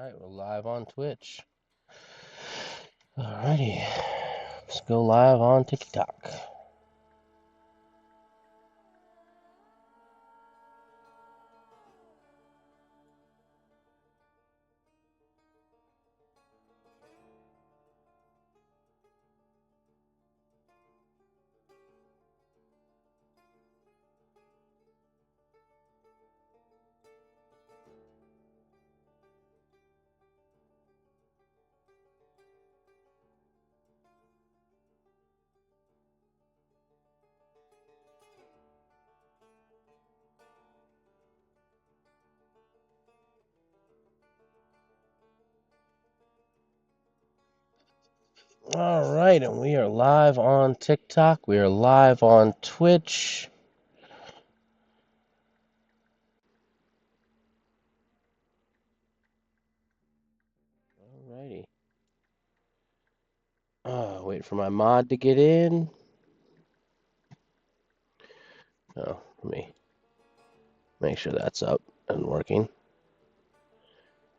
Alright, we're live on Twitch. Alrighty, let's go live on TikTok. Alright, and we are live on TikTok. We are live on Twitch. Alrighty. Wait for my mod to get in. Oh, let me make sure that's up and working.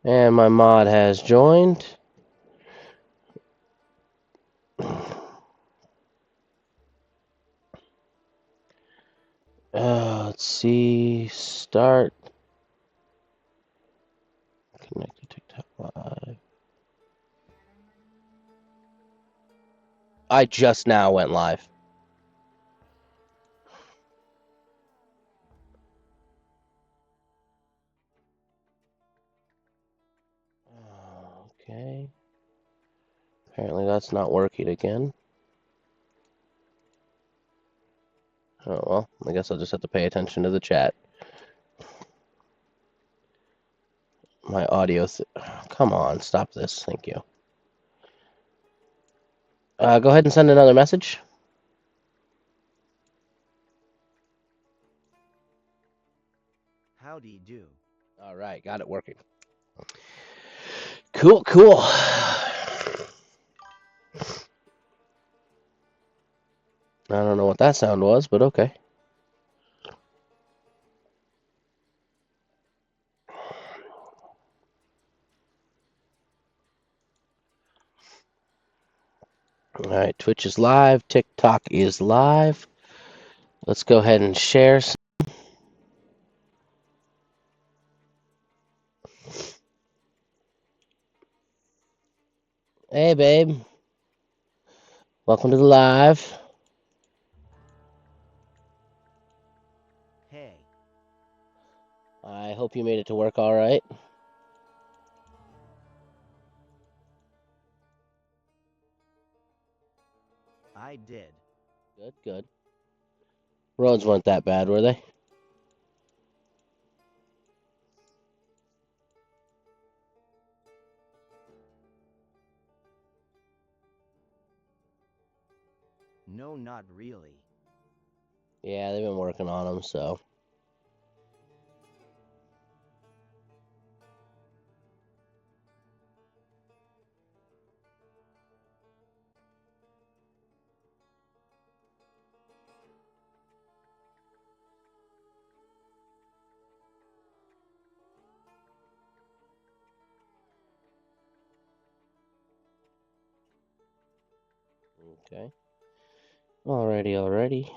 And my mod has joined. Let's see. Start. Connect to TikTok Live. I just now went live. Okay. Apparently that's not working again. Oh, well, I guess I'll just have to pay attention to the chat. My audio... Come on, stop this. Thank you. Go ahead and send another message. Howdy do. All right, got it working. Cool, cool. I don't know what that sound was, but okay. All right, Twitch is live. TikTok is live. Let's go ahead and share. Hey, babe. Welcome to the live. Hey. I hope you made it to work all right. I did. Good, good. Roads weren't that bad, were they? No, not really. Yeah, they've been working on them, so. Okay. Alrighty, alrighty.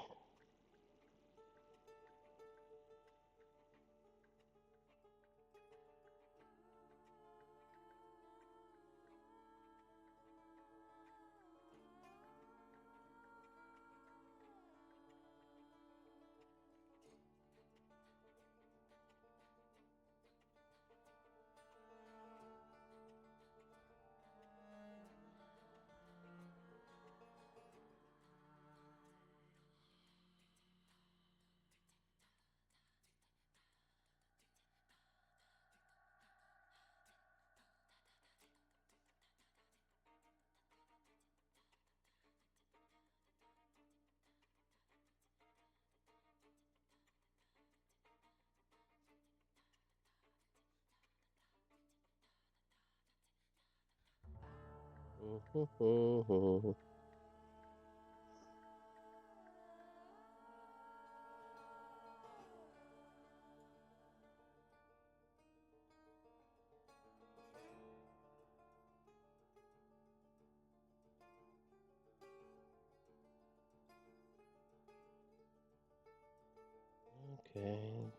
Okay.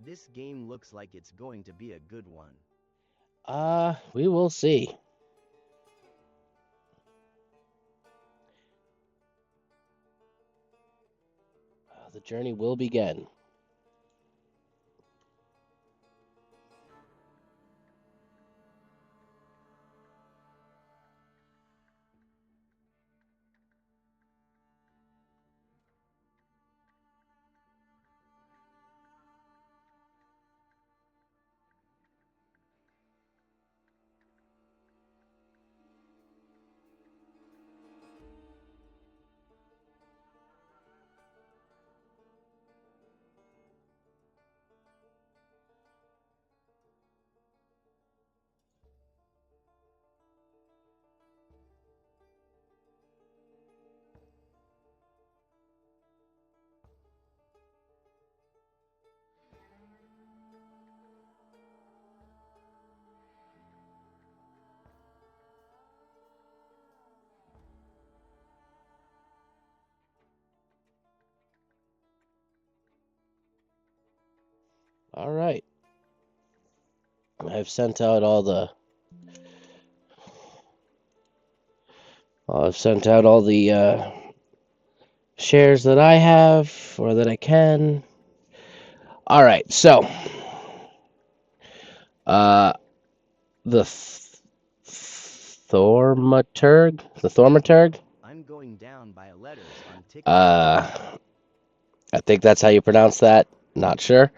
This game looks like it's going to be a good one. We will see. The journey will begin. All right. I've sent out all the shares that I have or that I can. All right. So, uh the Thaumaturge. I'm going down by letters on TikTok. Uh I think that's how you pronounce that. Not sure.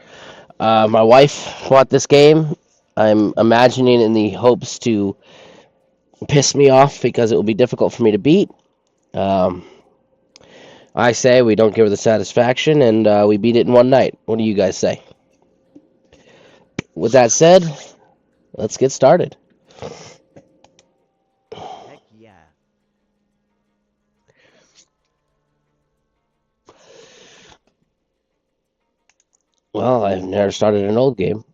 My wife bought this game. I'm imagining in the hopes to piss me off because it will be difficult for me to beat. Um, I say we don't give her the satisfaction and we beat it in one night. What do you guys say? With that said, let's get started. Heck yeah. Well, I've never started an old game.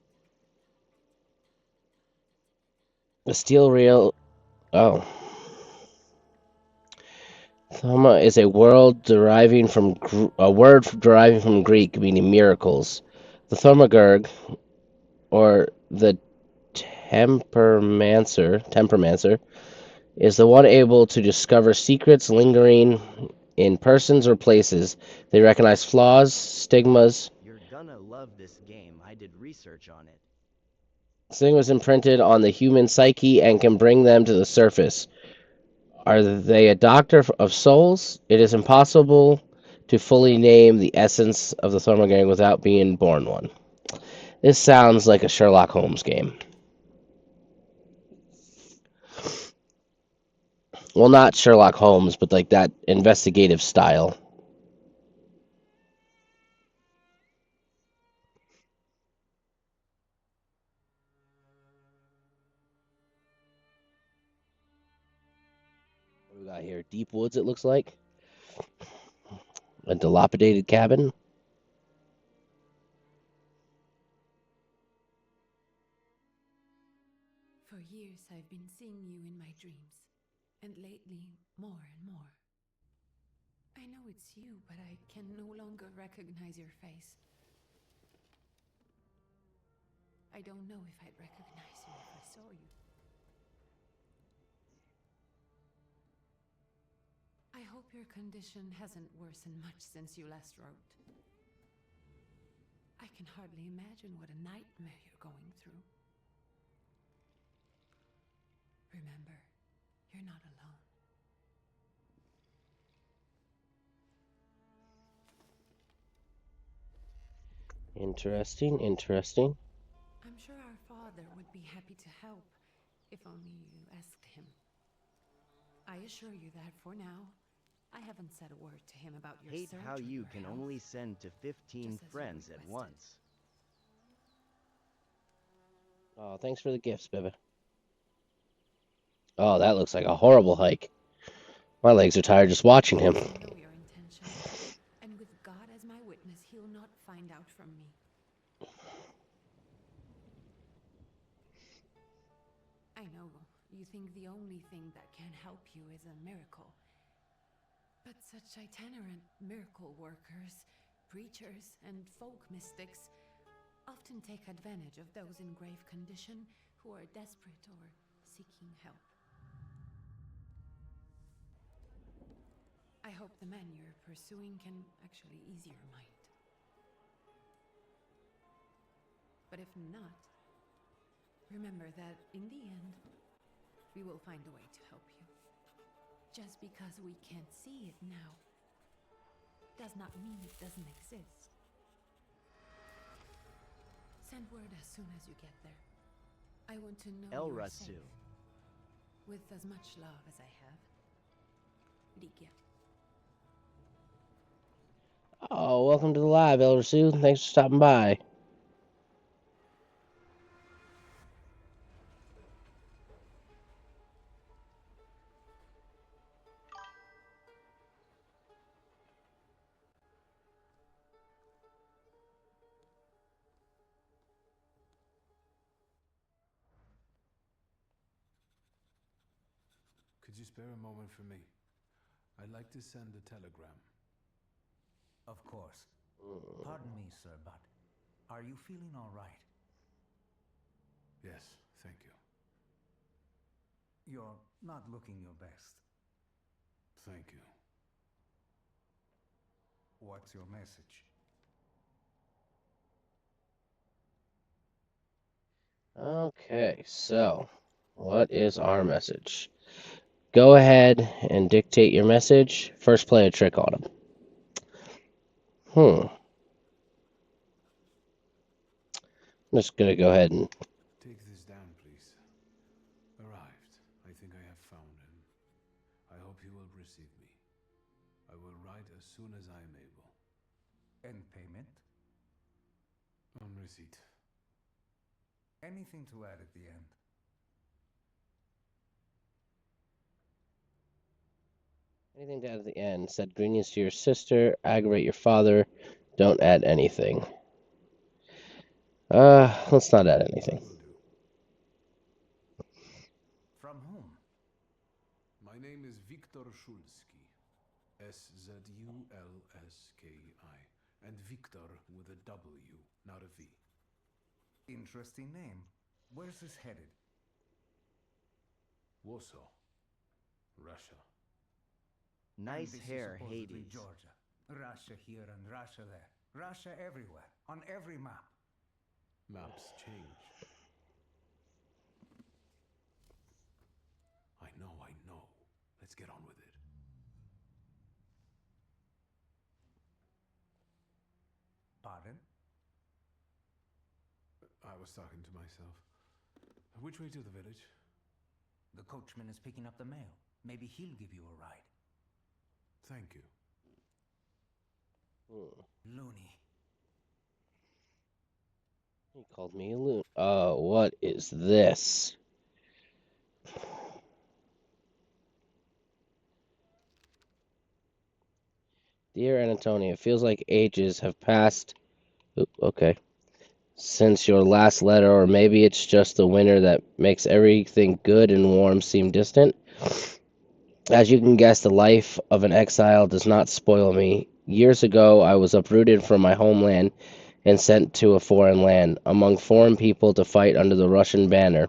A steel rail. Oh. Thama is a word deriving from Greek meaning miracles. The Thaumaturge, or the Tempermancer, is the one able to discover secrets lingering in persons or places. They recognize flaws, stigmas. You're gonna love this game. I did research on it. Stigmas imprinted on the human psyche and can bring them to the surface. Are they a doctor of souls? It is impossible to fully name the essence of the Thaumaturge without being born one. This sounds like a Sherlock Holmes game. Well, not Sherlock Holmes, but like that investigative style. What do we got here? Deep woods, it looks like. A dilapidated cabin. For years I've been seeing you in my dreams, and lately more and more. I know it's you, but I can no longer recognize your face. I don't know if I'd recognize you if I saw you. I hope your condition hasn't worsened much since you last wrote. I can hardly imagine what a nightmare you're going through. Remember, you're not alone. Interesting, interesting. I'm sure our father would be happy to help, if only you asked him. I assure you that for now, I haven't said a word to him about your Hate surgery how you or can health, only send to 15 just as you friends at requested. once. Oh, thanks for the gifts, Bibba. Oh, that looks like a horrible hike. My legs are tired just watching him. I know your intentions, and with God as my witness, he'll not find out from me. I know you think the only thing that can help you is a miracle. But such itinerant miracle workers, preachers, and folk mystics often take advantage of those in grave condition who are desperate or seeking help. I hope the man you're pursuing can actually ease your mind. But if not, remember that in the end, we will find a way to help you. Just because we can't see it now does not mean it doesn't exist. Send word as soon as you get there. I want to know El you're Rasu. safe. With as much love as I have. Ligia. Oh, welcome to the live, Elder Sue. Thanks for stopping by. Could you spare a moment for me? I'd like to send a telegram. Of course. Pardon me, sir, but are you feeling all right? Yes, thank you. You're not looking your best. Thank you. What's your message? Okay, so what is our message? Go ahead and dictate your message. First, play a trick on him. I'm just gonna go ahead and. Take this down, please. Arrived. I think I have found him. I hope he will receive me. I will write as soon as I am able. And payment? On receipt. Anything to add at the end? Anything to add at the end? Said greetings to your sister. Aggravate your father. Don't add anything. Let's not add anything. That will do. From whom? My name is Viktor Szulski. Szulski. And Viktor with a W, not a V. Interesting name. Where's this headed? Warsaw, Russia. And Nice this is hair, supposedly Hades. Georgia. Russia here and Russia there. Russia everywhere. On every map. Maps change. I know. Let's get on with it. Pardon? I was talking to myself. Which way to the village? The coachman is picking up the mail. Maybe he'll give you a ride. Thank you. Loony. He called me a loon. Oh, what is this? Dear Antonia, it feels like ages have passed. Okay. Since your last letter, or maybe it's just the winter that makes everything good and warm seem distant. As you can guess, the life of an exile does not spoil me. Years ago, I was uprooted from my homeland and sent to a foreign land, among foreign people to fight under the Russian banner.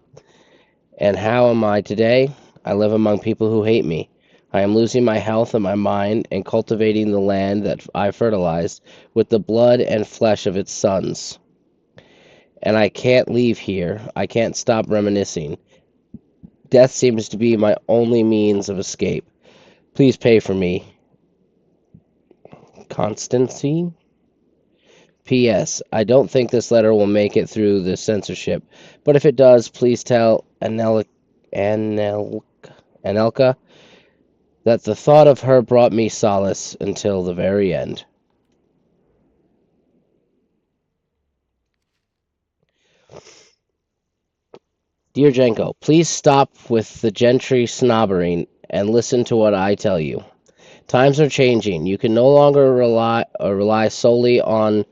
And how am I today? I live among people who hate me. I am losing my health and my mind, and cultivating the land that I fertilized with the blood and flesh of its sons. And I can't leave here. I can't stop reminiscing. Death seems to be my only means of escape. Please pay for me. Constancy? P.S. I don't think this letter will make it through the censorship, but if it does, please tell Anelka that the thought of her brought me solace until the very end. Dear Jenko, please stop with the gentry snobbering and listen to what I tell you. Times are changing. You can no longer rely solely on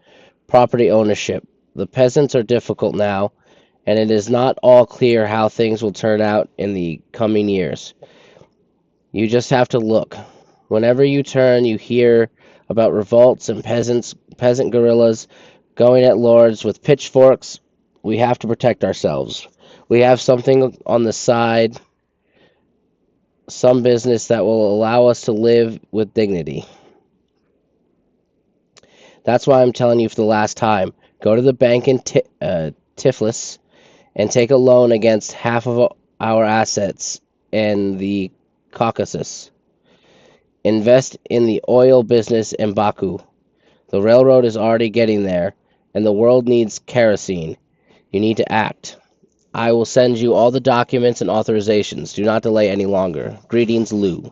property ownership. The peasants are difficult now, and it is not all clear how things will turn out in the coming years. You just have to look. Whenever you turn, you hear about revolts and peasant guerrillas going at lords with pitchforks. We have to protect ourselves. We have something on the side, some business that will allow us to live with dignity. That's why I'm telling you for the last time. Go to the bank in Tiflis and take a loan against half of our assets in the Caucasus. Invest in the oil business in Baku. The railroad is already getting there, and the world needs kerosene. You need to act. I will send you all the documents and authorizations. Do not delay any longer. Greetings, Lou.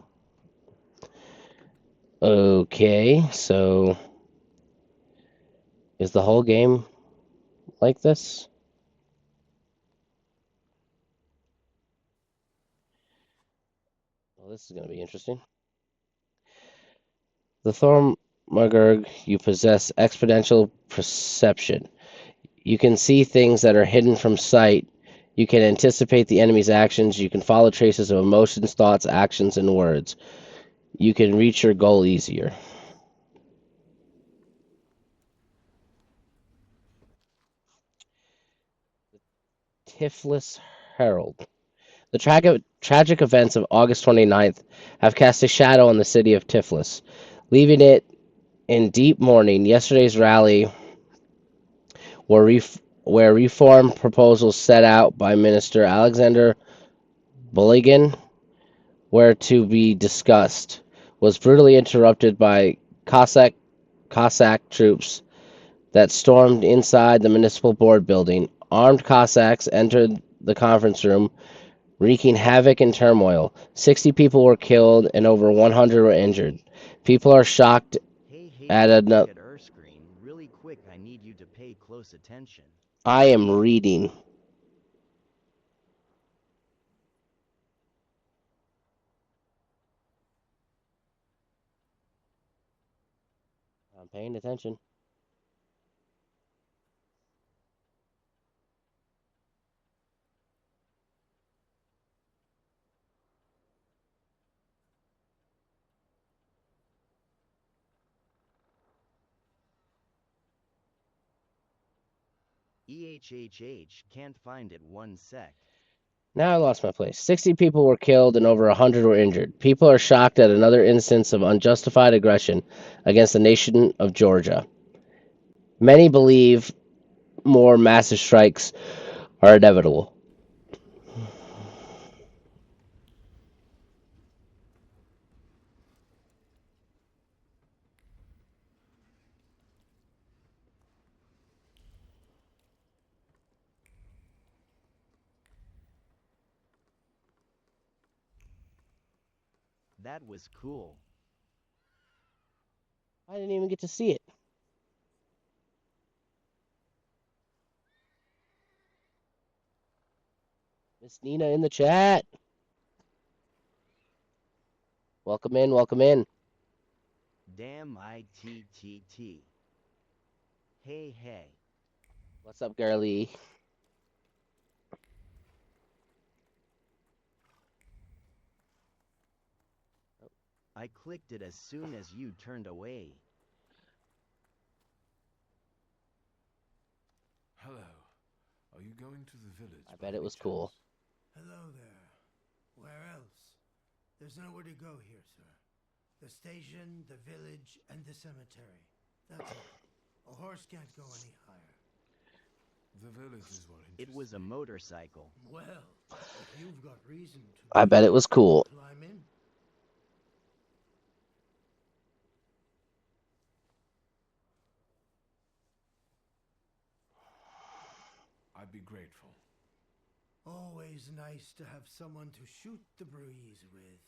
Okay, so is the whole game like this? Well, this is going to be interesting. The Thaumaturge, you possess exponential perception. You can see things that are hidden from sight. You can anticipate the enemy's actions. You can follow traces of emotions, thoughts, actions, and words. You can reach your goal easier. Tiflis Herald. The tragic events of August 29th have cast a shadow on the city of Tiflis, leaving it in deep mourning. Yesterday's rally, where reform proposals set out by Minister Alexander Bulligan were to be discussed, was brutally interrupted by Cossack troops that stormed inside the municipal board building. Armed Cossacks entered the conference room, wreaking havoc and turmoil. 60 people were killed and over 100 were injured. People are shocked Hey, at don't look another. at Erscreen. Really quick, I need you to pay close attention. I am reading. I'm paying attention. EHHH, can't find it one sec. Now I lost my place. 60 people were killed and over 100 were injured. People are shocked at another instance of unjustified aggression against the nation of Georgia. Many believe more massive strikes are inevitable. That was cool. I didn't even get to see it. Miss Nina in the chat. Welcome in, welcome in. Damn ITTT. Hey. What's up, girlie? I clicked it as soon as you turned away. Hello. Are you going to the village? I by bet it any was cool. chance? Hello there. Where else? There's nowhere to go here, sir. The station, the village, and the cemetery. That's all. A horse can't go any higher. The village is what It was interests a me. motorcycle. Well, if you've got reason to I bet it was cool. climb in. I'd be grateful. Always nice to have someone to shoot the breeze with.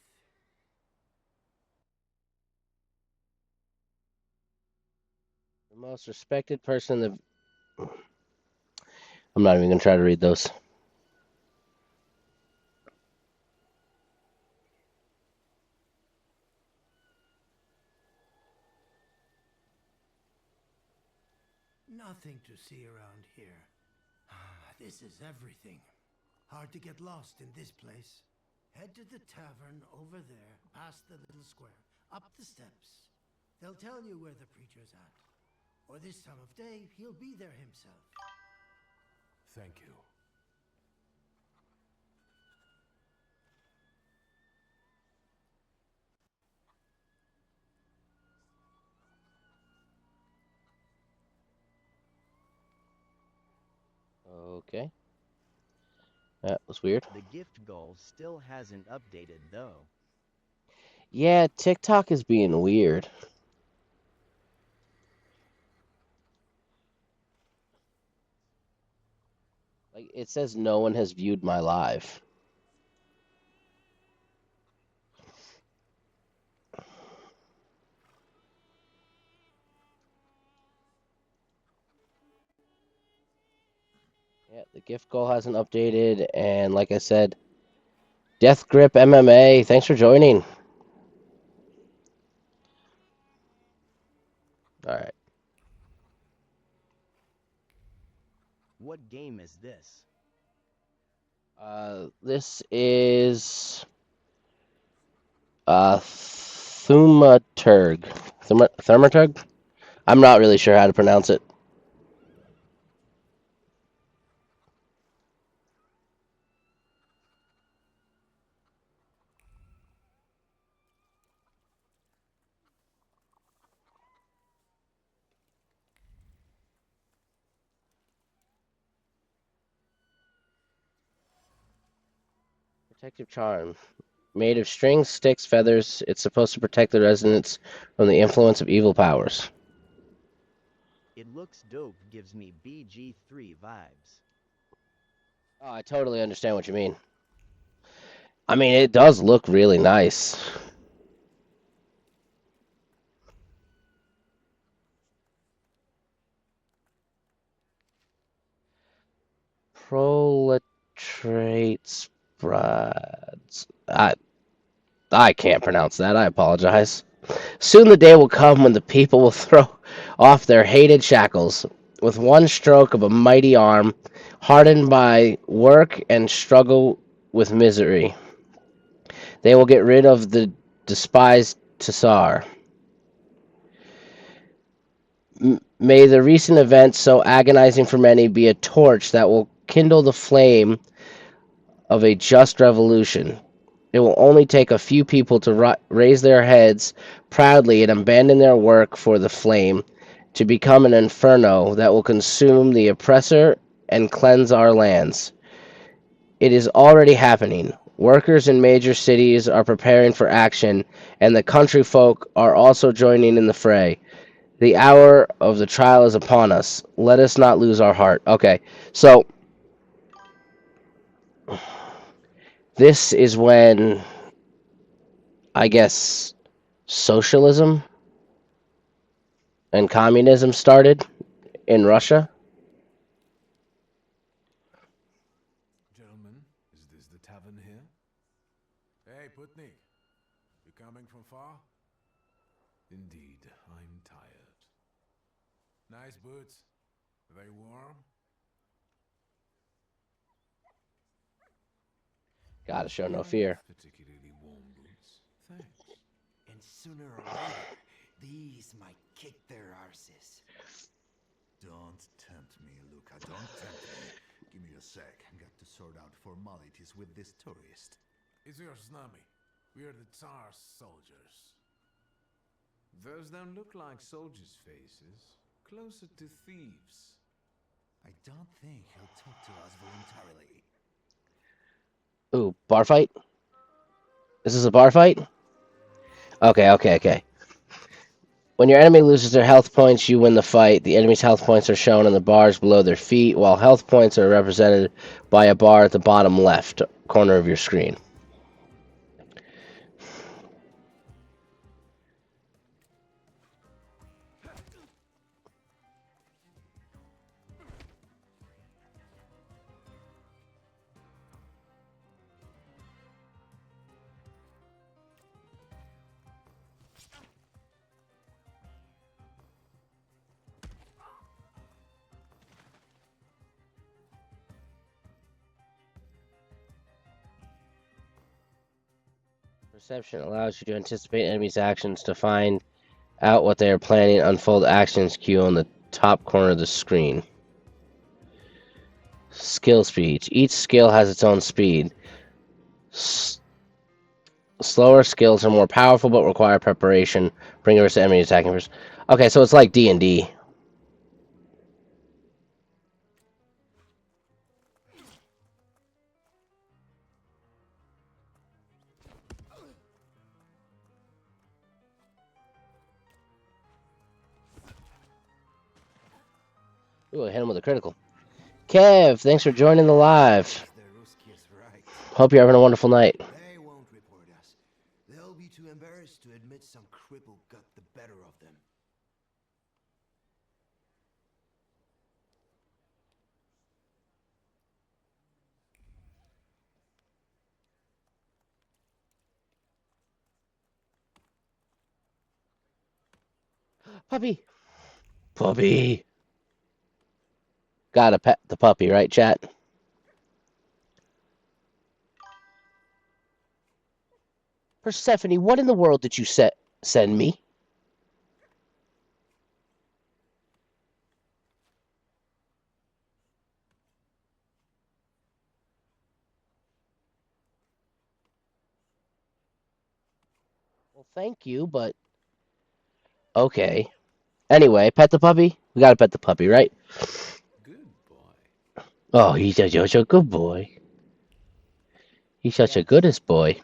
The most respected person in the. I'm not even going to try to read those. Nothing to see around here. This is everything. Hard to get lost in this place. Head to the tavern over there, past the little square. Up the steps. They'll tell you where the preacher's at. Or this time of day, he'll be there himself. Thank you. Okay. That was weird. The gift goal still hasn't updated, though. Yeah, TikTok is being weird. Like, it says no one has viewed my live. Yeah, the gift goal hasn't updated, and like I said, Death Grip MMA, thanks for joining. All right. What game is this? This is Thaumaturge. Thaumaturge? I'm not really sure how to pronounce it. Protective charm. Made of strings, sticks, feathers, it's supposed to protect the residents from the influence of evil powers. It looks dope, gives me BG3 vibes. Oh, I totally understand what you mean. I mean, it does look really nice. Proletates brides. I can't pronounce that. I apologize. Soon the day will come when the people will throw off their hated shackles with one stroke of a mighty arm, hardened by work and struggle with misery. They will get rid of the despised Tsar. May the recent events, so agonizing for many, be a torch that will kindle the flame of a just revolution. It will only take a few people to raise their heads proudly and abandon their work for the flame, to become an inferno that will consume the oppressor and cleanse our lands. It is already happening. Workers in major cities are preparing for action, and the country folk are also joining in the fray. The hour of the trial is upon us. Let us not lose our heart. Okay, so this is when, I guess, socialism and communism started in Russia. Gentlemen, is this the tavern here? Hey, Putnik. You coming from far? Indeed, I'm tired. Nice boots. Are they warm? Gotta show no I fear. have particularly warm boots. Thanks. And sooner or later, these might kick their arses. Don't tempt me, Luca. Don't tempt me. Give me a sec. I got to sort out formalities with this tourist. It's your snummy. We are the Tsar's soldiers. Those don't look like soldiers' faces. Closer to thieves. I don't think he'll talk to us voluntarily. Ooh, bar fight? This is a bar fight? Okay. When your enemy loses their health points, you win the fight. The enemy's health points are shown on the bars below their feet, while health points are represented by a bar at the bottom left corner of your screen. Perception allows you to anticipate enemies' actions to find out what they are planning. Unfold actions queue on the top corner of the screen. Skill speed. Each skill has its own speed. Slower skills are more powerful but require preparation. Bring yours to enemy attacking first. Okay, so it's like D&D. Ooh, I hit him with a critical. Kev, thanks for joining the live. The Ruskies right. Hope you're having a wonderful night. They won't report us. They'll be too embarrassed to admit some cripple got the better of them. Puppy. Puppy. Gotta pet the puppy, right, chat? Persephone, what in the world did you send me? Well, thank you, but okay. Anyway, pet the puppy? We gotta pet the puppy, right? Good boy. Oh, he's such a good boy. He's such a Yes. goodest boy.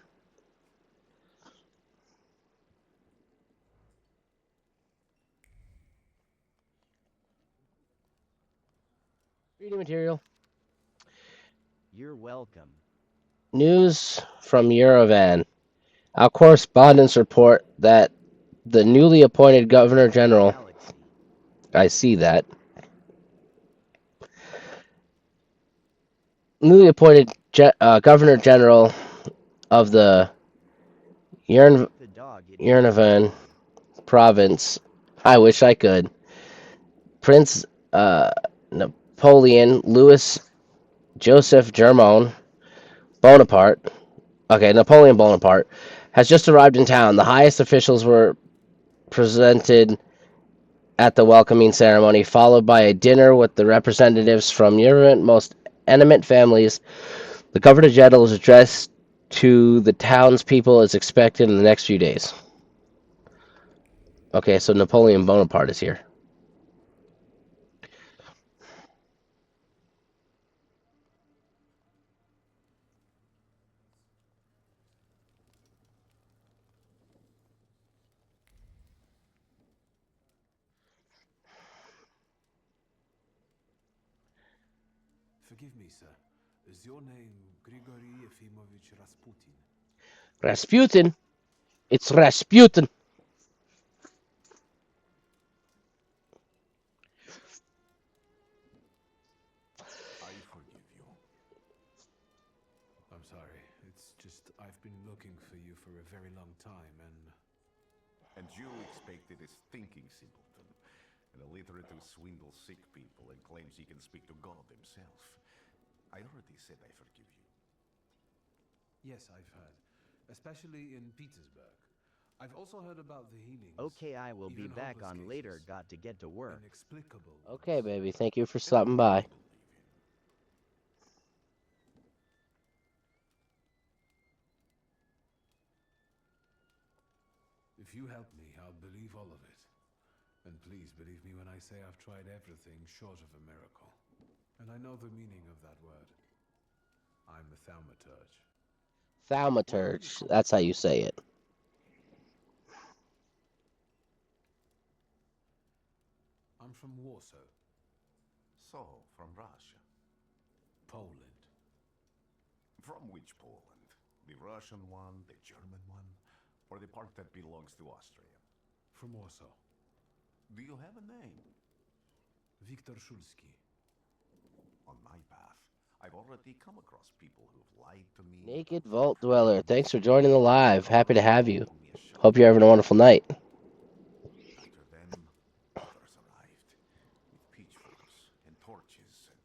Reading material. You're welcome. News from Yerevan. Our correspondents report that the newly appointed Governor General. Galaxy. I see that. Newly appointed Governor General of the The dog it eats Yerevan food. province. I wish I could. Prince Napoleon Louis Joseph Germon Bonaparte. Okay, Napoleon Bonaparte has just arrived in town. The highest officials were presented at the welcoming ceremony, followed by a dinner with the representatives from Europe's most eminent families. The Governor General's address to the townspeople is expected in the next few days. Okay, so Napoleon Bonaparte is here. Forgive me, sir. Is your name Grigory Efimovich Rasputin? Rasputin? It's Rasputin. I forgive you. I'm sorry. It's just I've been looking for you for a very long time, And you expected a thinking simpleton, an illiterate who swindles sick people and claims he can speak to God himself. I already said I forgive you. yes, I've heard, especially in Petersburg. I've also heard about the healings. Okay, I will be even back hopeless on later. cases, Got to get to work. inexplicable Okay, ones. baby. Thank you for Anything stopping by. you believe in. If you help me, I'll believe all of it. And please believe me when I say I've tried everything short of a miracle. And I know the meaning of that word. I'm a thaumaturge. Thaumaturge. That's how you say it. I'm from Warsaw, So, from Russia. Poland. From which Poland? The Russian one, the German one, or the part that belongs to Austria? From Warsaw. Do you have a name? Viktor Szulski. On my path, I've already come across people who've lied to me. Naked about Vault their Dweller. crimes, Thanks for joining the live. Happy to have you. told me a shot. Hope you're having a wonderful night. After them, others arrived with pitchforks and torches, and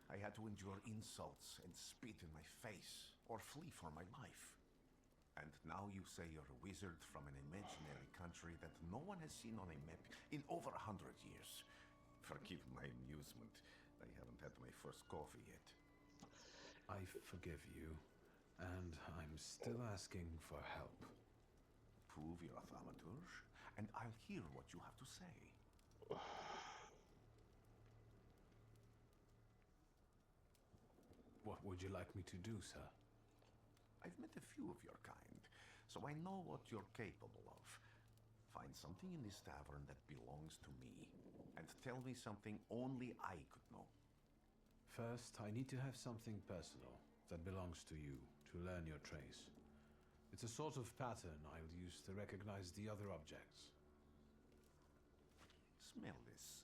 I had to endure insults and spit in my face or flee for my life. And now you say you're a wizard from an imaginary country that no one has seen on a map in over 100 years. Forgive my amusement. I haven't had my first coffee yet. I forgive you, and I'm still asking for help. Prove you're a Thaumaturge, and I'll hear what you have to say. What would you like me to do, sir? I've met a few of your kind, so I know what you're capable of. Find something in this tavern that belongs to me, and tell me something only I could know. First, I need to have something personal that belongs to you to learn your trace. It's a sort of pattern I'll use to recognize the other objects. Smell this.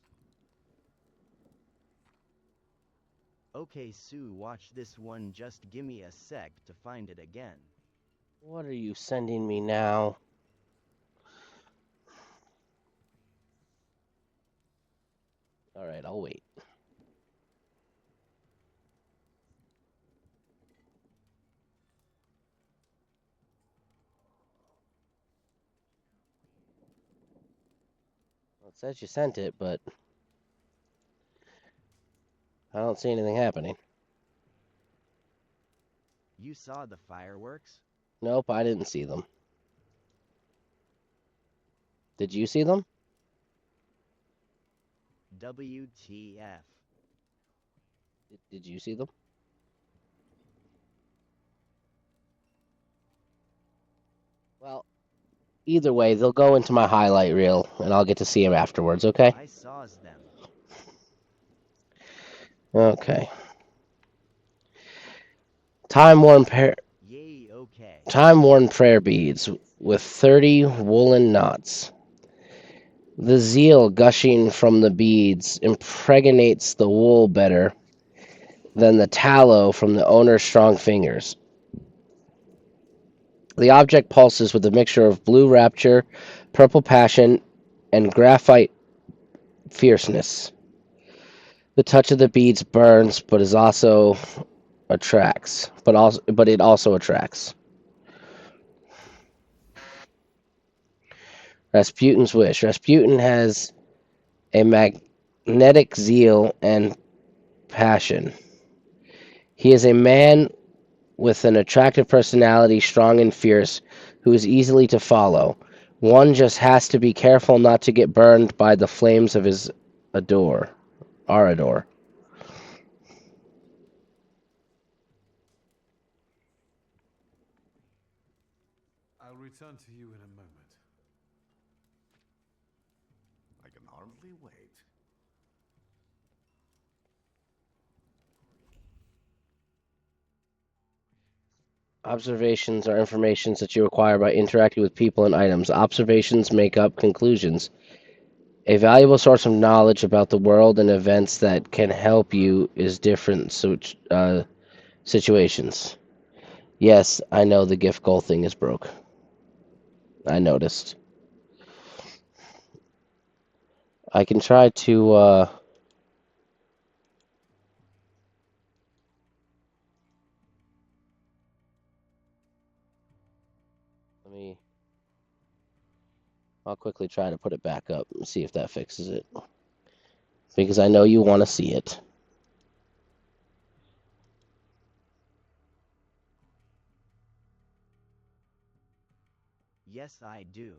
Okay, Sue, watch this one. Just gimme a sec to find it again. What are you sending me now? All right, I'll wait. Well, it says you sent it, but I don't see anything happening. You saw the fireworks? Nope, I didn't see them. Did you see them? WTF. Did you see them? Well, either way, they'll go into my highlight reel, and I'll get to see them afterwards, okay? I saws them. Okay. Time-worn Yay, okay. time-worn prayer beads with 30 woolen knots. The zeal gushing from the beads impregnates the wool better than the tallow from the owner's strong fingers. The object pulses with a mixture of blue rapture, purple passion, and graphite fierceness. The touch of the beads burns, but is also attracts. But it also attracts. Rasputin's wish. Rasputin has a magnetic zeal and passion. He is a man with an attractive personality, strong and fierce, who is easily to follow. One just has to be careful not to get burned by the flames of his ardor. I'll return to you in a moment. I can hardly wait. Observations are informations that you acquire by interacting with people and items. Observations make up conclusions. A valuable source of knowledge about the world and events that can help you is different situations. Yes, I know the gift goal thing is broke. I noticed. I can try to, let me, I'll quickly try to put it back up and see if that fixes it. Because I know you want to see it. Yes, I do.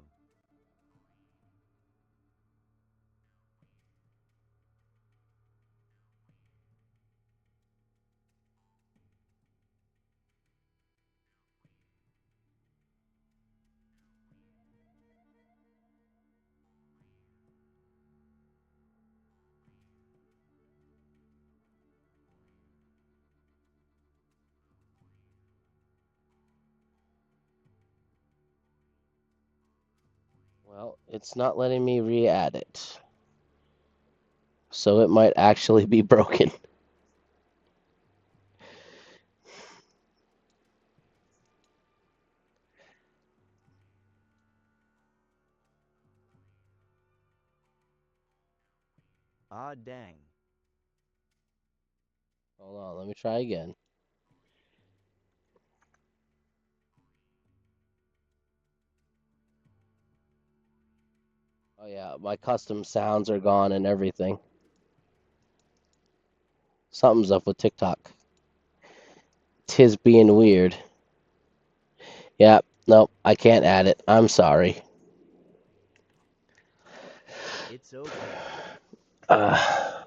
Well, it's not letting me re-add it. So it might actually be broken. Aw, dang. Hold on, let me try again. Oh yeah, my custom sounds are gone and everything. Something's up with TikTok. Tis being weird. Yeah, nope, I can't add it. I'm sorry. It's okay. Uh,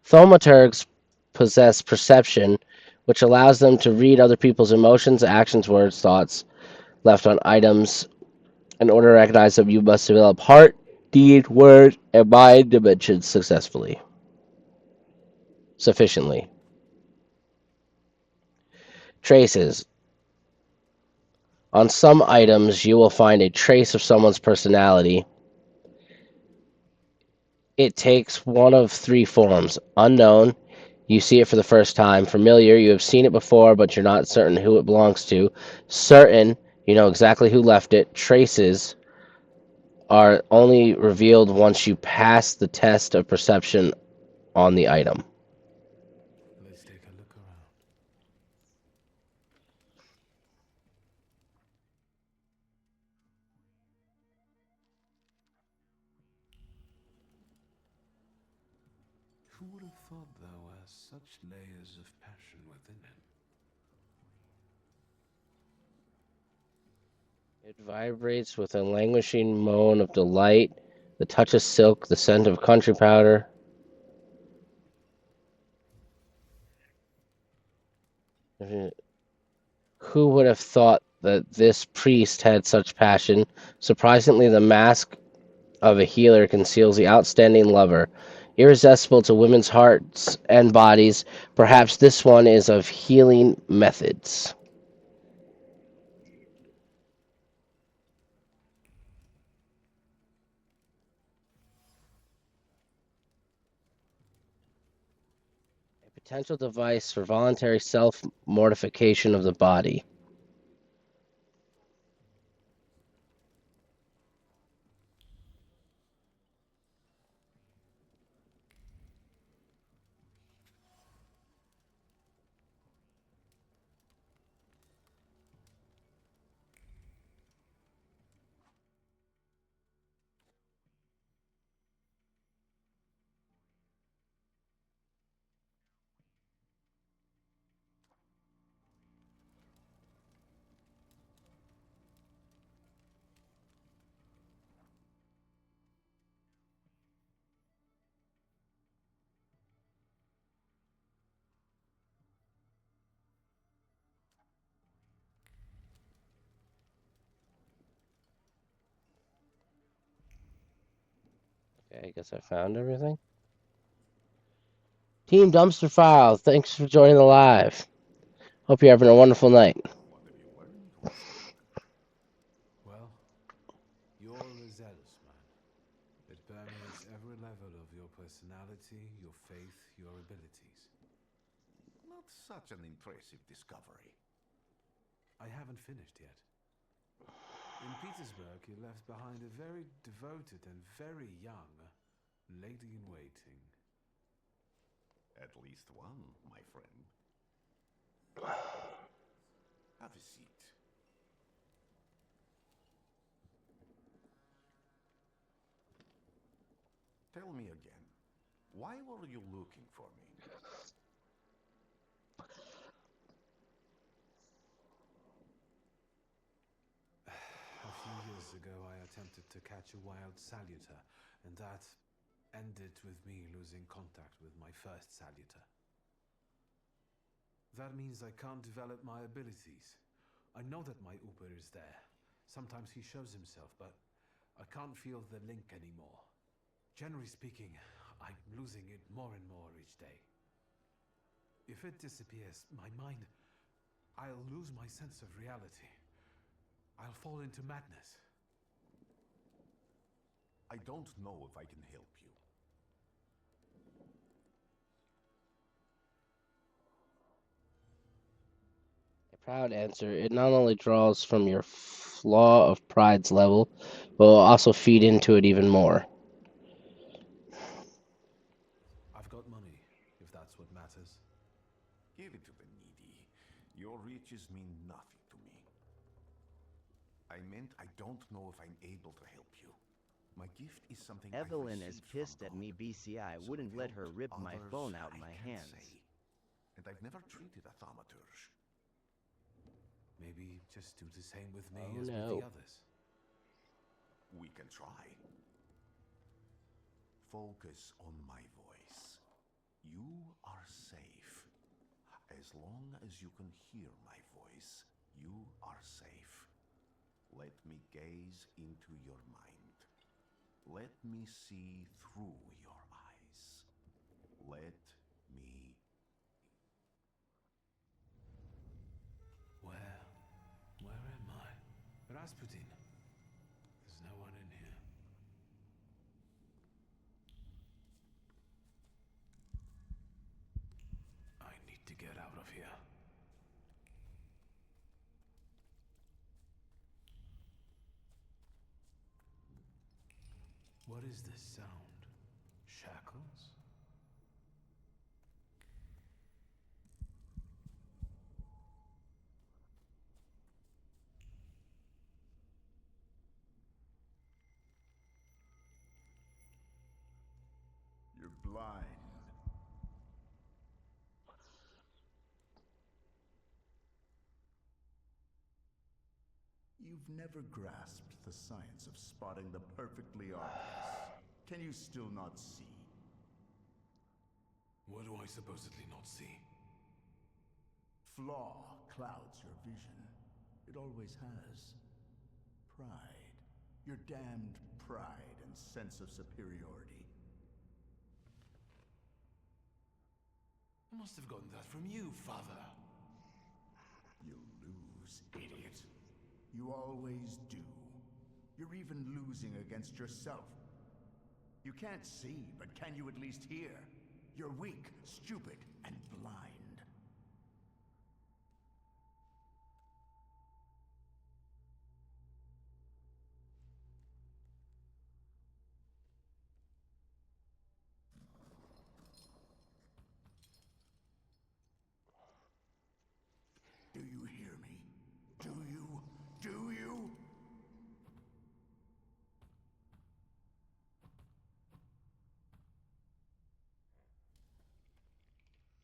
Thaumaturgs possess perception, which allows them to read other people's emotions, actions, words, thoughts left on items. In order to recognize them, you must develop heart, deed, word, and mind dimensions successfully. Sufficiently. Traces. On some items, you will find a trace of someone's personality. It takes one of three forms: unknown, you see it for the first time; familiar, you have seen it before, but you're not certain who it belongs to; certain, you know exactly who left it; traces are only revealed once you pass the test of perception on the item. Let's take a look around. Who would have thought there were such layers of passion within him? It vibrates with a languishing moan of delight, the touch of silk, the scent of country powder. Who would have thought that this priest had such passion? Surprisingly, the mask of a healer conceals the outstanding lover. Irresistible to women's hearts and bodies, perhaps this one is of healing methods. A potential device for voluntary self mortification of the body. Okay, I guess I found everything. Team Dumpster File, thanks for joining the live. Hope you're having a wonderful night. What have you learned, Horseman? Well, you're a zealous man. It permeates every level of your personality, your faith, your abilities. Not such an impressive discovery. I haven't finished yet. In Petersburg, you left behind a very devoted and very young lady-in-waiting. At least one, my friend. Have a seat. Tell me again, why were you looking for me? A few years ago, I attempted to catch a wild saluter, and that ended with me losing contact with my first saluter. That means I can't develop my abilities. I know that my Uber is there. Sometimes he shows himself, but I can't feel the link anymore. Generally speaking, I'm losing it more and more each day. If it disappears, my mind, I'll lose my sense of reality. I'll fall into madness. I don't know if I can help you. A proud answer. It not only draws from your flaw of pride's level, but will also feed into it even more. I've got money, if that's what matters. Give it to the needy. Your riches mean nothing to me. I meant I don't know if I'm able to help you. My gift is something Evelyn I've is received pissed from at God, me BCI so wouldn't let her help rip my others phone out I my can't hands. say. And I've never treated a thaumaturge. Maybe just do the same with me Oh as with no. the others. We can try. Focus on my voice. You are safe. As long as you can hear my voice, you are safe. Let me gaze into your mind. Let me see through your eyes. Let me... Where am I? Rasputin. There's no one in here. I need to get out of here. What is this sound? Shackles? You're blind. You've never grasped the science of spotting the perfectly obvious. Can you still not see? What do I supposedly not see? Flaw clouds your vision. It always has. Pride. Your damned pride and sense of superiority. I must have gotten that from you, Father. You'll lose, idiot. You always do. You're even losing against yourself. You can't see, but can you at least hear? You're weak, stupid, and blind. Do you hear me? Do you? Do you?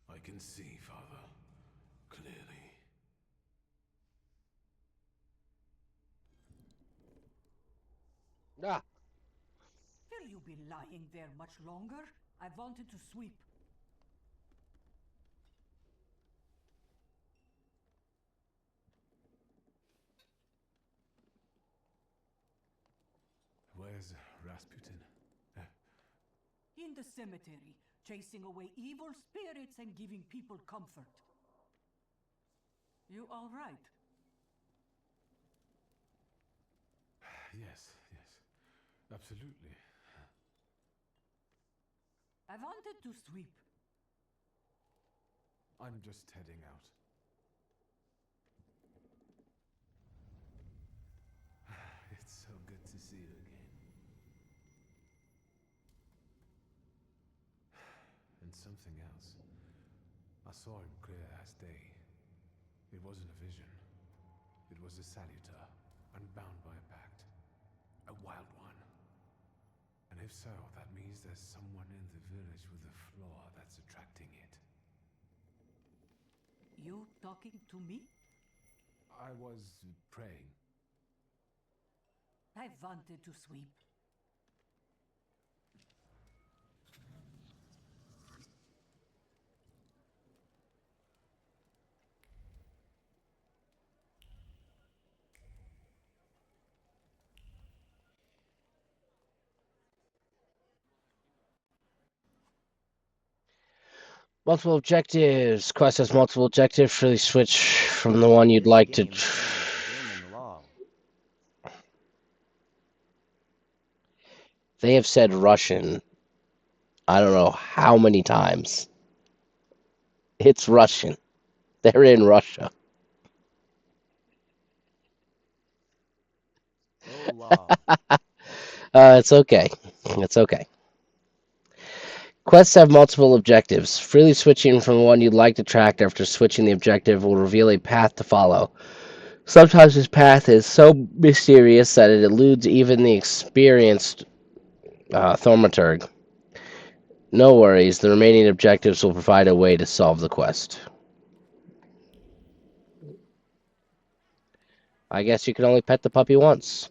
I can see, Father. Clearly. Ah. Will you be lying there much longer? I wanted to sweep. Where's Rasputin? In the cemetery, chasing away evil spirits and giving people comfort. You all right? Yes, absolutely. I wanted to sweep. I'm just heading out. It's so good to see you again. And something else. I saw him clear as day. It wasn't a vision. It was a saluter, unbound by a pact. A wild one. And if so, that means there's someone in the village with a flaw that's attracting it. You talking to me? I was praying. I wanted to sweep. Multiple objectives. Quest has multiple objectives. Really switch from the one you'd This like to. game changes gaming law. They have said Russian. I don't know how many times. It's Russian. They're in Russia. Oh law. It's okay. It's okay. Quests have multiple objectives. Freely switching from the one you'd like to track after switching the objective will reveal a path to follow. Sometimes this path is so mysterious that it eludes even the experienced Thaumaturge. No worries, the remaining objectives will provide a way to solve the quest. I guess you can only pet the puppy once.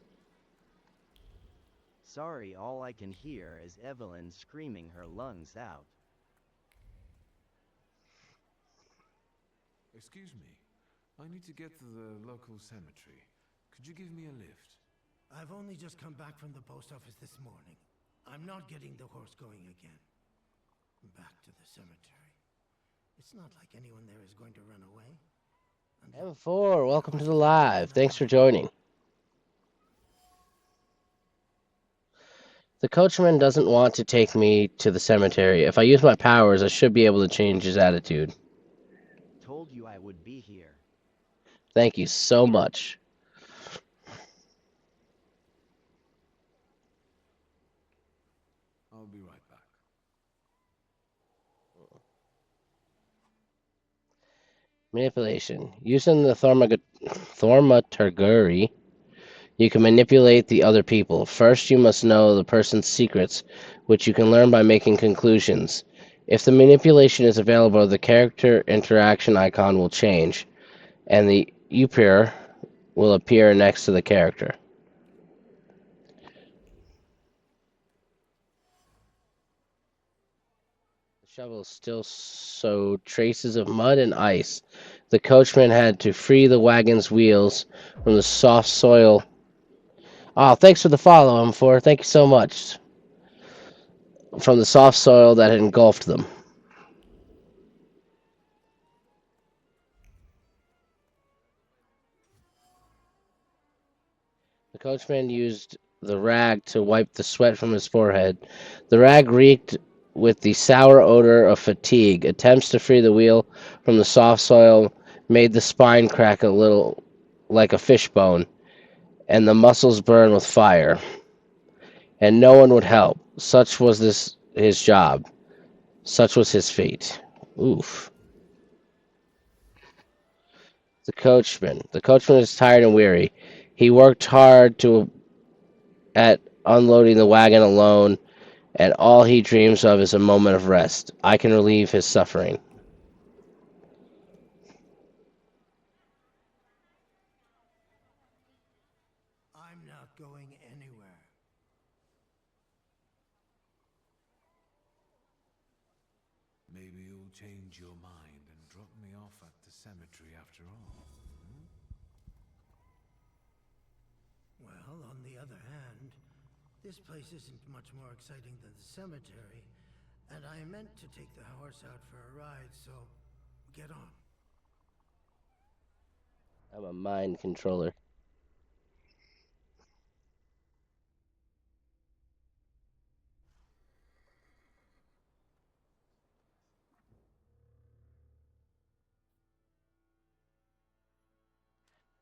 Sorry, all I can hear is Evelyn screaming her lungs out. Excuse me. I need to get to the local cemetery. Could you give me a lift? I've only just come back from the post office this morning. I'm not getting the horse going again. Back to the cemetery. It's not like anyone there is going to run away. And M4, welcome to the horse is better live. than Thanks for nothing. joining. The coachman doesn't want to take me to the cemetery. If I use my powers, I should be able to change his attitude. Told you I would be here. Thank you so much. I'll be right back. Manipulation. Using the Thaumaturge, you can manipulate the other people. First, you must know the person's secrets, which you can learn by making conclusions. If the manipulation is available, the character interaction icon will change, and the upir will appear next to the character. The shovel still showed traces of mud and ice. The coachman had to free the wagon's wheels from the soft soil. Oh, thanks for the follow, M4. Thank you so much. From the soft soil that had engulfed them. The coachman used the rag to wipe the sweat from his forehead. The rag reeked with the sour odor of fatigue. Attempts to free the wheel from the soft soil made the spine crack a little like a fishbone, and the muscles burn with fire. And no one would help. Such was his job. Such was his fate. Oof. The coachman. The coachman is tired and weary. He worked hard at unloading the wagon alone, and all he dreams of is a moment of rest. I can relieve his suffering. I'm not going anywhere. Maybe you'll change your mind and drop me off at the cemetery after all. Well, on the other hand, this place isn't much more exciting than the cemetery, and I meant to take the horse out for a ride, so get on. I'm a mind controller.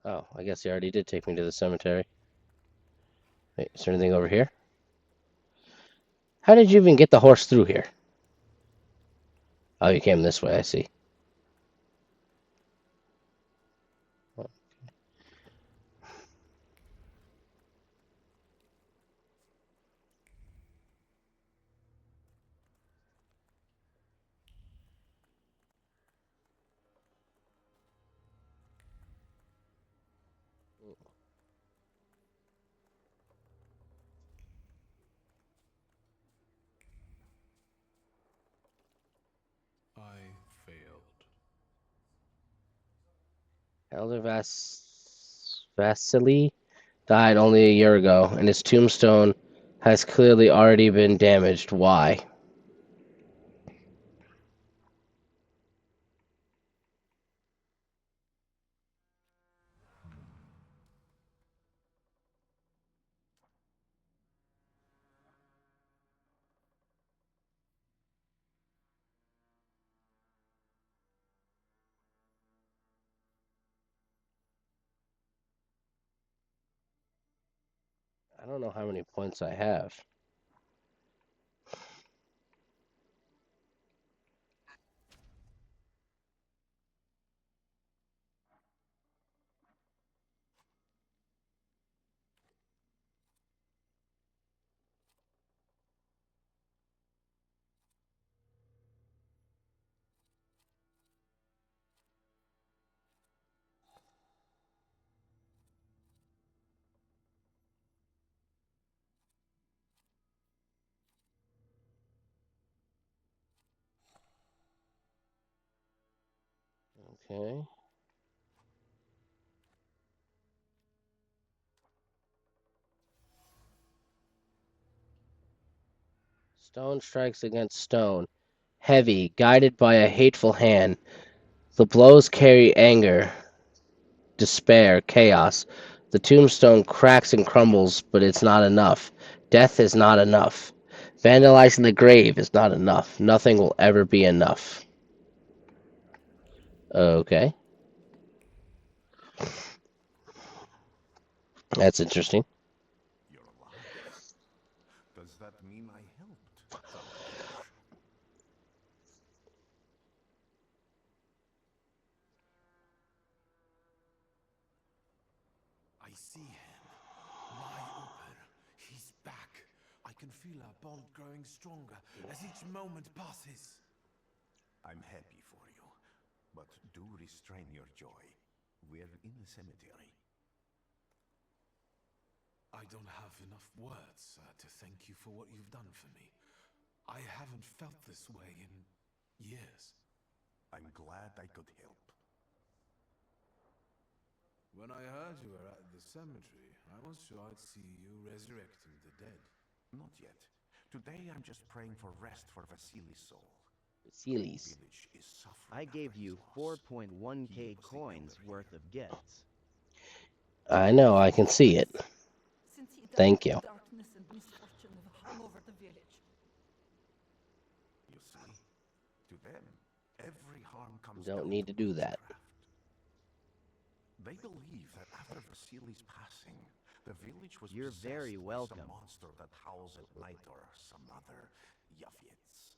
Oh, I guess he already did take me to the cemetery. Wait, is there anything over here? How did you even get the horse through here? Oh, you came this way, I see. I failed. Elder Vasily died only a year ago, and his tombstone has clearly already been damaged. Why? I don't know how many points I have. Okay. Stone strikes against stone. Heavy, guided by a hateful hand. The blows carry anger, despair, chaos. The tombstone cracks and crumbles, but it's not enough. Death is not enough. Vandalizing the grave is not enough. Nothing will ever be enough. Okay, that's interesting. You're alive. Does that mean I helped, Thaumaturge? I see him. My Uper. He's back. I can feel our bond growing stronger as each moment passes. I'm happy for you, but do restrain your joy. We're in the cemetery. I don't have enough words to thank you for what you've done for me. I haven't felt this way in years. I'm glad I could help. When I heard you were at the cemetery, I was sure I'd see you resurrecting the dead. Not yet. Today I'm just praying for rest for Vasily's soul. Sealies. Village is suffering I gave after you his loss. 4.1k He was the coins elder worth here. of gifts. I know, I can see it. Since he died, Thank you. darkness and misfortune have hung over the village. You see? To them, every harm comes Don't down need to do that. witchcraft. They believe that after Vasily's passing, the village was You're possessed very by welcome. some monster that howls at night or some other Yafits.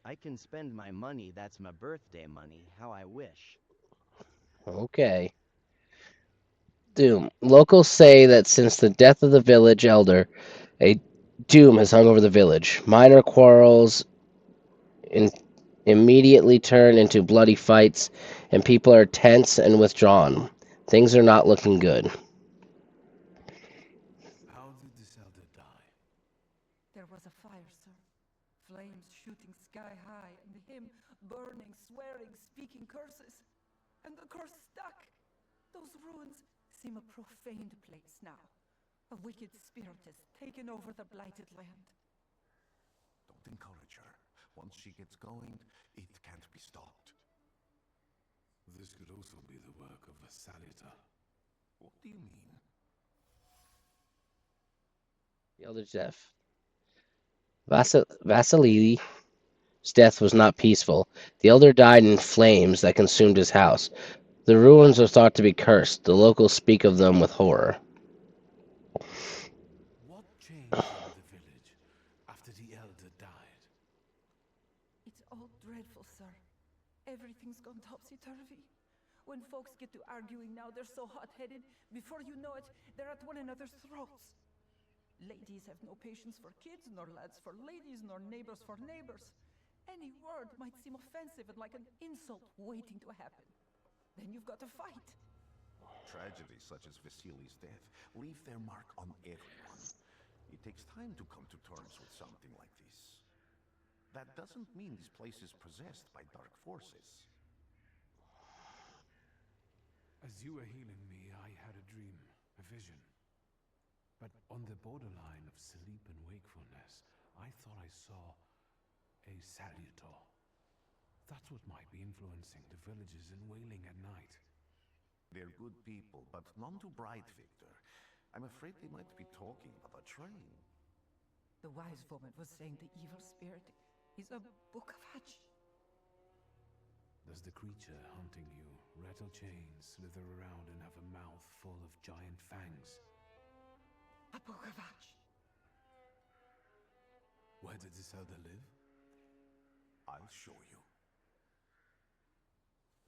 I can spend my money that's my birthday money how I wish. Okay. Doom. Locals say that since the death of the village elder, a doom has hung over the village. Minor quarrels in immediately turn into bloody fights, and people are tense and withdrawn. Things are not looking good. How did this elder die? There was a fire, sir. Flames shooting sky high, and him burning, swearing, speaking curses. And the curse stuck. Those ruins seem a profaned place now. A wicked spirit has taken over the blighted land. Don't encourage her. Once she gets going, it can't be stopped. This could also be the work of a Salita. What do you mean? The elder's death. Vasili's death was not peaceful. The elder died in flames that consumed his house. The ruins are thought to be cursed. The locals speak of them with horror. What changed in the village after the elder died? It's all dreadful, sir. Everything's gone topsy-turvy. When folks get to arguing now, they're so hot-headed, before you know it, they're at one another's throats. Ladies have no patience for kids, nor lads for ladies, nor neighbors for neighbors. Any word might seem offensive and like an insult waiting to happen. Then you've got to fight. Tragedies such as Vasily's death leave their mark on everyone. It takes time to come to terms with something like this. That doesn't mean this place is possessed by dark forces. As you were healing me, I had a dream, a vision. But on the borderline of sleep and wakefulness, I thought I saw a Salutor. That's what might be influencing the villagers in Wailing at night. They're good people, but none too bright, Victor. I'm afraid they might be talking about a train. The wise woman was saying the evil spirit is a book of hatch. Does the creature hunting you rattle chains, slither around, and have a mouth full of giant fangs? A book of hatch. Where did this elder live? I'll show you.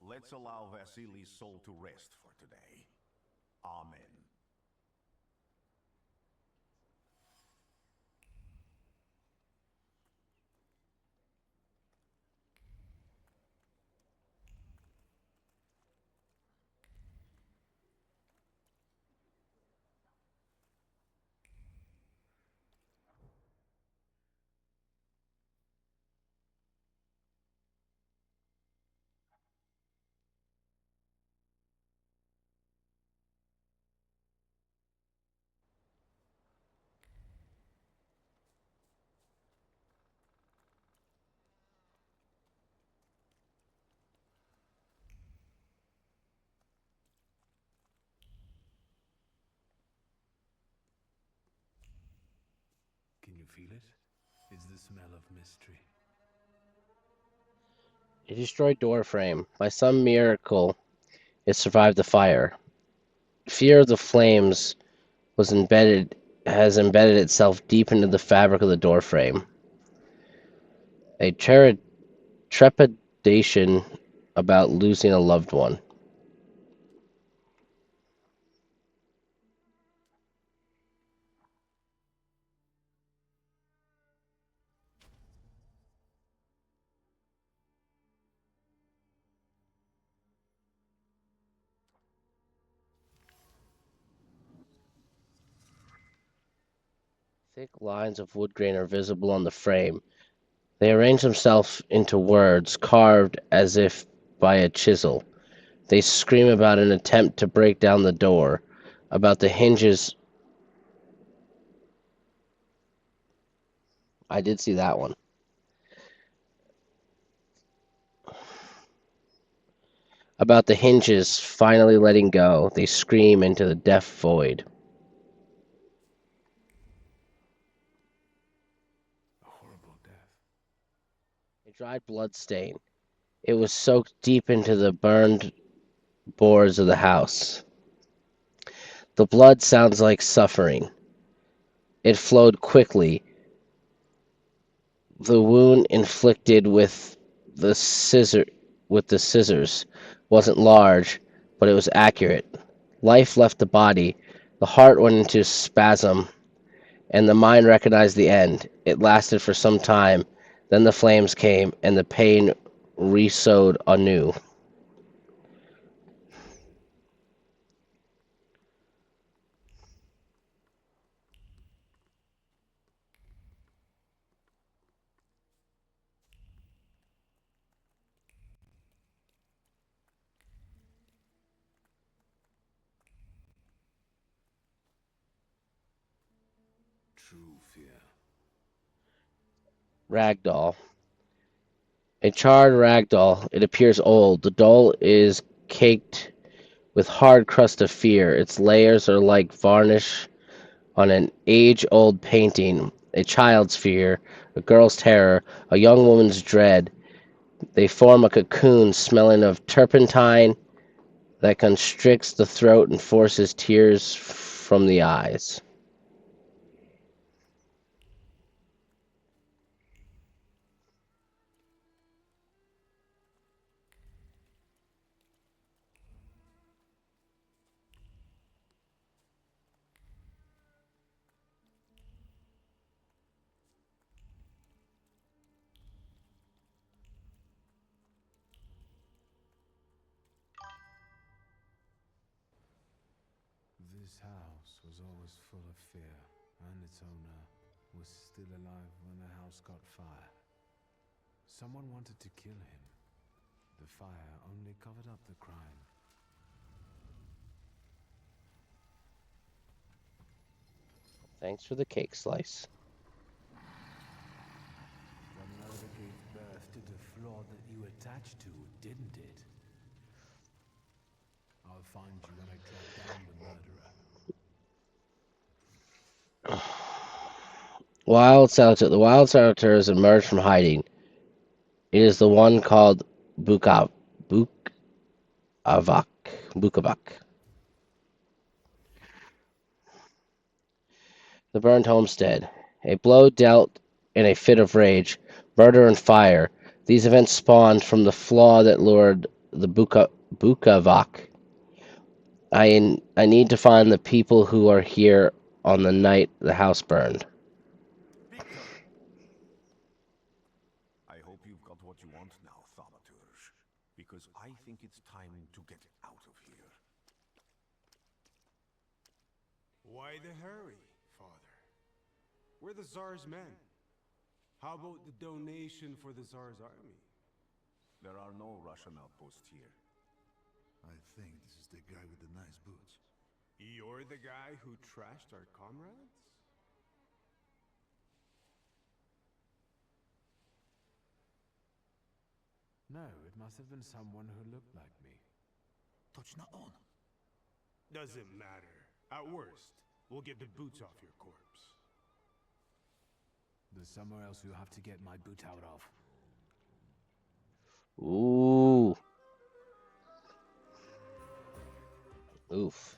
Let's allow Vasily's soul to rest for today. Amen. feel it? It's the smell of mystery. A destroyed door frame. By some miracle, it survived the fire. Fear of the flames has embedded itself deep into the fabric of the door frame. A trepidation about losing a loved one. Thick lines of wood grain are visible on the frame. They arrange themselves into words, carved as if by a chisel. They scream about an attempt to break down the door, about the hinges. I did see that one. About the hinges finally letting go. They scream into the deaf void. A horrible death. A dried blood stain. It was soaked deep into the burned boards of the house. The blood sounds like suffering. It flowed quickly. The wound inflicted with the scissors wasn't large, but it was accurate. Life left the body. The heart went into spasm, and the mind recognized the end. It lasted for some time. Then the flames came, and the pain re-sowed anew. True fear. Ragdoll. A charred ragdoll. It appears old. The doll is caked with hard crust of fear. Its layers are like varnish on an age-old painting. A child's fear, a girl's terror, a young woman's dread. They form a cocoon smelling of turpentine that constricts the throat and forces tears from the eyes. This house was always full of fear, and its owner was still alive when the house caught fire. Someone wanted to kill him. The fire only covered up the crime. Thanks for the cake slice. The murder gave birth to the flaw that you attached to, didn't it? I'll find you when I track down the murderer. The wild saboteurs emerge from hiding. It is the one called Bukavak. Bukavak. The burned homestead. A blow dealt in a fit of rage. Murder and fire. These events spawned from the flaw that lured the Bukavak. I need to find the people who are here on the night the house burned. Victor! I hope you've got what you want now, Thaumaturge. Because I think it's time to get out of here. Why the hurry, Father? We're the Tsar's men. How about the donation for the Tsar's army? There are no Russian outposts here. I think this is the guy with the nice boots. You're the guy who trashed our comrades? No, it must have been someone who looked like me. Точно он. Doesn't matter. At worst, we'll get the boots off your corpse. There's somewhere else you have to get my boot out of. Ooh. Oof.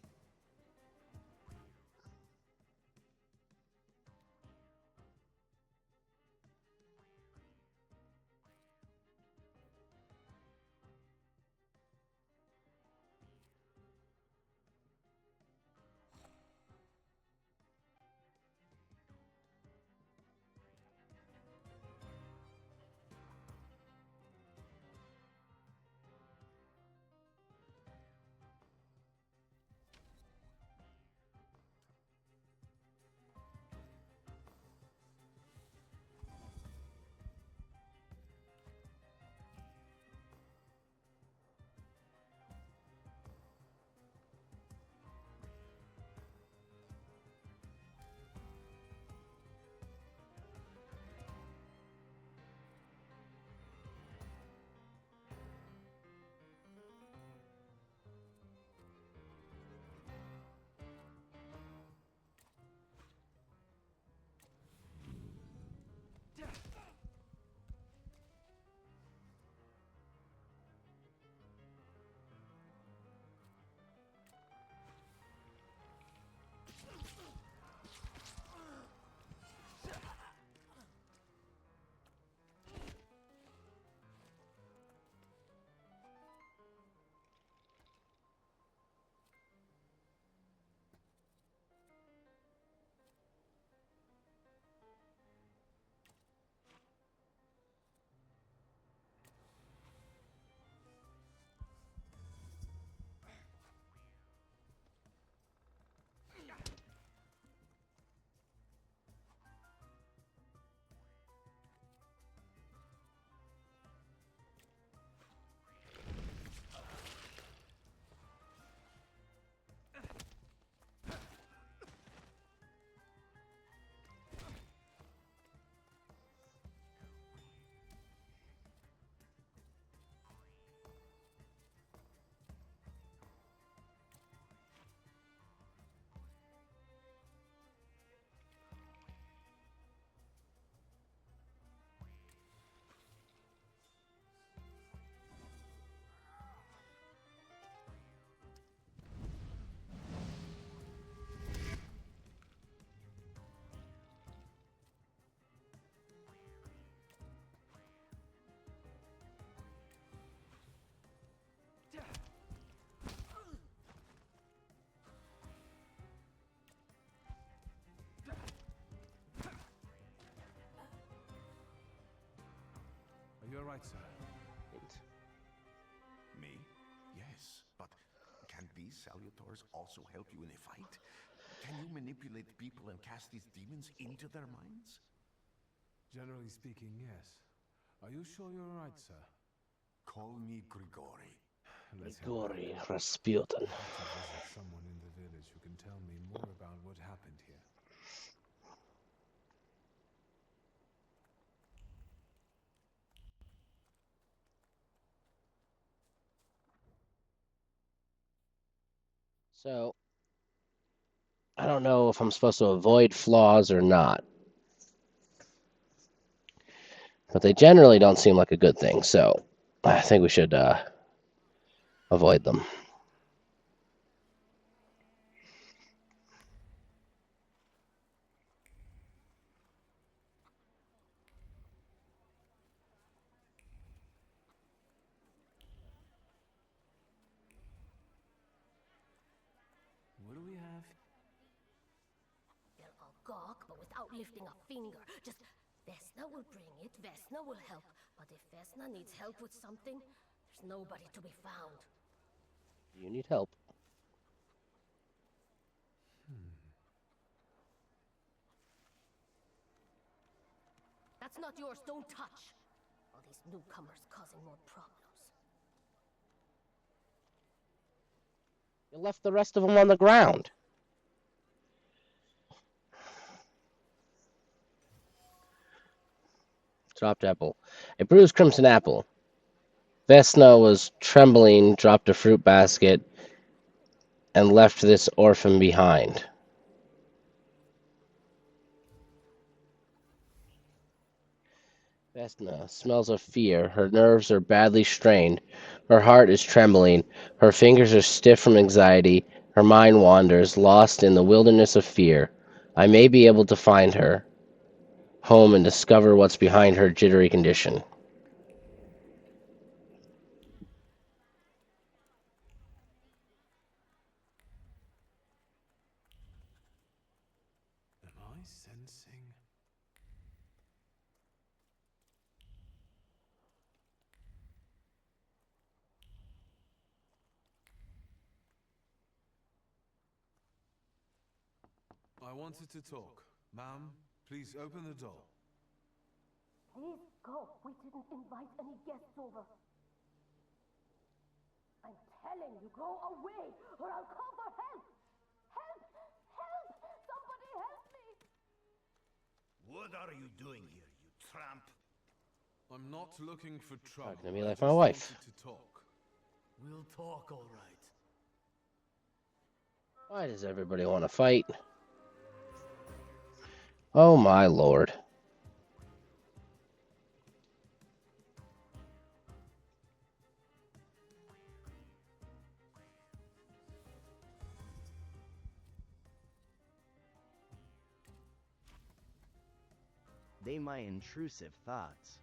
Are you alright, sir? Me? Yes, but can these salutors also help you in a fight? Can you manipulate people and cast these demons into their minds? Generally speaking, yes. Are you sure you're alright, sir? Call me Grigori. Let's head Grigori back. Rasputin. I have to visit someone in the village who can tell me more about what happened here. So, I don't know if I'm supposed to avoid flaws or not, but they generally don't seem like a good thing, so I think we should avoid them. What do we have? They'll all gawk, but without lifting a finger. Just, Vesna will bring it, Vesna will help. But if Vesna needs help with something, there's nobody to be found. You need help. That's not yours, don't touch. All these newcomers causing more problems. You left the rest of them on the ground. Dropped apple. A bruised crimson apple. Vesna was trembling, dropped a fruit basket, and left this orphan behind. Vesna smells of fear. Her nerves are badly strained. Her heart is trembling. Her fingers are stiff from anxiety. Her mind wanders, lost in the wilderness of fear. I may be able to find her home and discover what's behind her jittery condition. Am I sensing? I wanted to talk. Ma'am, please open the door. Please go. We didn't invite any guests over. I'm telling you, go away, or I'll call for help. Help! Help! Somebody help me! What are you doing here, you tramp? I'm not looking for trouble. Talking to me I like my just wife. wanted to talk. We'll talk, all right. Why does everybody want to fight? Oh my lord. They my intrusive thoughts.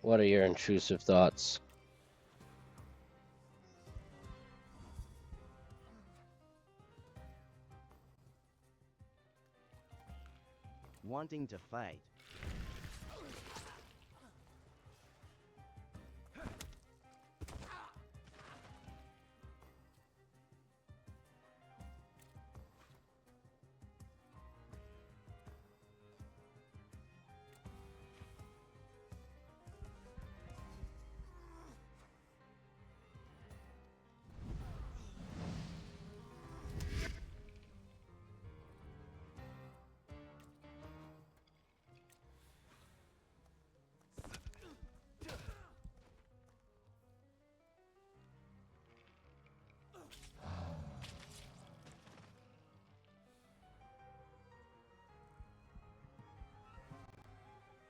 What are your intrusive thoughts? Wanting to fight.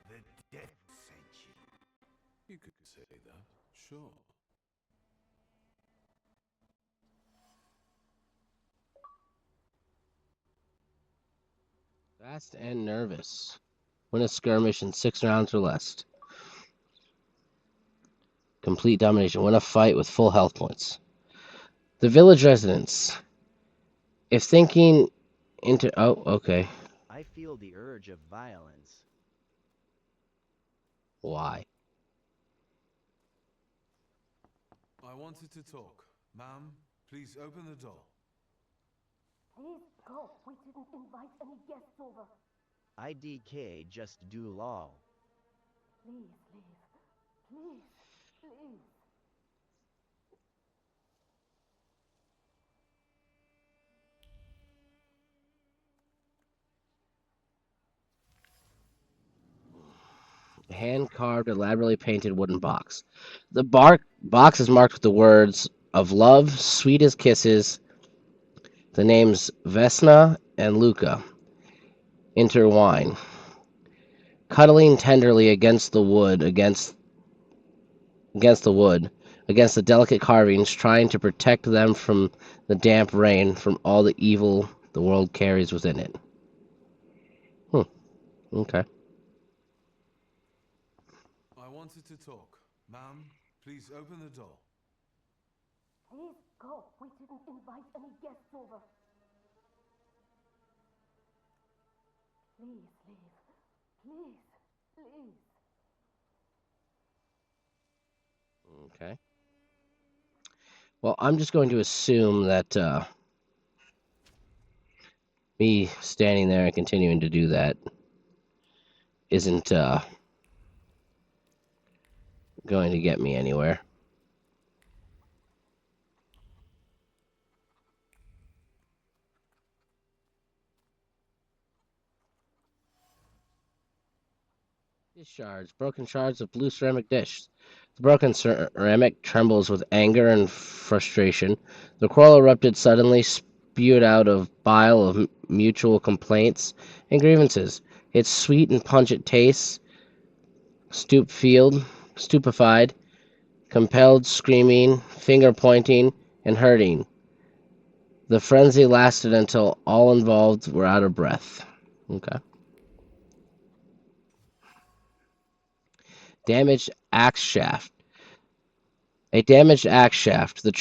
The death sent you. You could say that, sure. Fast and nervous. Win a skirmish in 6 rounds or less. Complete domination. Win a fight with full health points. The village residents. If thinking into... Oh, okay. I feel the urge of violence. Why? I wanted to talk. Ma'am, please open the door. Please go. We didn't invite any guests over. IDK just do law. Please leave. Please. Please. A hand-carved, elaborately painted wooden box. The box is marked with the words of love, sweet as kisses, the names Vesna and Luca intertwine, cuddling tenderly against the wood, against the delicate carvings, trying to protect them from the damp rain, from all the evil the world carries within it. Okay. I wanted to talk. Ma'am, please open the door. Please go. We didn't invite any guests over. Please leave. Please. Please. Okay. Well, I'm just going to assume that me standing there and continuing to do that isn't going to get me anywhere. These shards, broken shards of blue ceramic dish. The broken ceramic trembles with anger and frustration. The quarrel erupted suddenly, spewed out of bile of mutual complaints and grievances. Its sweet and pungent taste, stupefied, compelled screaming, finger pointing, and hurting. The frenzy lasted until all involved were out of breath. Okay. Damaged axe shaft. A damaged axe shaft. Tra-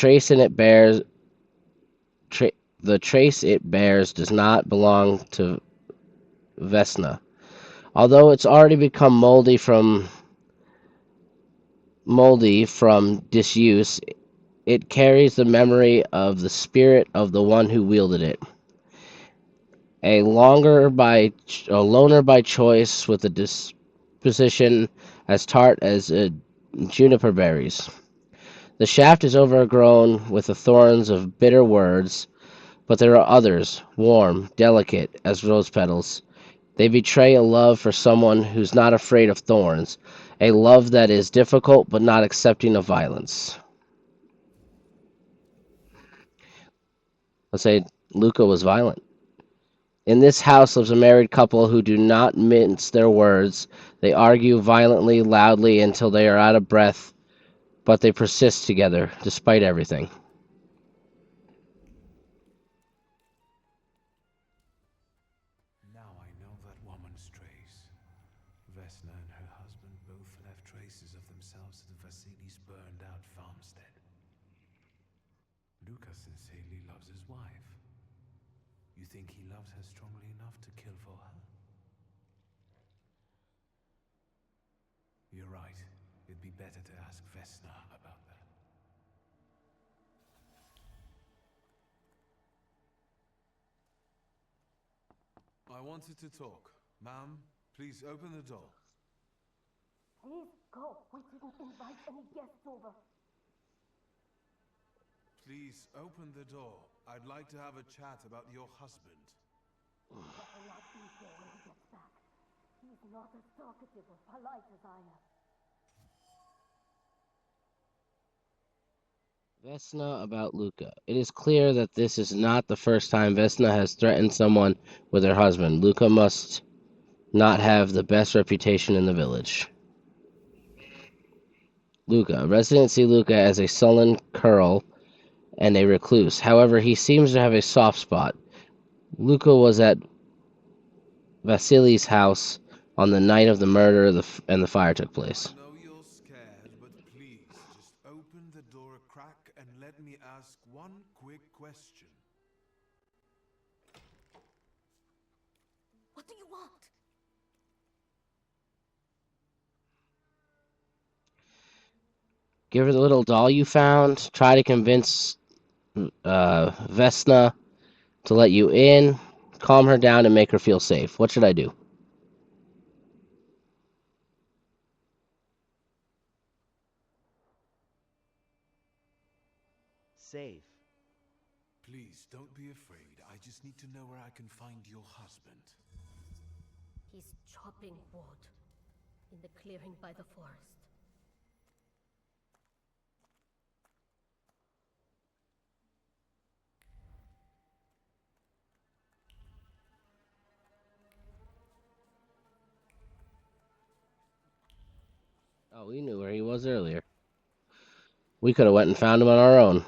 the trace it bears does not belong to Vesna. Although it's already become moldy from disuse, it carries the memory of the spirit of the one who wielded it. A loner by choice, with a disposition as tart as juniper berries. The shaft is overgrown with the thorns of bitter words, but there are others, warm, delicate as rose petals. They betray a love for someone who's not afraid of thorns, a love that is difficult but not accepting of violence. Let's say Luca was violent. In this house lives a married couple who do not mince their words. They argue violently, loudly, until they are out of breath, but they persist together, despite everything. Now I know that woman's trace. Vesna and her husband both left traces of themselves at Vasily's burned-out farmstead. Luca sincerely loves his wife. You think he loves her strongly enough to kill for her? You're right. It'd be better to ask Vesna about that. I wanted to talk. Ma'am, please open the door. Please go. We didn't invite any guests over. Please open the door. I'd like to have a chat about your husband. Better not be here when he gets back. He's not as talkative or polite as I am. Vesna about Luca. It is clear that this is not the first time Vesna has threatened someone with her husband. Luca must not have the best reputation in the village. Luca. Residents see Luca as a sullen cur and a recluse. However, he seems to have a soft spot. Luca was at Vasily's house on the night of the murder and the fire took place. I know you're scared, but please, just open the door a crack and let me ask one quick question. What do you want? Give her the little doll you found. Try to convince Vesna to let you in. Calm her down and make her feel safe. What should I do? Safe. Please, don't be afraid. I just need to know where I can find your husband. He's chopping wood in the clearing by the forest. Oh, we knew where he was earlier. We could have went and found him on our own.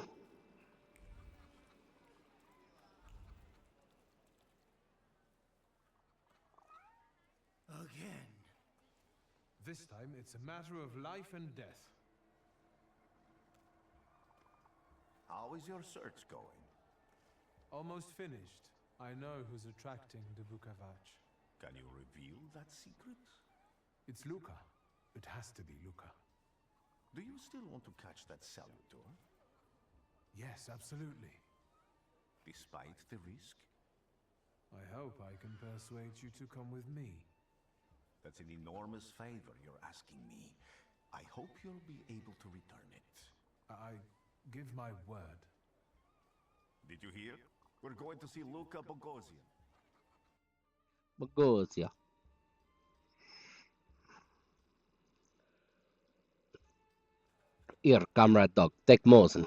Again. This time, it's a matter of life and death. How is your search going? Almost finished. I know who's attracting the Vukovac. Can you reveal that secret? It's Luca. It has to be Luca. Do you still want to catch that Thaumaturge? Yes, absolutely. Despite the risk? I hope I can persuade you to come with me. That's an enormous favor you're asking me. I hope you'll be able to return it. I give my word. Did you hear? We're going to see Luca Bogosian. Bogosian. Here, comrade dog, take Mosen.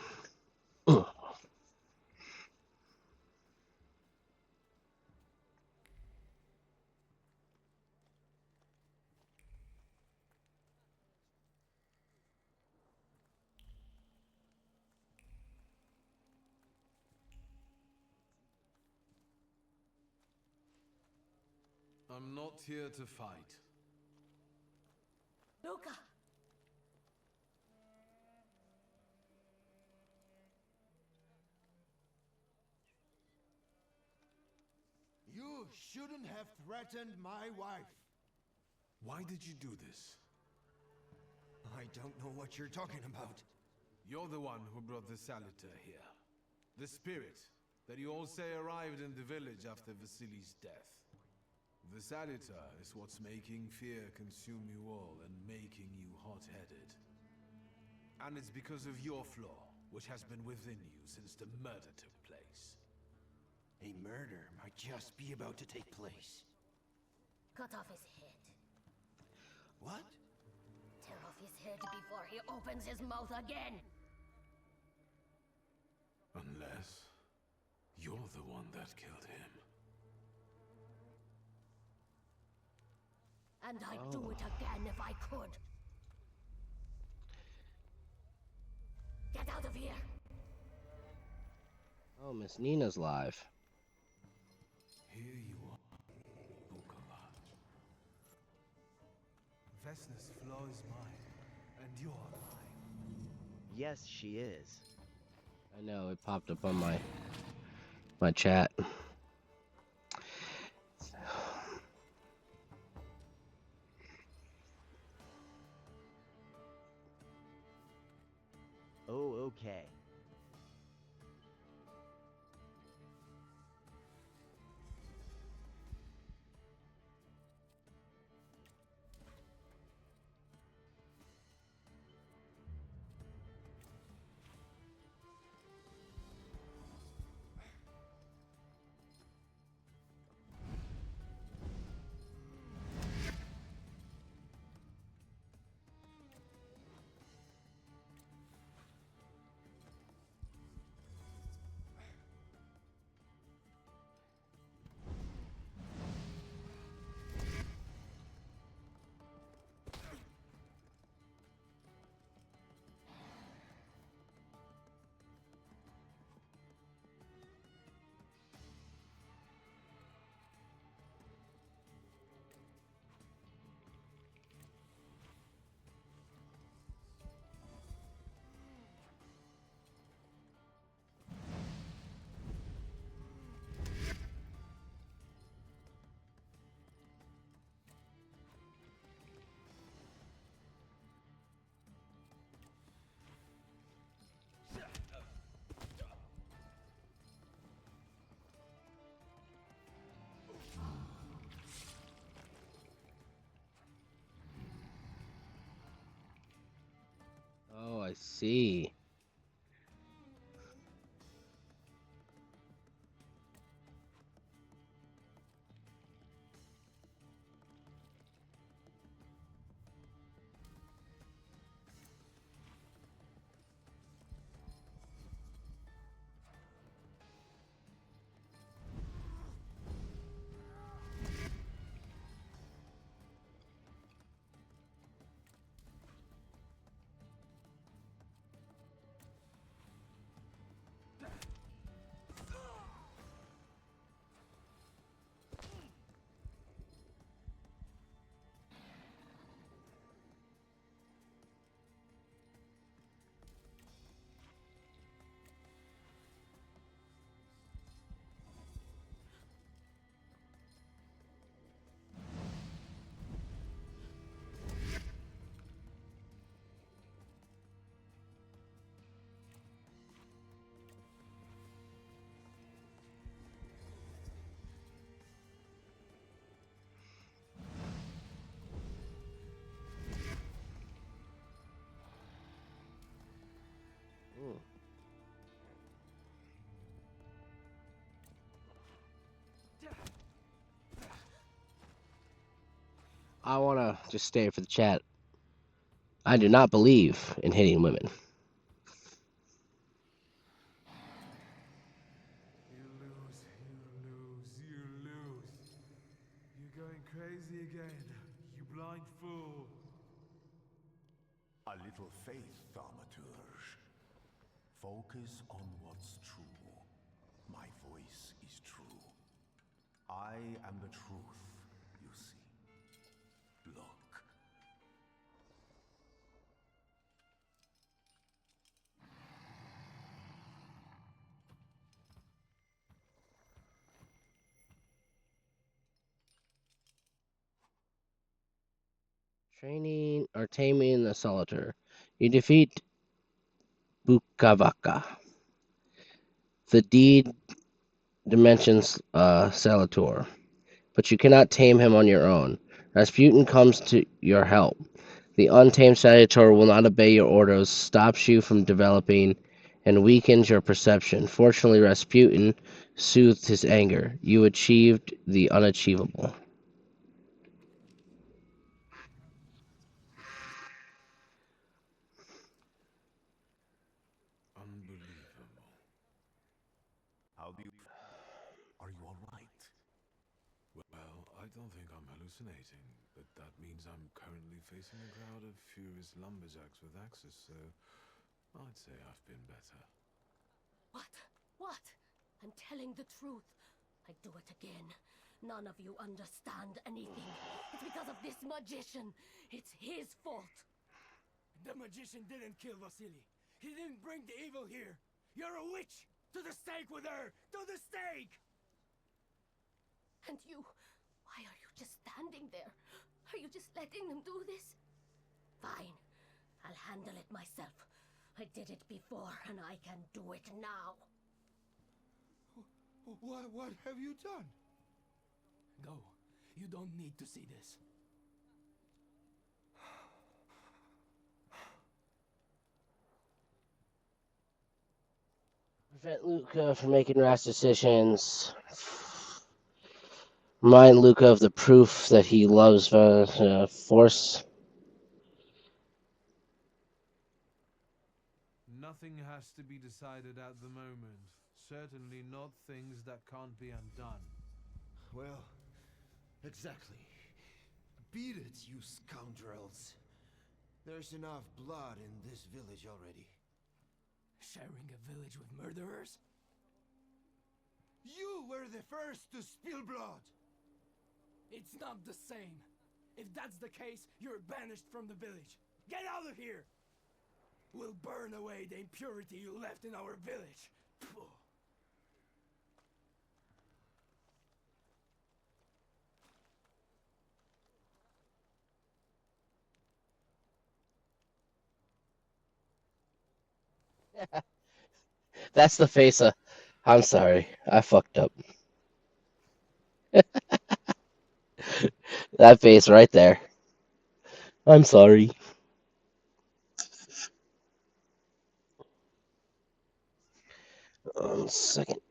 I'm not here to fight. Luca! You shouldn't have threatened my wife. Why did you do this? I don't know what you're talking about. You're the one who brought the Saliter here. The spirit that you all say arrived in the village after Vasily's death. The Saliter is what's making fear consume you all and making you hot-headed. And it's because of your flaw, which has been within you since the murder took place. A murder might just be about to take place. Cut off his head. What? Tear off his head before he opens his mouth again! Unless you're the one that killed him. And I'd do it again if I could. Get out of here! Oh, Miss Nina's live. Here you are, Bukala. Vesna's flaw is mine, and you're mine. Yes, she is. I know, it popped up on my chat. Oh, okay. Oh, I see. I want to just stay for the chat. I do not believe in hitting women. You lose, you lose. You're going crazy again, you blind fool. A little faith, Thaumaturge. Focus on what's true. My voice is true. I am the truth, you Training or taming the Solitor. You defeat Bukavaka. The deed dimensions Salator, but you cannot tame him on your own. Rasputin comes to your help. The untamed Salator will not obey your orders, stops you from developing, and weakens your perception. Fortunately, Rasputin soothed his anger. You achieved the unachievable. Unbelievable. How do you feel? Are you all right? Well, I don't think I'm hallucinating, but that means I'm currently facing a crowd of furious lumberjacks with axes, so I'd say I've been better. What? What? I'm telling the truth. I do it again. None of you understand anything. It's because of this magician. It's his fault. The magician didn't kill Vasily. He didn't bring the evil here. You're a witch! To the stake with her! To the stake! And you, why are you just standing there? Are you just letting them do this? Fine. I'll handle it myself. I did it before, and I can do it now. What have you done? Go. You don't need to see this. Prevent Luca from making rash decisions. Remind Luca of the proof that he loves force. Nothing has to be decided at the moment. Certainly not things that can't be undone. Well, exactly. Beat it, you scoundrels. There's enough blood in this village already. Sharing a village with murderers? You were the first to spill blood! It's not the same. If that's the case, you're banished from the village. Get out of here! We'll burn away the impurity you left in our village. Phew. That's the face of. I'm sorry. I fucked up. That face right there. I'm sorry. 1 second.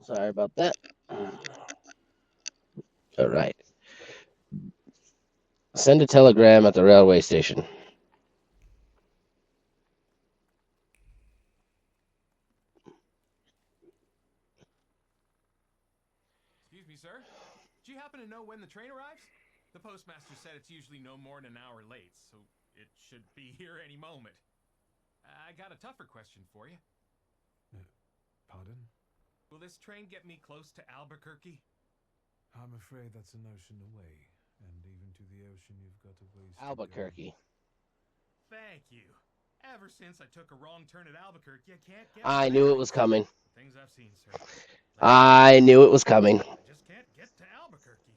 Sorry about that. All right. Send a telegram at the railway station. Excuse me, sir. Do you happen to know when the train arrives? The postmaster said it's usually no more than an hour late, so it should be here any moment. I got a tougher question for you. Pardon? Will this train get me close to Albuquerque? I'm afraid that's an ocean away, and even to the ocean you've got a ways to go. Albuquerque. Thank you. Ever since I took a wrong turn at Albuquerque, I can't get I back. knew it was coming. Things I've seen, sir. I knew it was coming. I just can't get to Albuquerque.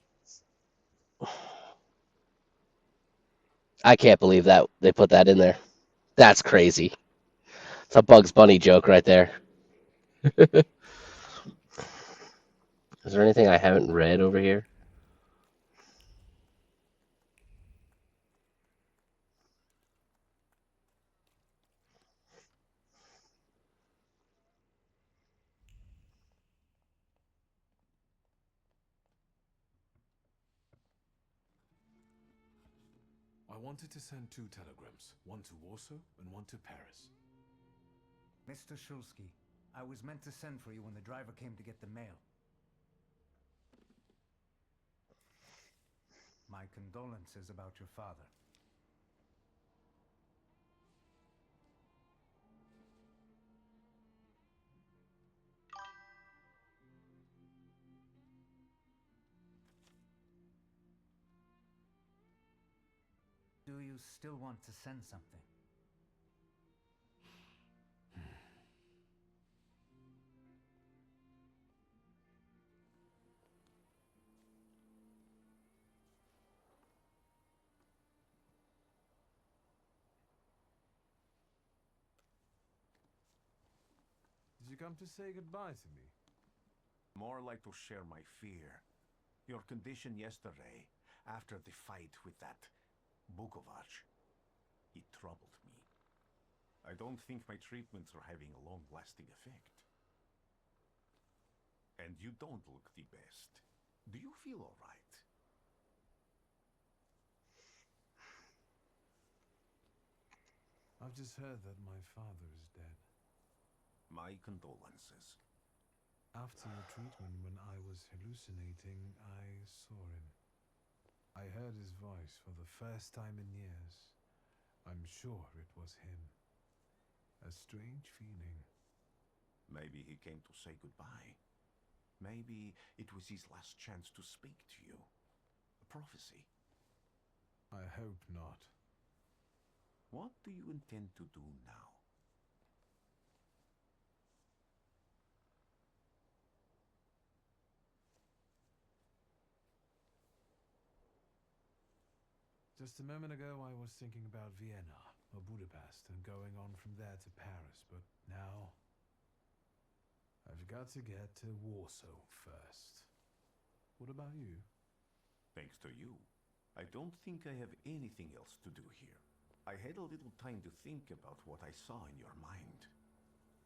I can't believe that they put that in there. That's crazy. It's a Bugs Bunny joke right there. Is there anything I haven't read over here? I wanted to send 2 telegrams, one to Warsaw and one to Paris. Mr. Shulsky, I was meant to send for you when the driver came to get the mail. My condolences about your father. Do you still want to send something? you come to say goodbye to me? More like to share my fear. Your condition yesterday, after the fight with that Bukovac, it troubled me. I don't think my treatments are having a long-lasting effect. And you don't look the best. Do you feel all right? I've just heard that my father is dead. My condolences. After your treatment, when I was hallucinating, I saw him. I heard his voice for the first time in years. I'm sure it was him. A strange feeling. Maybe he came to say goodbye. Maybe it was his last chance to speak to you. A prophecy. I hope not. What do you intend to do now? Just a moment ago, I was thinking about Vienna or Budapest and going on from there to Paris, but now I've got to get to Warsaw first. What about you? Thanks to you, I don't think I have anything else to do here. I had a little time to think about what I saw in your mind.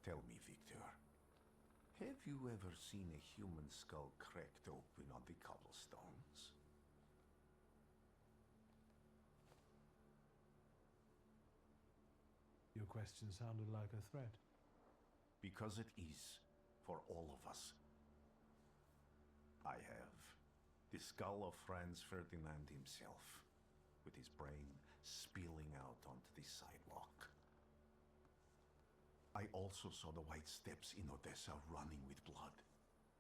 Tell me, Victor, have you ever seen a human skull cracked open on the cobblestones? Your question sounded like a threat. Because it is, for all of us. I have the skull of Franz Ferdinand himself, with his brain spilling out onto the sidewalk. I also saw the white steps in Odessa running with blood.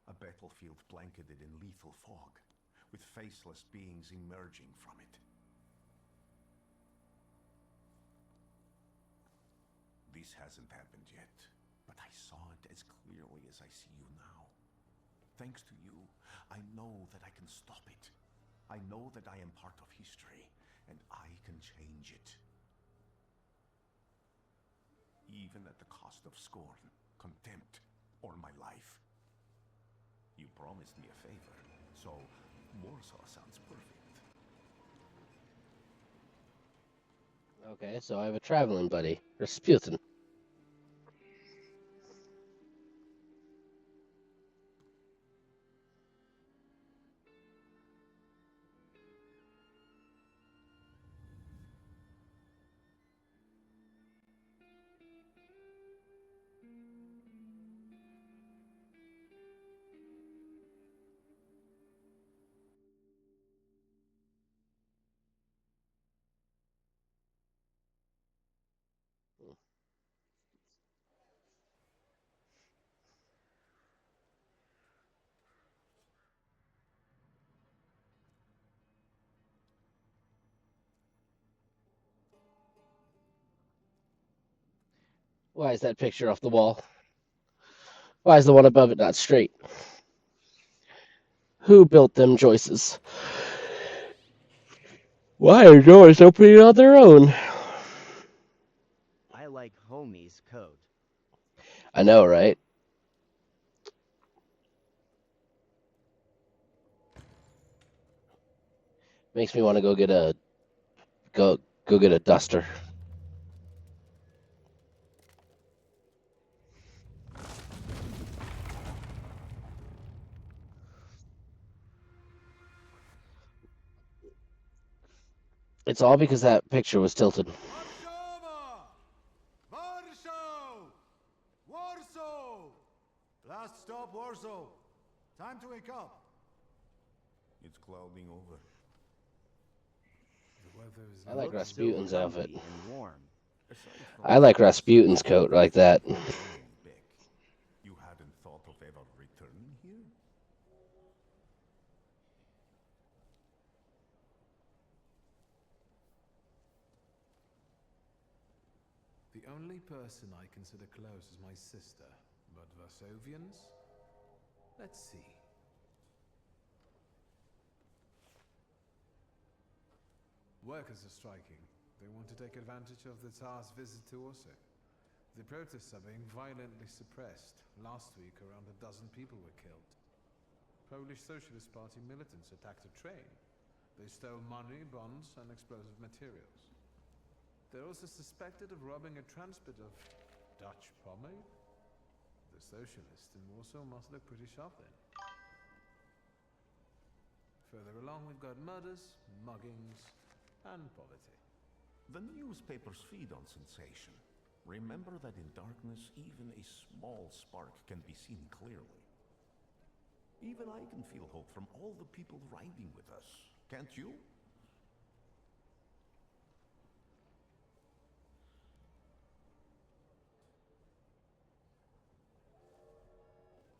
A battlefield blanketed in lethal fog, with faceless beings emerging from it. This hasn't happened yet, but I saw it as clearly as I see you now. Thanks to you, I know that I can stop it. I know that I am part of history, and I can change it. Even at the cost of scorn, contempt, or my life. You promised me a favor, so Warsaw sounds perfect. Okay, so I have a traveling buddy, Rasputin. Why is that picture off the wall? Why is the one above it not straight? Who built them joists? Why are doors opening on their own? I like homie's coat. I know, right? Makes me want to go get a duster. It's all because that picture was tilted. Warsaw! Warsaw! Last stop, Warsaw. Time to wake up. It's clouding over. The weather is I like Looks so Rasputin's outfit. comfy and warm. Aside from I like the Rasputin's coat like that. Beck, you hadn't thought of ever returning here? The only person I consider close is my sister, but Varsovians? Let's see. Workers are striking. They want to take advantage of the Tsar's visit to Warsaw. The protests are being violently suppressed. Last week, around a dozen people were killed. Polish Socialist Party militants attacked a train. They stole money, bonds, and explosive materials. They're also suspected of robbing a transport of Dutch pomade. The socialists in Warsaw must look pretty sharp then. Further along, we've got murders, muggings, and poverty. The newspapers feed on sensation. Remember that in darkness, even a small spark can be seen clearly. Even I can feel hope from all the people riding with us. Can't you?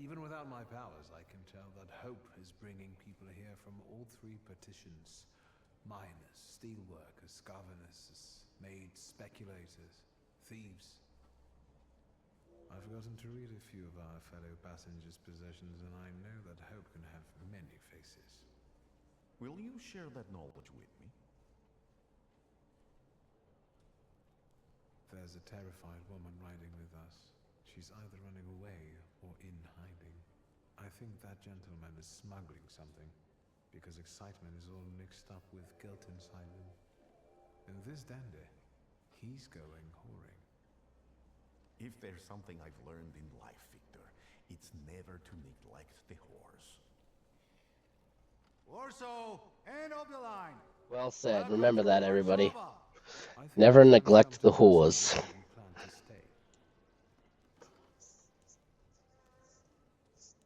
Even without my powers, I can tell that hope is bringing people here from all three petitions. Miners, steelworkers, governesses, maids, speculators, thieves. I've gotten to read a few of our fellow passengers' possessions, and I know that hope can have many faces. Will you share that knowledge with me? There's a terrified woman riding with us. She's either running away or in hiding. I think that gentleman is smuggling something, because excitement is all mixed up with guilt inside him. And this dandy, he's going whoring. If there's something I've learned in life, Victor, it's never to neglect the horse. Warsaw, end of the line. Well said. Remember that, everybody. Never neglect the whores.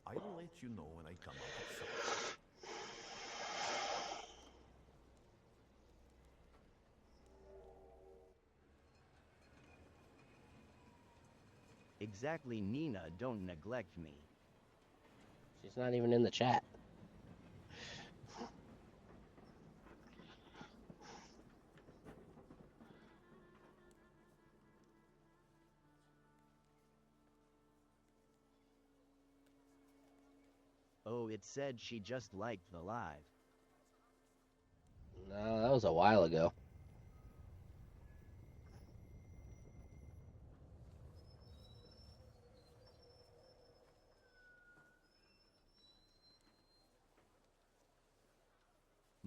I will let you know when I come up. Exactly, Nina, don't neglect me. She's not even in the chat. Oh, it said she just liked the live. No, that was a while ago.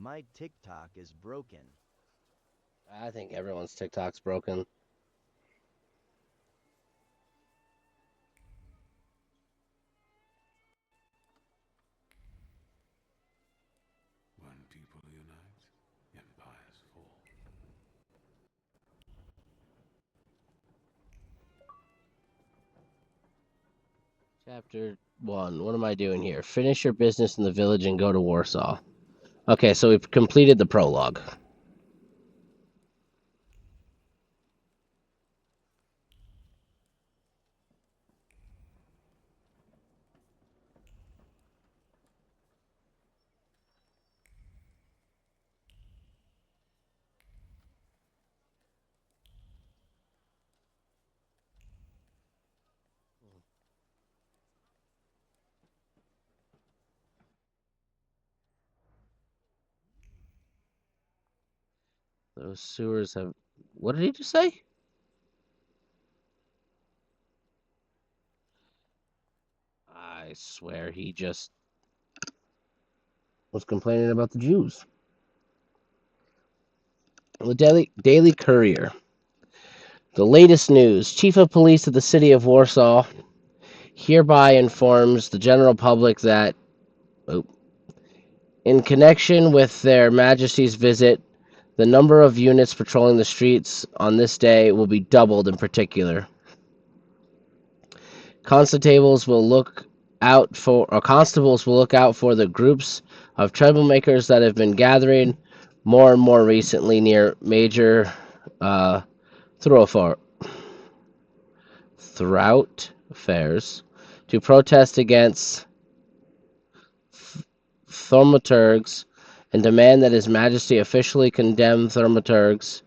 My TikTok is broken. I think everyone's TikTok's broken. When people unite, empires fall. Chapter 1. What am I doing here? Finish your business in the village and go to Warsaw. Okay, so we've completed the prologue. Those sewers have... What did he just say? I swear he just was complaining about the Jews. The Daily Courier. The latest news. Chief of Police of the city of Warsaw hereby informs the general public that, in connection with their Majesty's visit, the number of units patrolling the streets on this day will be doubled in particular. Constables will look out for the groups of troublemakers that have been gathering more and more recently near major thoroughfare fairs to protest against Thaumaturges and demand that His Majesty officially condemn Thaumaturges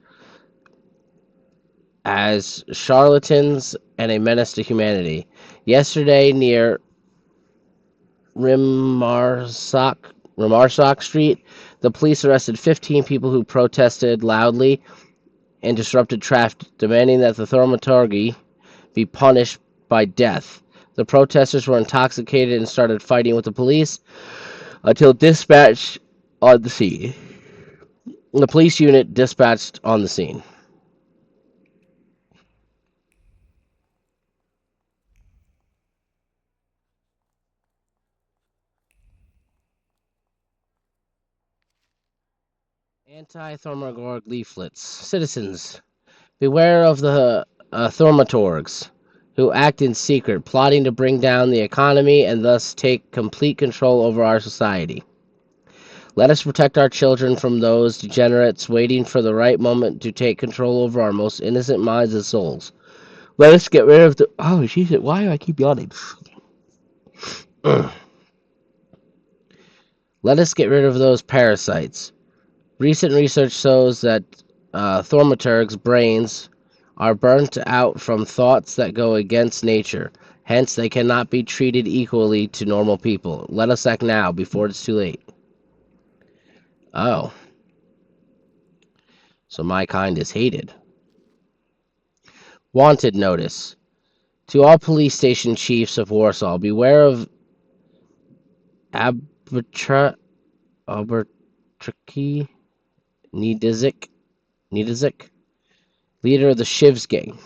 as charlatans and a menace to humanity. Yesterday, near Rimarsak Street, the police arrested 15 people who protested loudly and disrupted traffic, demanding that the Thaumaturge be punished by death. The protesters were intoxicated and started fighting with the police until dispatched on the scene. The police unit dispatched on the scene. Anti-Thaumaturge leaflets. Citizens, beware of the Thaumaturges, who act in secret, plotting to bring down the economy and thus take complete control over our society. Let us protect our children from those degenerates waiting for the right moment to take control over our most innocent minds and souls. Let us get rid of the... Oh, Jesus, why do I keep yawning? Let us get rid of those parasites. Recent research shows that thaumaturgs' brains are burnt out from thoughts that go against nature. Hence, they cannot be treated equally to normal people. Let us act now, before it's too late. Oh. So my kind is hated. Wanted notice. To all police station chiefs of Warsaw, beware of Abertraki Niedzik, leader of the Shivs gang.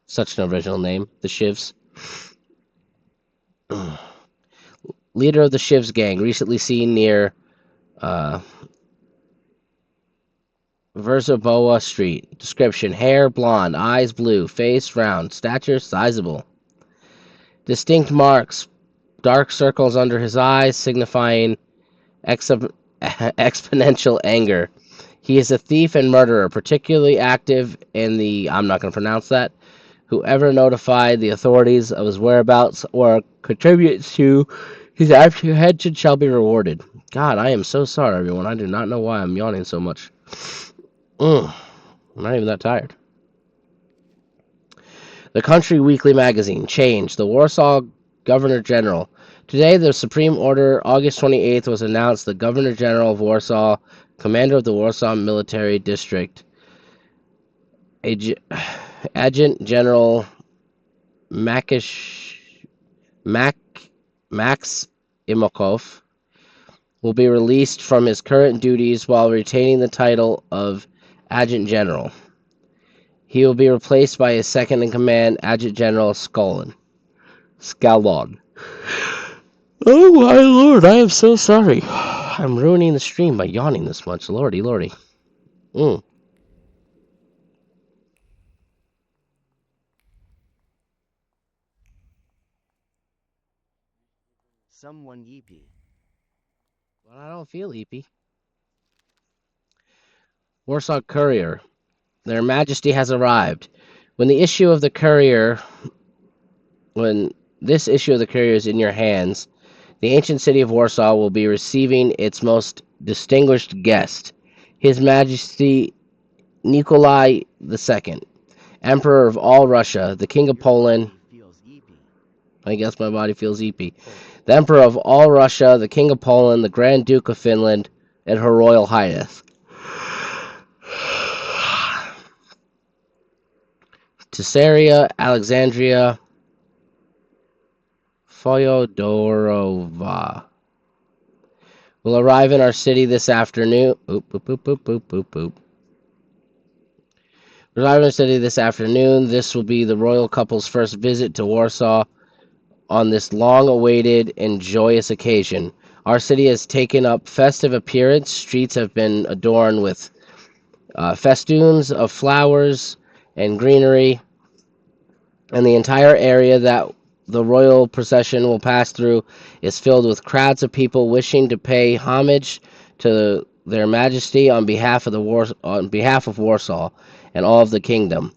Such an original name, the Shivs. Leader of the Shivs gang, recently seen near Verzaboa Street. Description: hair blonde, eyes blue, face round, stature sizable. Distinct marks, dark circles under his eyes, signifying exponential anger. He is a thief and murderer, particularly active in the... I'm not going to pronounce that. Whoever notified the authorities of his whereabouts or contributes to his apprehension shall be rewarded. God, I am so sorry, everyone. I do not know why I'm yawning so much. I'm not even that tired. The Country Weekly Magazine. Change. The Warsaw Governor General. Today, the Supreme Order, August 28th, was announced. The Governor General of Warsaw, Commander of the Warsaw Military District, Adjutant General Max Imokov, will be released from his current duties while retaining the title of Adjutant General. He will be replaced by his second in command, Adjutant General Scallon. Oh my lord, I am so sorry. I'm ruining the stream by yawning this much. Lordy, lordy. Someone yeepy. Well, I don't feel eepy. Warsaw Courier. Their Majesty has arrived. When this issue of the Courier is in your hands, the ancient city of Warsaw will be receiving its most distinguished guest, His Majesty Nikolai II, Emperor of all Russia, the King of Poland. I guess my body feels eepy. The Emperor of all Russia, the King of Poland, the Grand Duke of Finland, and Her Royal Highness. Caesarea Alexandria Fyodorova will arrive in our city this afternoon. Arrive in our city this afternoon. This will be the royal couple's first visit to Warsaw on this long-awaited and joyous occasion. Our city has taken up festive appearance. Streets have been adorned with festoons of flowers and greenery, and the entire area that the royal procession will pass through is filled with crowds of people wishing to pay homage to their Majesty on behalf of Warsaw and all of the kingdom.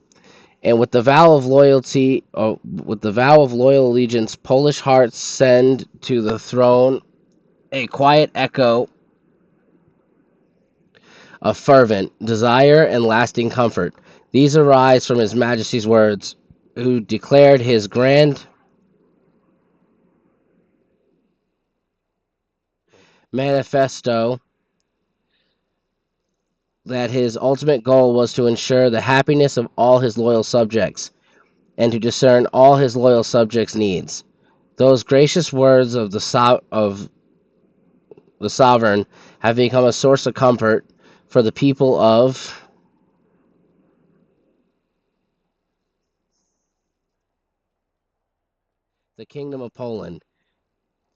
And with the vow of loyal allegiance, Polish hearts send to the throne a quiet echo of fervent desire and lasting comfort. These arise from His Majesty's words, who declared his grand manifesto that his ultimate goal was to ensure the happiness of all his loyal subjects, and to discern all his loyal subjects' needs. Those gracious words of the sovereign have become a source of comfort for the people of the Kingdom of Poland.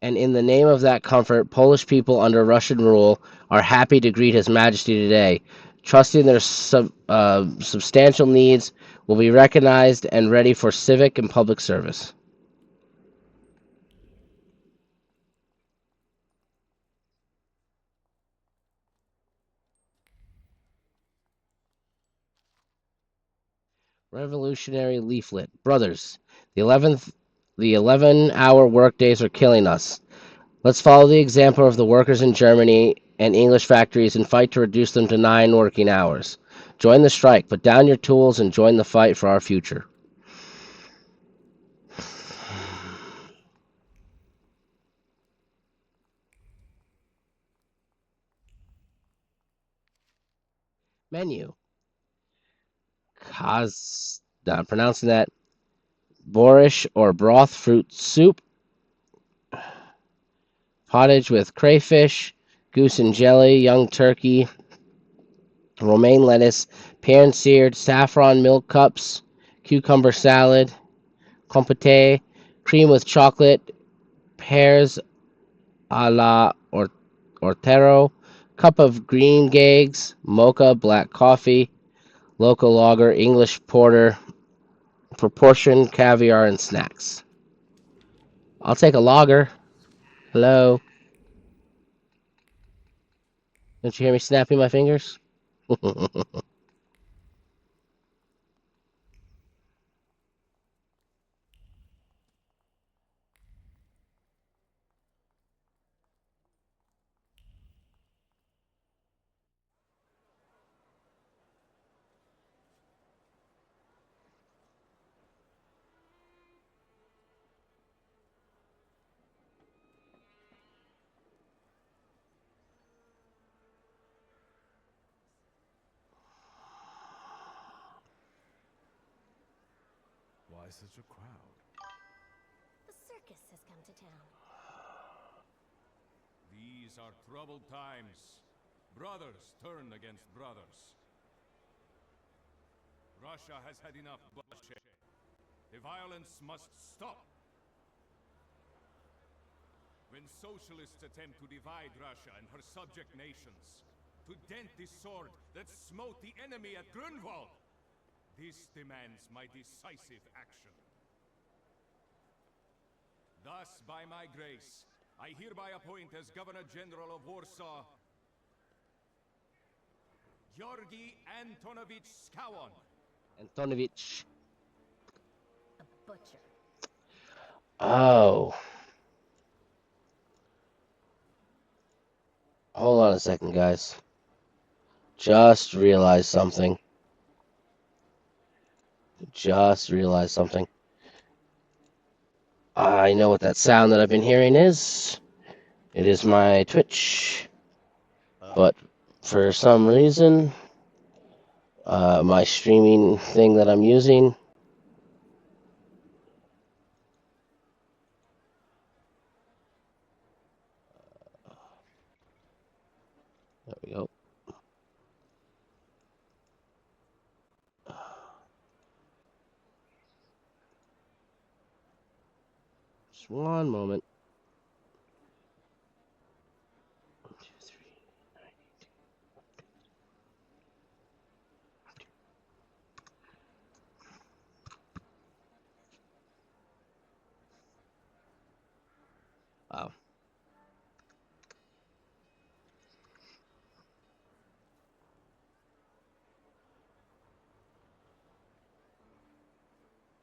And in the name of that comfort, Polish people under Russian rule are happy to greet His Majesty today, trusting their substantial needs will be recognized and ready for civic and public service. Revolutionary leaflet. Brothers, the 11-hour workdays are killing us. Let's follow the example of the workers in Germany and English factories and fight to reduce them to 9 working hours. Join the strike, put down your tools, and join the fight for our future. Menu. Not pronouncing that. Borscht or broth fruit soup. Pottage with crayfish, goose and jelly, young turkey, romaine lettuce, pear and seared, saffron milk cups, cucumber salad, compote, cream with chocolate, pears a la Ortero, cup of green gags, mocha, black coffee, local lager, English porter, proportion, caviar, and snacks. I'll take a lager. Hello. Don't you hear me snapping my fingers? Why such a crowd? The circus has come to town. These are troubled times. Brothers turn against brothers. Russia has had enough bloodshed. The violence must stop. When socialists attempt to divide Russia and her subject nations, to dent the sword that smote the enemy at Grunwald, this demands my decisive action. Thus, by my grace, I hereby appoint as Governor General of Warsaw, Georgi Antonovich Skowon. Antonovich. A butcher. Oh. Hold on a second, guys. Just realized something. I know what that sound that I've been hearing is. It is my Twitch. But for some reason, my streaming thing that I'm using. There we go. Just one moment. 1, 2, 3. Wow.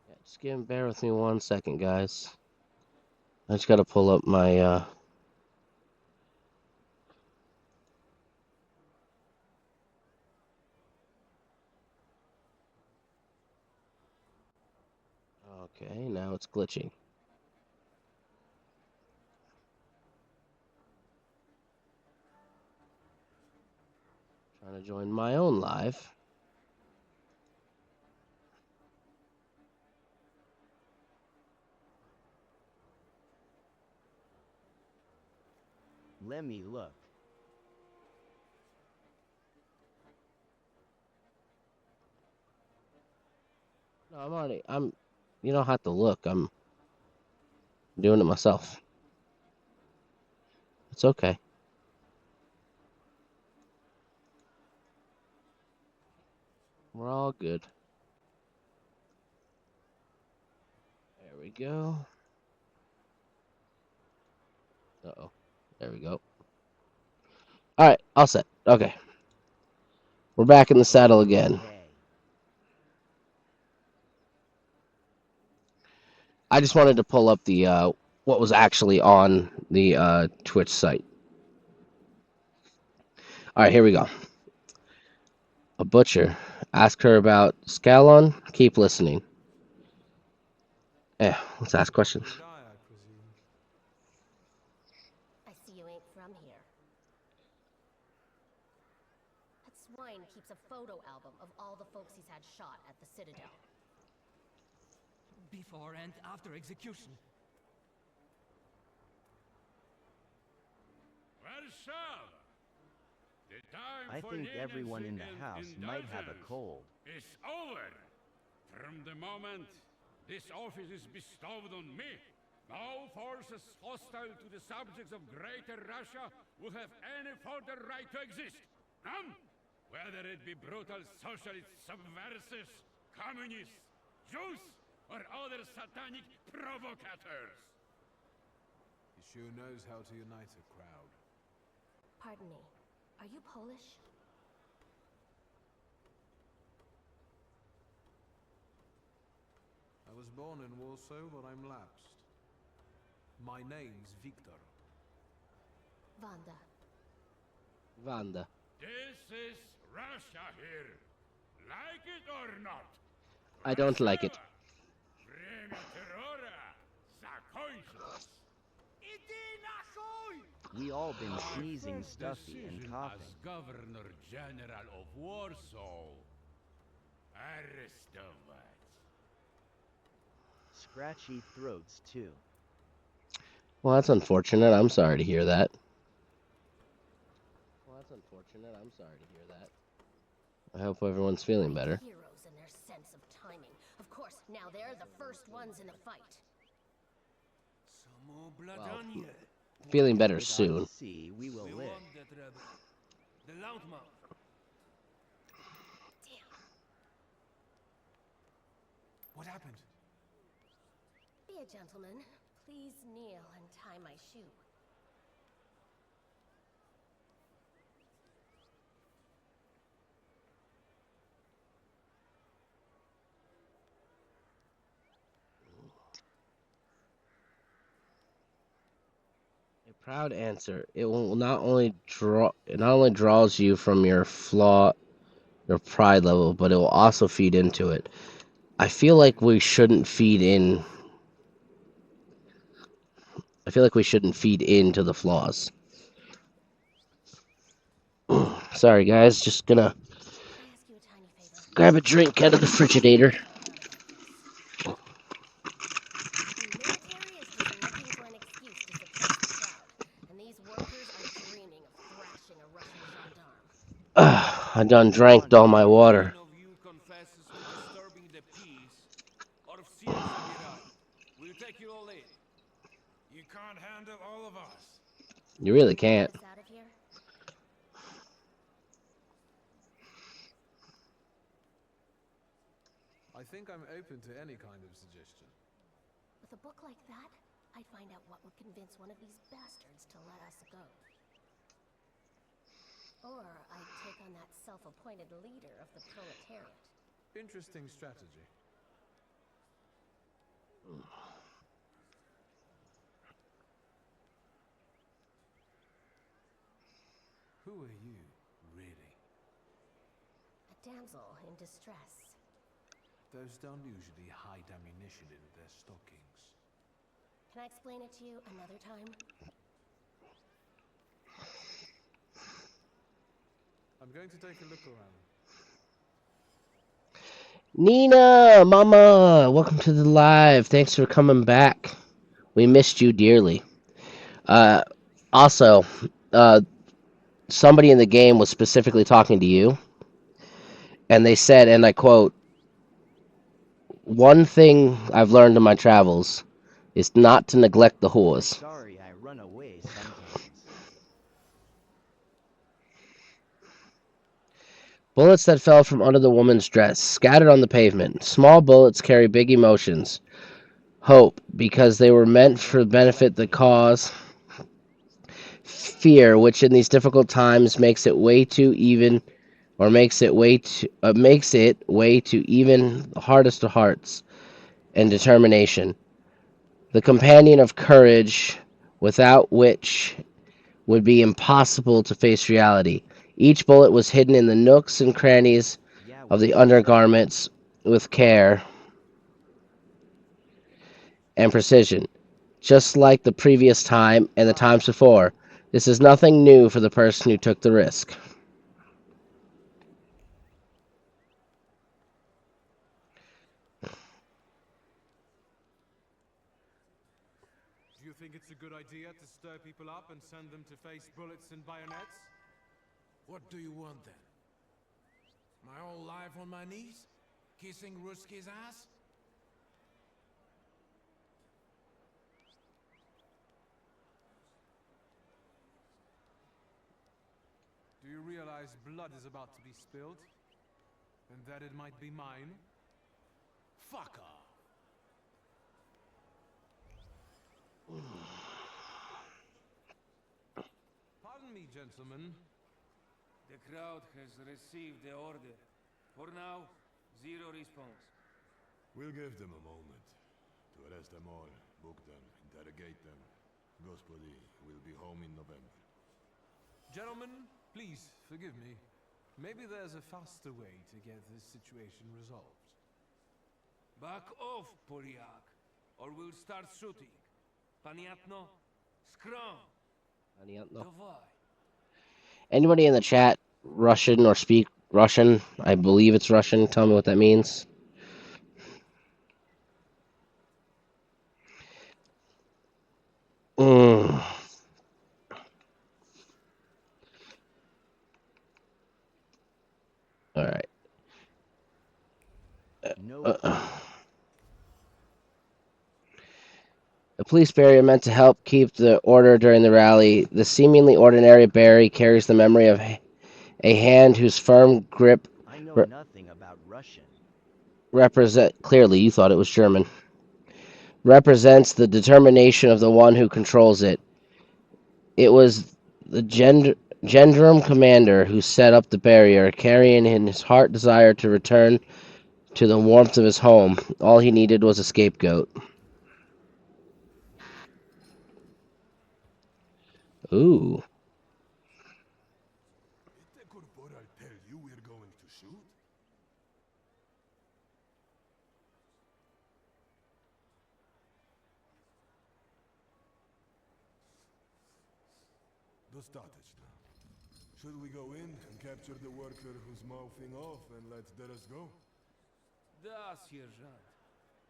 Yeah, just bear with me 1 second, guys. I just gotta pull up my Okay, now it's glitching. Trying to join my own live. Let me look. No, you don't have to look. I'm doing it myself. It's okay. We're all good. There we go. Uh-oh. There we go. All right, all set. Okay. We're back in the saddle again. I just wanted to pull up the what was actually on the Twitch site. All right, here we go. A butcher. Ask her about Scalon. Keep listening. Yeah, let's ask questions. I see you ain't from here. That swine keeps a photo album of all the folks he's had shot at the Citadel. Before and after execution. Warsaw! The time I for think everyone in leniency the and house might have a indulgence cold. is over. From the moment this office is bestowed on me, no forces hostile to the subjects of Greater Russia will have any further right to exist. None? Whether it be brutal socialist subversives, communists, Jews, or other satanic provocators. He sure knows how to unite a crowd. Pardon me, are you Polish? I was born in Warsaw, but I'm lapsed. My name's Victor. Wanda. Wanda. This is Russia here. Like it or not? I don't like it. Время террора закончилось. We all been sneezing stuffy and coughing. As Governor General of Warsaw, arrestovать. Scratchy throats, too. Well, that's unfortunate. I'm sorry to hear that. I hope everyone's feeling better. Heroes and their sense of timing. Of course, now they're the first ones in the fight. Well, feeling better soon. See, we will live. The Loudmouth. What happened? Be a gentleman. Please kneel and tie my shoe. A proud answer. It will not only draws you from your pride level, but it will also feed into it. I feel like we shouldn't feed in. I feel like we shouldn't feed into the flaws. Sorry, guys. Just gonna grab a drink out of the refrigerator. I done drank all my water. We'll take you all in. You can't handle all of us. You really can't. I think I'm open to any kind of suggestion. With a book like that, I'd find out what would convince one of these bastards to let us go. Or I'd take on that self-appointed leader of the proletariat. Interesting strategy. Who are you, really? A damsel in distress. Those don't usually hide ammunition in their stockings. Can I explain it to you another time? I'm going to take a look around. Nina, Mama, welcome to the live. Thanks for coming back. We missed you dearly. Also, somebody in the game was specifically talking to you, and they said, and I quote, "One thing I've learned in my travels is not to neglect the I'm whores." sorry I run away sometimes. Bullets that fell from under the woman's dress, scattered on the pavement. Small bullets carry big emotions. Hope, because they were meant for benefit the cause. Fear, which in these difficult times makes it way too even, or makes it way to even the hardest of hearts, and determination, the companion of courage, without which would be impossible to face reality. Each bullet was hidden in the nooks and crannies Yeah, of we the know, sir. undergarments with care and precision, just like the previous time and the times before. This is nothing new for the person who took the risk. Do you think it's a good idea to stir people up and send them to face bullets and bayonets? What do you want then? My whole life on my knees? Kissing Ruski's ass? Do you realize blood is about to be spilled? And that it might be mine? Fuck off! Pardon me, gentlemen. The crowd has received the order. For now, zero response. We'll give them a moment to arrest them all, book them, interrogate them. Gospodi will be home in November. Gentlemen, please forgive me. Maybe there's a faster way to get this situation resolved. Back off, Polyak, or we'll start shooting. Paniatno, scrum. Davai. Anybody in the chat Russian or speak Russian? I believe it's Russian. Tell me what that means. Mm. All right. No clue. The police barrier meant to help keep the order during the rally. The seemingly ordinary barrier carries the memory of a hand whose firm grip I know nothing about Russian. clearly you thought it was German. Represents the determination of the one who controls it. It was the Gendrum commander who set up the barrier, carrying in his heart desire to return to the warmth of his home. All he needed was a scapegoat. Ooh. Did the corporal tell you we're going to shoot? Достаточно. Should we go in and capture the worker who's mouthing off and let the rest go? Da, Sergeant.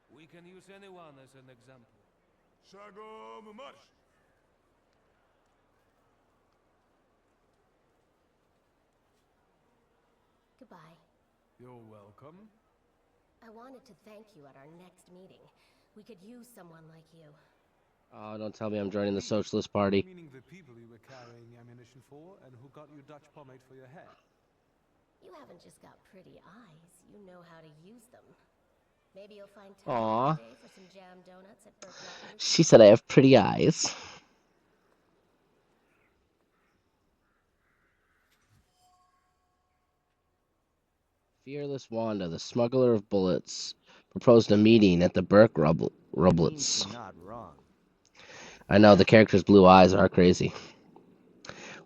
We can use anyone as an example. Шагом march! Goodbye. You're welcome. I wanted to thank you at our next meeting. We could use someone like you. Oh, don't tell me I'm joining the Socialist Party. Meaning the people you were carrying ammunition for and who got you Dutch pomade for your hair. You haven't just got pretty eyes, you know how to use them. Maybe you'll find Aw. time today for some jam donuts at Berkeley. She said I have pretty eyes. Fearless Wanda, the smuggler of bullets, proposed a meeting at the Burke Rublets. Not wrong. I know, the character's blue eyes are crazy.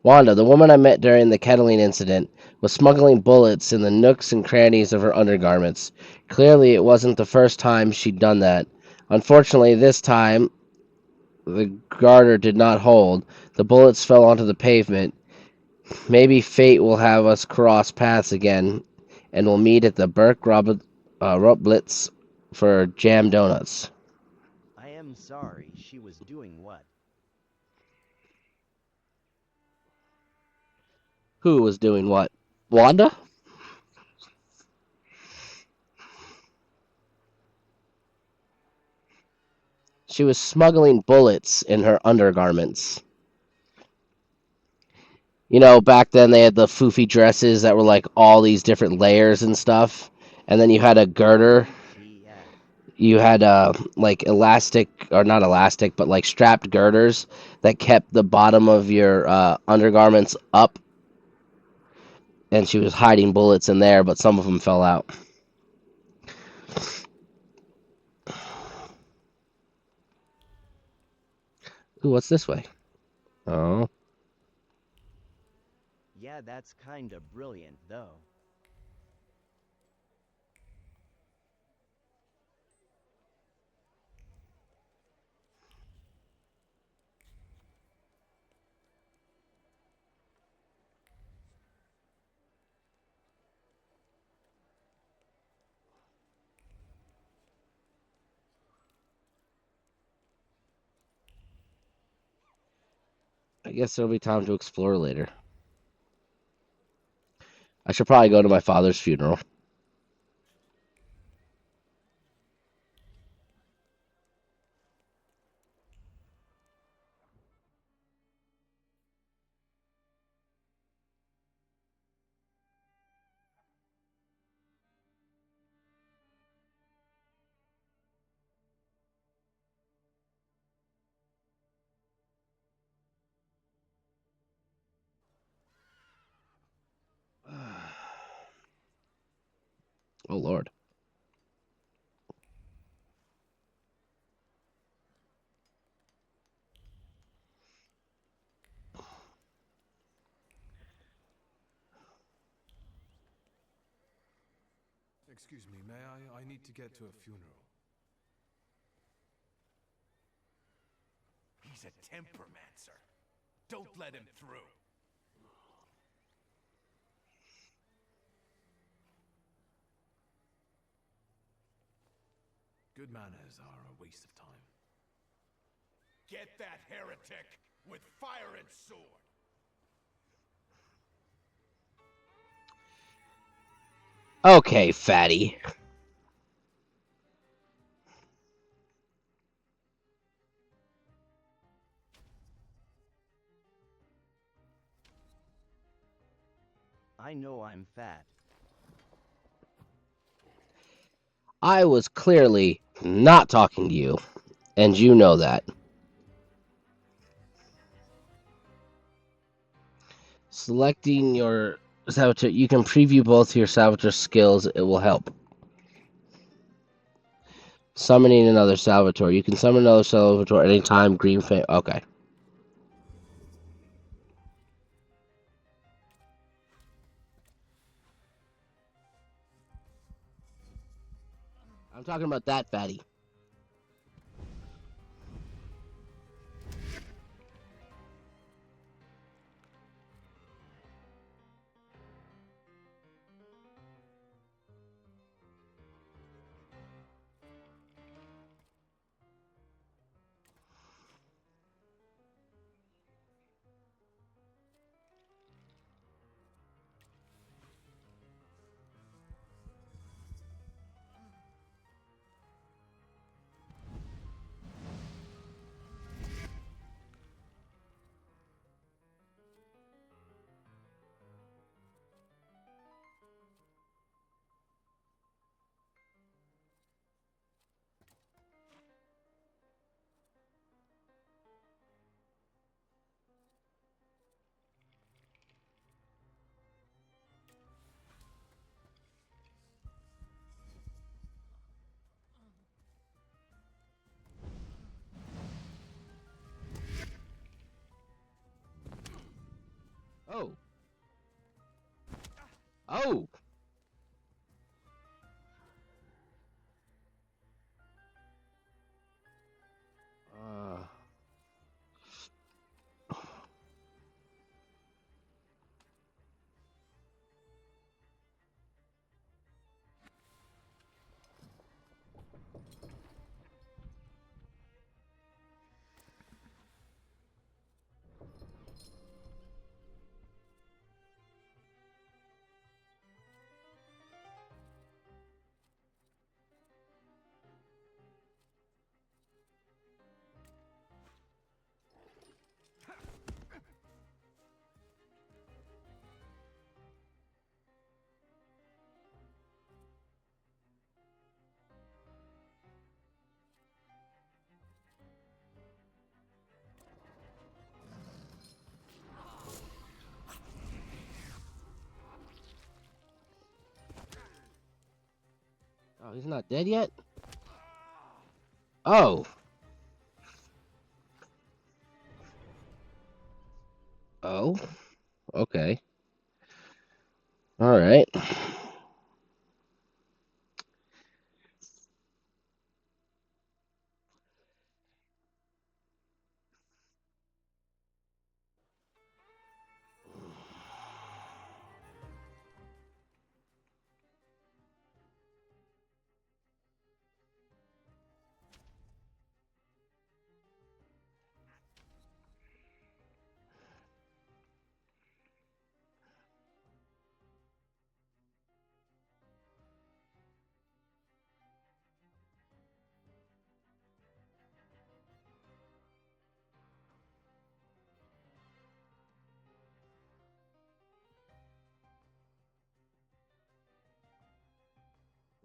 Wanda, the woman I met during the kettling incident, was smuggling bullets in the nooks and crannies of her undergarments. Clearly, it wasn't the first time she'd done that. Unfortunately, this time, the garter did not hold. The bullets fell onto the pavement. Maybe fate will have us cross paths again, and we'll meet at the Burke Rublets for jam donuts. I am sorry she was doing what? Who was doing what? Wanda? She was smuggling bullets in her undergarments. You know, back then they had the foofy dresses that were like all these different layers and stuff. And then you had a girder. Yeah. You had like elastic, or not elastic, but like strapped girders that kept the bottom of your undergarments up. And she was hiding bullets in there, but some of them fell out. Ooh, what's this way? Oh. Yeah, that's kinda brilliant, though. I guess there'll be time to explore later. I should probably go to my father's funeral. Oh, Lord. Excuse me, may I? I need to get to a funeral. He's a tempermancer. Don't let him through. Good manners are a waste of time. Get that heretic with fire and sword. Okay, fatty. I know I'm fat. I was clearly not talking to you, and you know that. Selecting your saboteur, you can preview both your saboteur skills. It will help. Summoning another saboteur. You can summon another saboteur anytime. Green flame. Okay. I'm talking about that fatty. Oh. Oh. Oh, he's not dead yet? Oh. Oh. Okay. All right.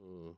Hmm.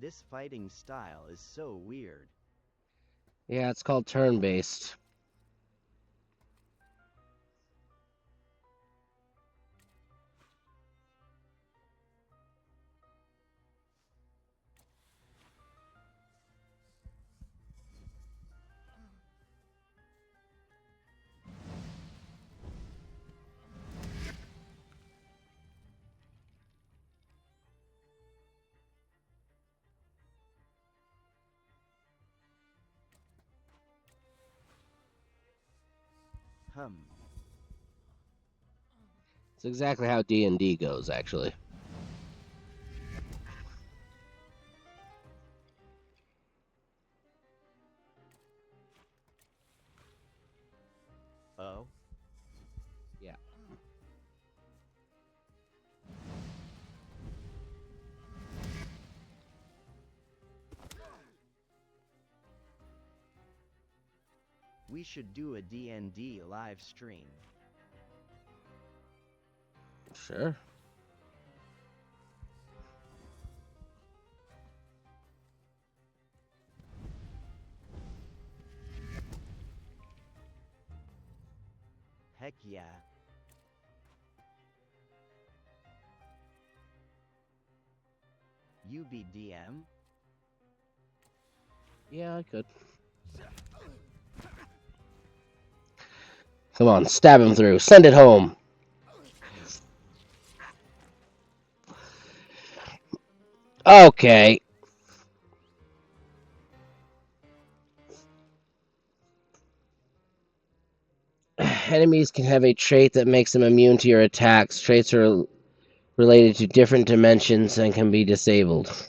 This fighting style is so weird. Yeah, it's called turn-based. It's exactly how D&D goes, actually. Oh? Yeah. We should do a D&D live stream. Sure. Heck yeah. You be DM? Yeah, I could. Come on, stab him through. Send it home. Okay. Enemies can have a trait that makes them immune to your attacks. Traits are related to different dimensions and can be disabled.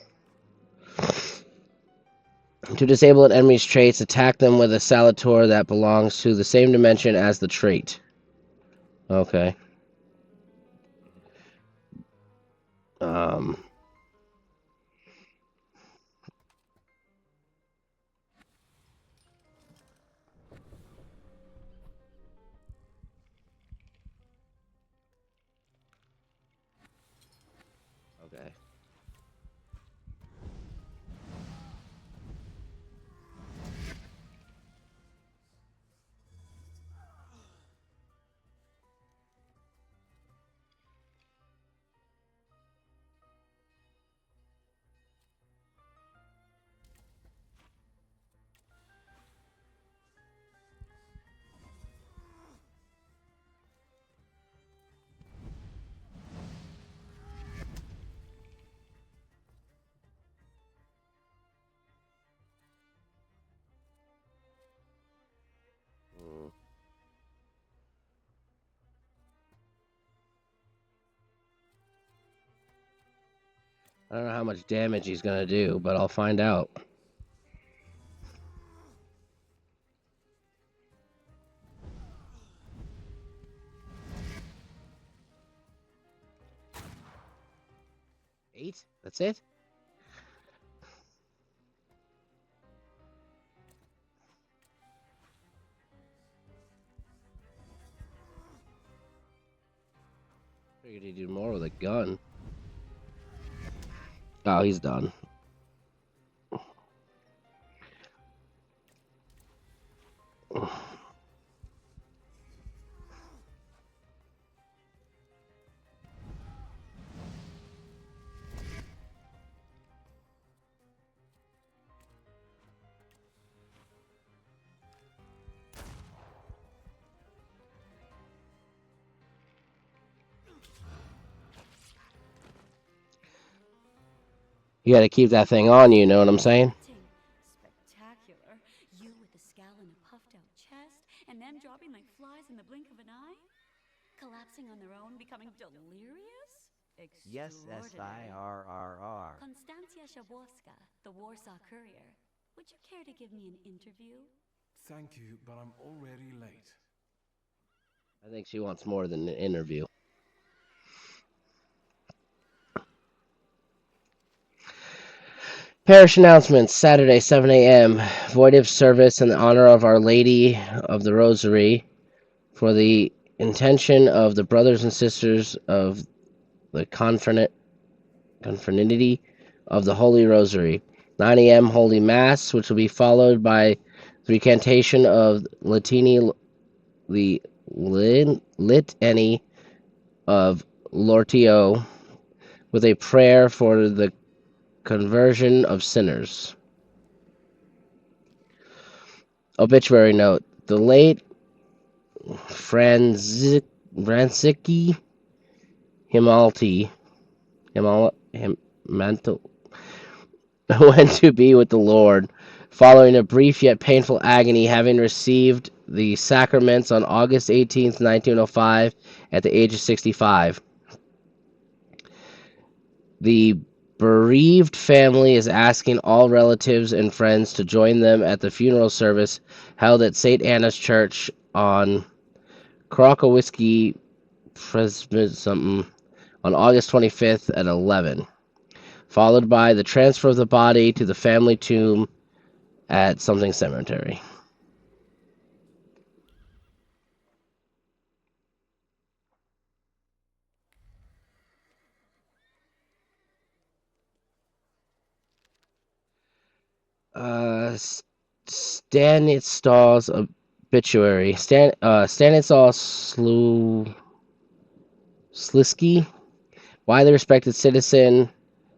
To disable an enemy's traits, attack them with a Salator that belongs to the same dimension as the trait. Okay. Um. Okay. I don't know how much damage he's gonna do, but I'll find out. Eight? That's it? Figured he'd do more with a gun. Oh, he's done. You gotta keep that thing on you, know what I'm saying? Spectacular. You with a scowl and a puffed out chest, and them dropping like flies in the blink of an eye? Collapsing on their own, becoming delirious? Yes, S-I-R-R-R. Konstancja Shabowska, the Warsaw Courier. Would you care to give me an interview? Thank you, but I'm already late. I think she wants more than an interview. Parish announcements, Saturday, 7 a.m. Votive service in honor of Our Lady of the Rosary for the intention of the brothers and sisters of the Confraternity of the Holy Rosary. 9 a.m. Holy Mass, which will be followed by the recantation of the Litany of Lortio with a prayer for the conversion of sinners. Obituary note. The late Franciszek Himalti went to be with the Lord, following a brief yet painful agony, having received the sacraments on August 18th, 1905, at the age of 65. The bereaved family is asking all relatives and friends to join them at the funeral service held at St. Anna's Church on Krokowiski Presbyterian on August 25th at 11, followed by the transfer of the body to the family tomb at something cemetery. Stanislaus obituary. Stanislaus Slisky, widely respected citizen,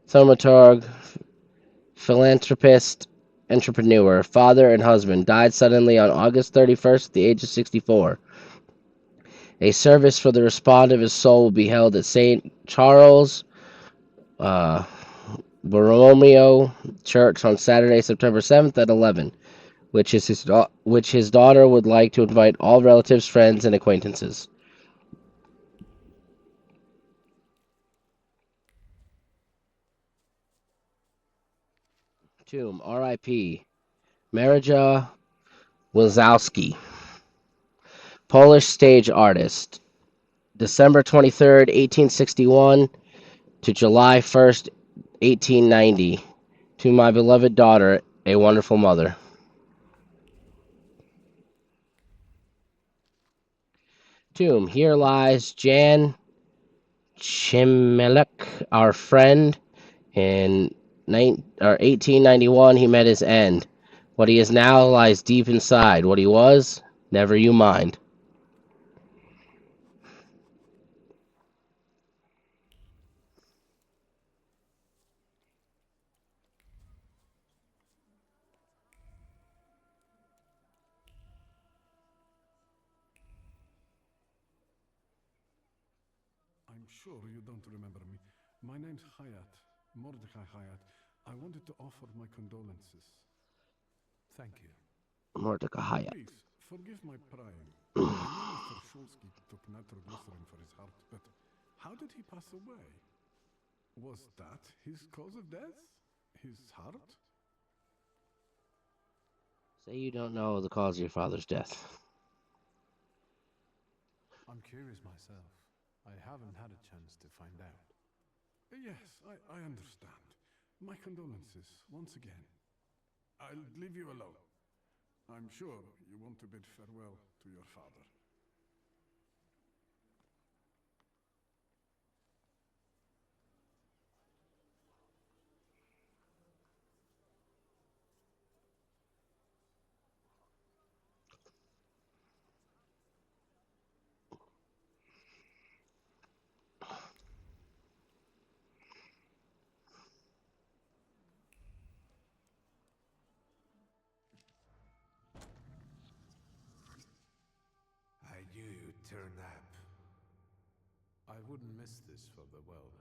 thaumaturge, philanthropist, entrepreneur, father, and husband, died suddenly on August 31st at the age of 64. A service for the respond of his soul will be held at St. Charles Borromeo Church on Saturday, September 7th at 11, which his daughter would like to invite all relatives, friends, and acquaintances. Tomb, R.I.P. Marija Wazowski, Polish stage artist, December 23rd, 1861 to July 1st, 1890. To my beloved daughter, a wonderful mother. Tomb, here lies Jan Chimelek, our friend. In 1891, he met his end. What he is now lies deep inside. What he was, never you mind. I'm sure you don't remember me. My name's Hayat, Mordecai Hayat. I wanted to offer my condolences. Thank you. Mordecai Hayat. Please, forgive my prying. I know Mr. Shulsky took nitroglycerin for his heart, but how did he pass away? Was that his cause of death? His heart? Say you don't know the cause of your father's death. I'm curious myself. I haven't had a chance to find out. Yes, I understand. My condolences, once again. I'll leave you alone. I'm sure you want to bid farewell to your father. I knew you'd turn up. I wouldn't miss this for the world.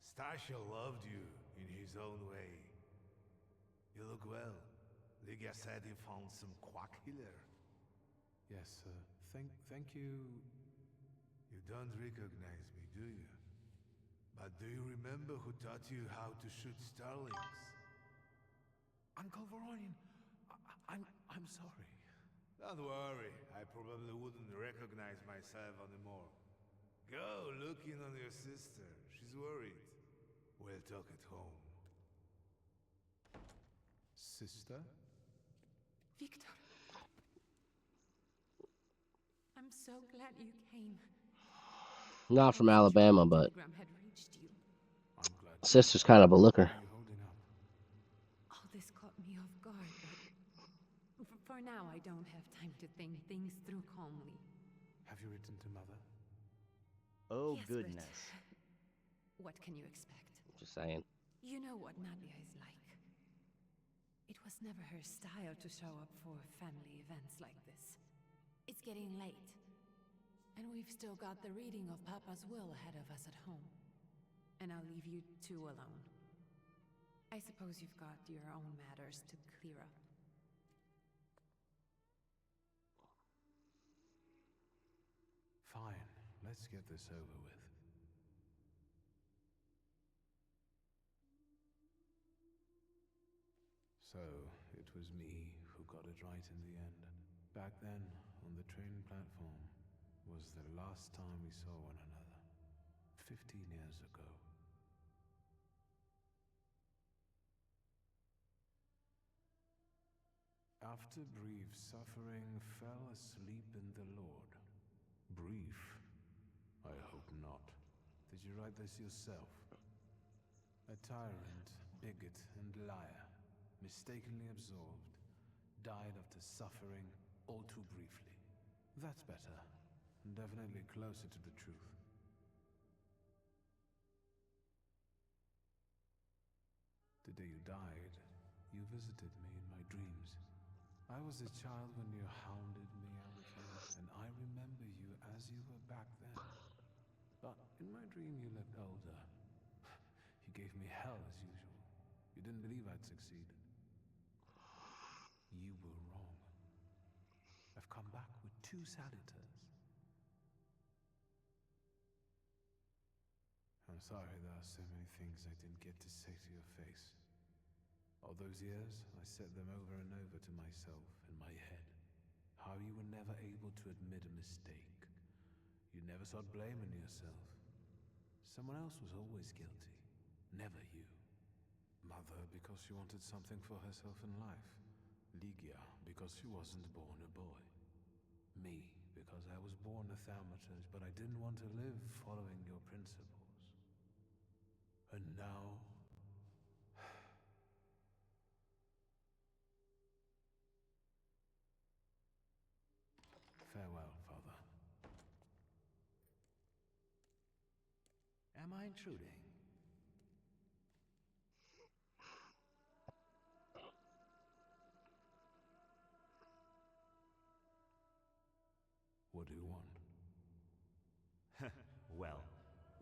Stasha loved you in his own way. You look well. Ligia said he found some quack healer. Yes, sir. Thank you. You don't recognize me, do you? But do you remember who taught you how to shoot starlings? Uncle Voronin, I'm sorry. Don't worry, I probably wouldn't recognize myself anymore. Go looking on your sister. She's worried. We'll talk at home. Sister? Victor. I'm so glad you came. Not from Alabama, but Telegram had reached you. I'm glad. sister's kind of a looker. How are you holding up? Oh, this caught me off guard, but for now I don't have time to think things through calmly. Have you written to Mother? Oh, Yes, goodness. but what can you expect? Just saying. You know what Nadia is like. It was never her style to show up for family events like this. It's getting late. And we've still got the reading of Papa's will ahead of us at home. And I'll leave you two alone. I suppose you've got your own matters to clear up. Fine, let's get this over with. So, it was me who got it right in the end. Back then, on the train platform, was the last time we saw one another. 15 years ago. After brief suffering, fell asleep in the Lord. Brief? I hope not. Did you write this yourself? A tyrant, bigot, and liar, mistakenly absorbed, died after suffering all too briefly. That's better. Definitely closer to the truth. The day you died, you visited me in my dreams. I was a child when you hounded me, Abigail, and I remember you as you were back then. But in my dream you looked older. You gave me hell as usual. You didn't believe I'd succeed. You were wrong. I've come back with 2 salutars. I'm sorry there are so many things I didn't get to say to your face. All those years, I said them over and over to myself in my head. How you were never able to admit a mistake. You never sought blame in yourself. Someone else was always guilty, never you. Mother, because she wanted something for herself in life. Ligia, because she wasn't born a boy. Me, because I was born a Thaumaturge, but I didn't want to live following your principles. And now... Farewell, Father. Am I intruding? What do you want? Well,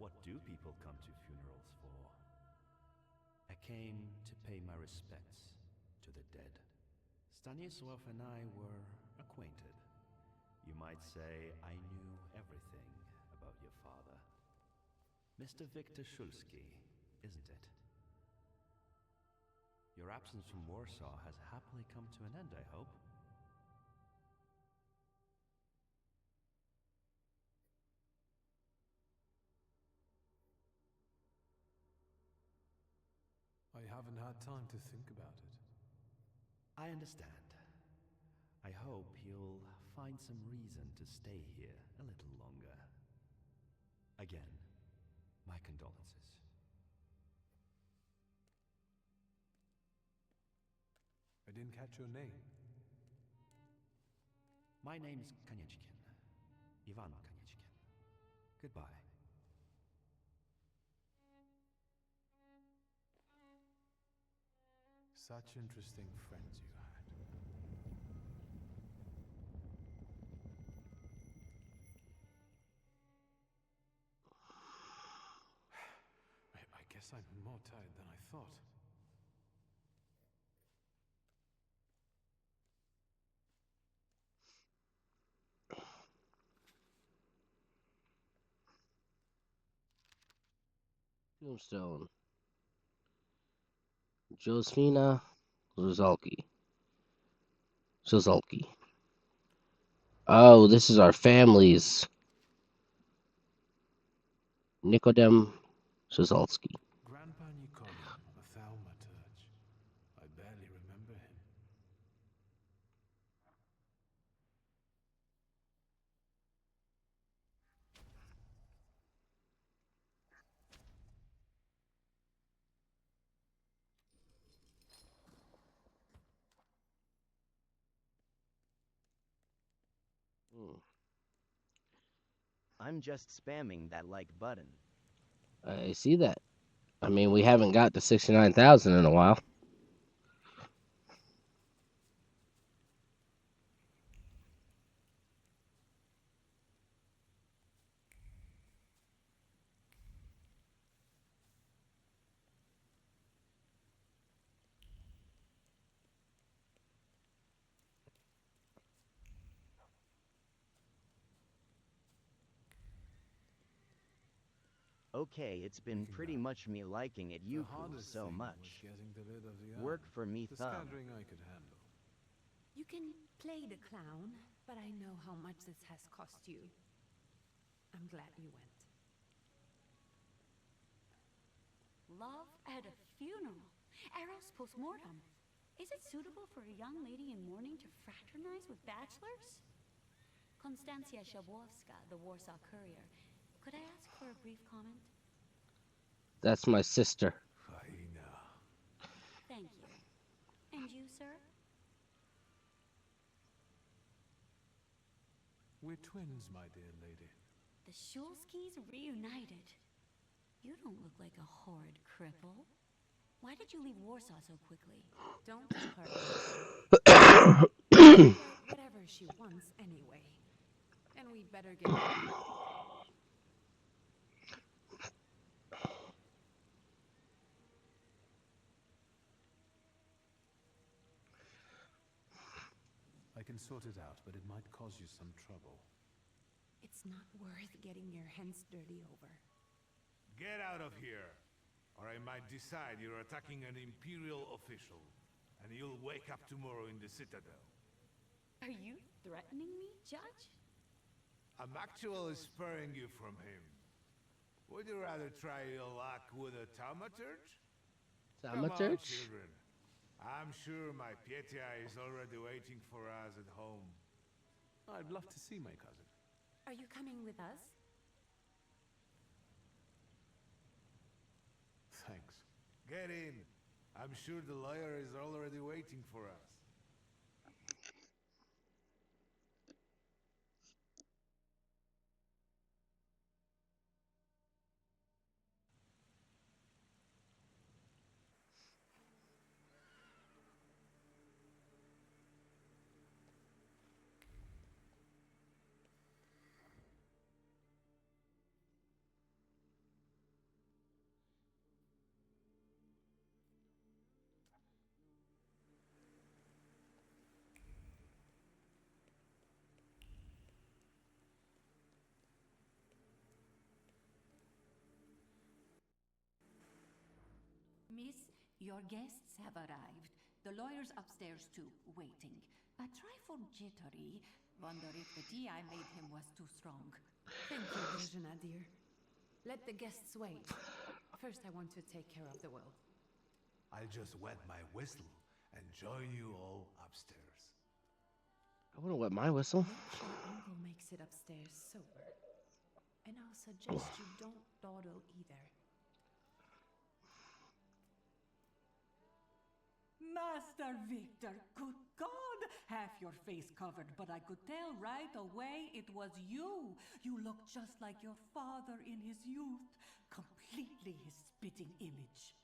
what do people come to funerals for? I came to pay my respects to the dead. Stanisław and I were acquainted. You might say I knew everything about your father. Mr. Victor Shulsky, isn't it? Your absence from Warsaw has happily come to an end, I hope. I haven't had time to think about it. I understand. I hope you'll find some reason to stay here a little longer. Again, my condolences. I didn't catch your name. My name's Konieczkin. Ivan Konieczkin. Goodbye. Such interesting friends you had. I guess I'm more tired than I thought. Tombstone. Josefina Zuzalki. Zuzalki. Oh, this is our families. Nikodem Zuzalski. Grandpa Nikodem, a Thaumaturge. I barely remember him. I'm just spamming that like button. I see that. I mean, we haven't got to 69,000 in a while. Okay, it's been pretty much me liking it you so much. Work for me, The thumb. scattering I could handle. You can play the clown, but I know how much this has cost you. I'm glad you went. Love at a funeral. Eros postmortem. Is it suitable for a young lady in mourning to fraternize with bachelors? Konstancja Shabowska, the Warsaw Courier. Could I ask for a brief comment? That's my sister. Thank you. And you, sir? We're twins, my dear lady. The Shulskys reunited. You don't look like a horrid cripple. Why did you leave Warsaw so quickly? Don't tell her. Whatever she wants anyway. And we'd better get going. I can sort it out, but it might cause you some trouble. It's not worth getting your hands dirty over. Get out of here, or I might decide you're attacking an Imperial official, and you'll wake up tomorrow in the Citadel. Are you threatening me, Judge? I'm actually spurring you from him. Would you rather try your luck with a Thaumaturge? Come on, Thaumaturge? children. I'm sure my Pietia is already waiting for us at home. I'd love to see my cousin. Are you coming with us? Thanks. Get in. I'm sure the lawyer is already waiting for us. Miss, your guests have arrived. The lawyer's upstairs too, waiting. A trifle jittery. Wonder if the tea I made him was too strong. Thank you, Grishna, dear. Let the guests wait. First, I want to take care of the will. I'll just wet my whistle and join you all upstairs. I want to wet my whistle. Make sure Uncle makes it upstairs sober. And I'll suggest you don't dawdle either. Master Victor, good God! Half your face covered, but I could tell right away it was you. You look just like your father in his youth. Completely his spitting image.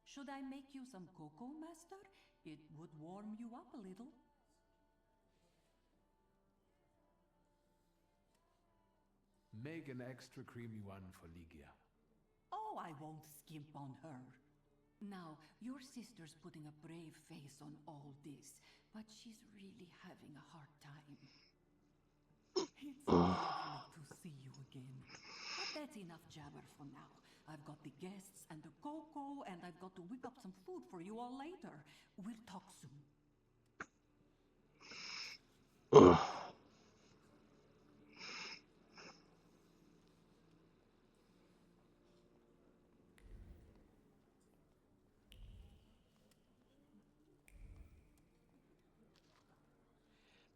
Should I make you some cocoa, Master? It would warm you up a little. Make an extra creamy one for Ligia. Oh, I won't skimp on her. Now, your sister's putting a brave face on all this, but she's really having a hard time. It's lovely to see you again. But that's enough jabber for now. I've got the guests and the cocoa, and I've got to whip up some food for you all later. We'll talk soon.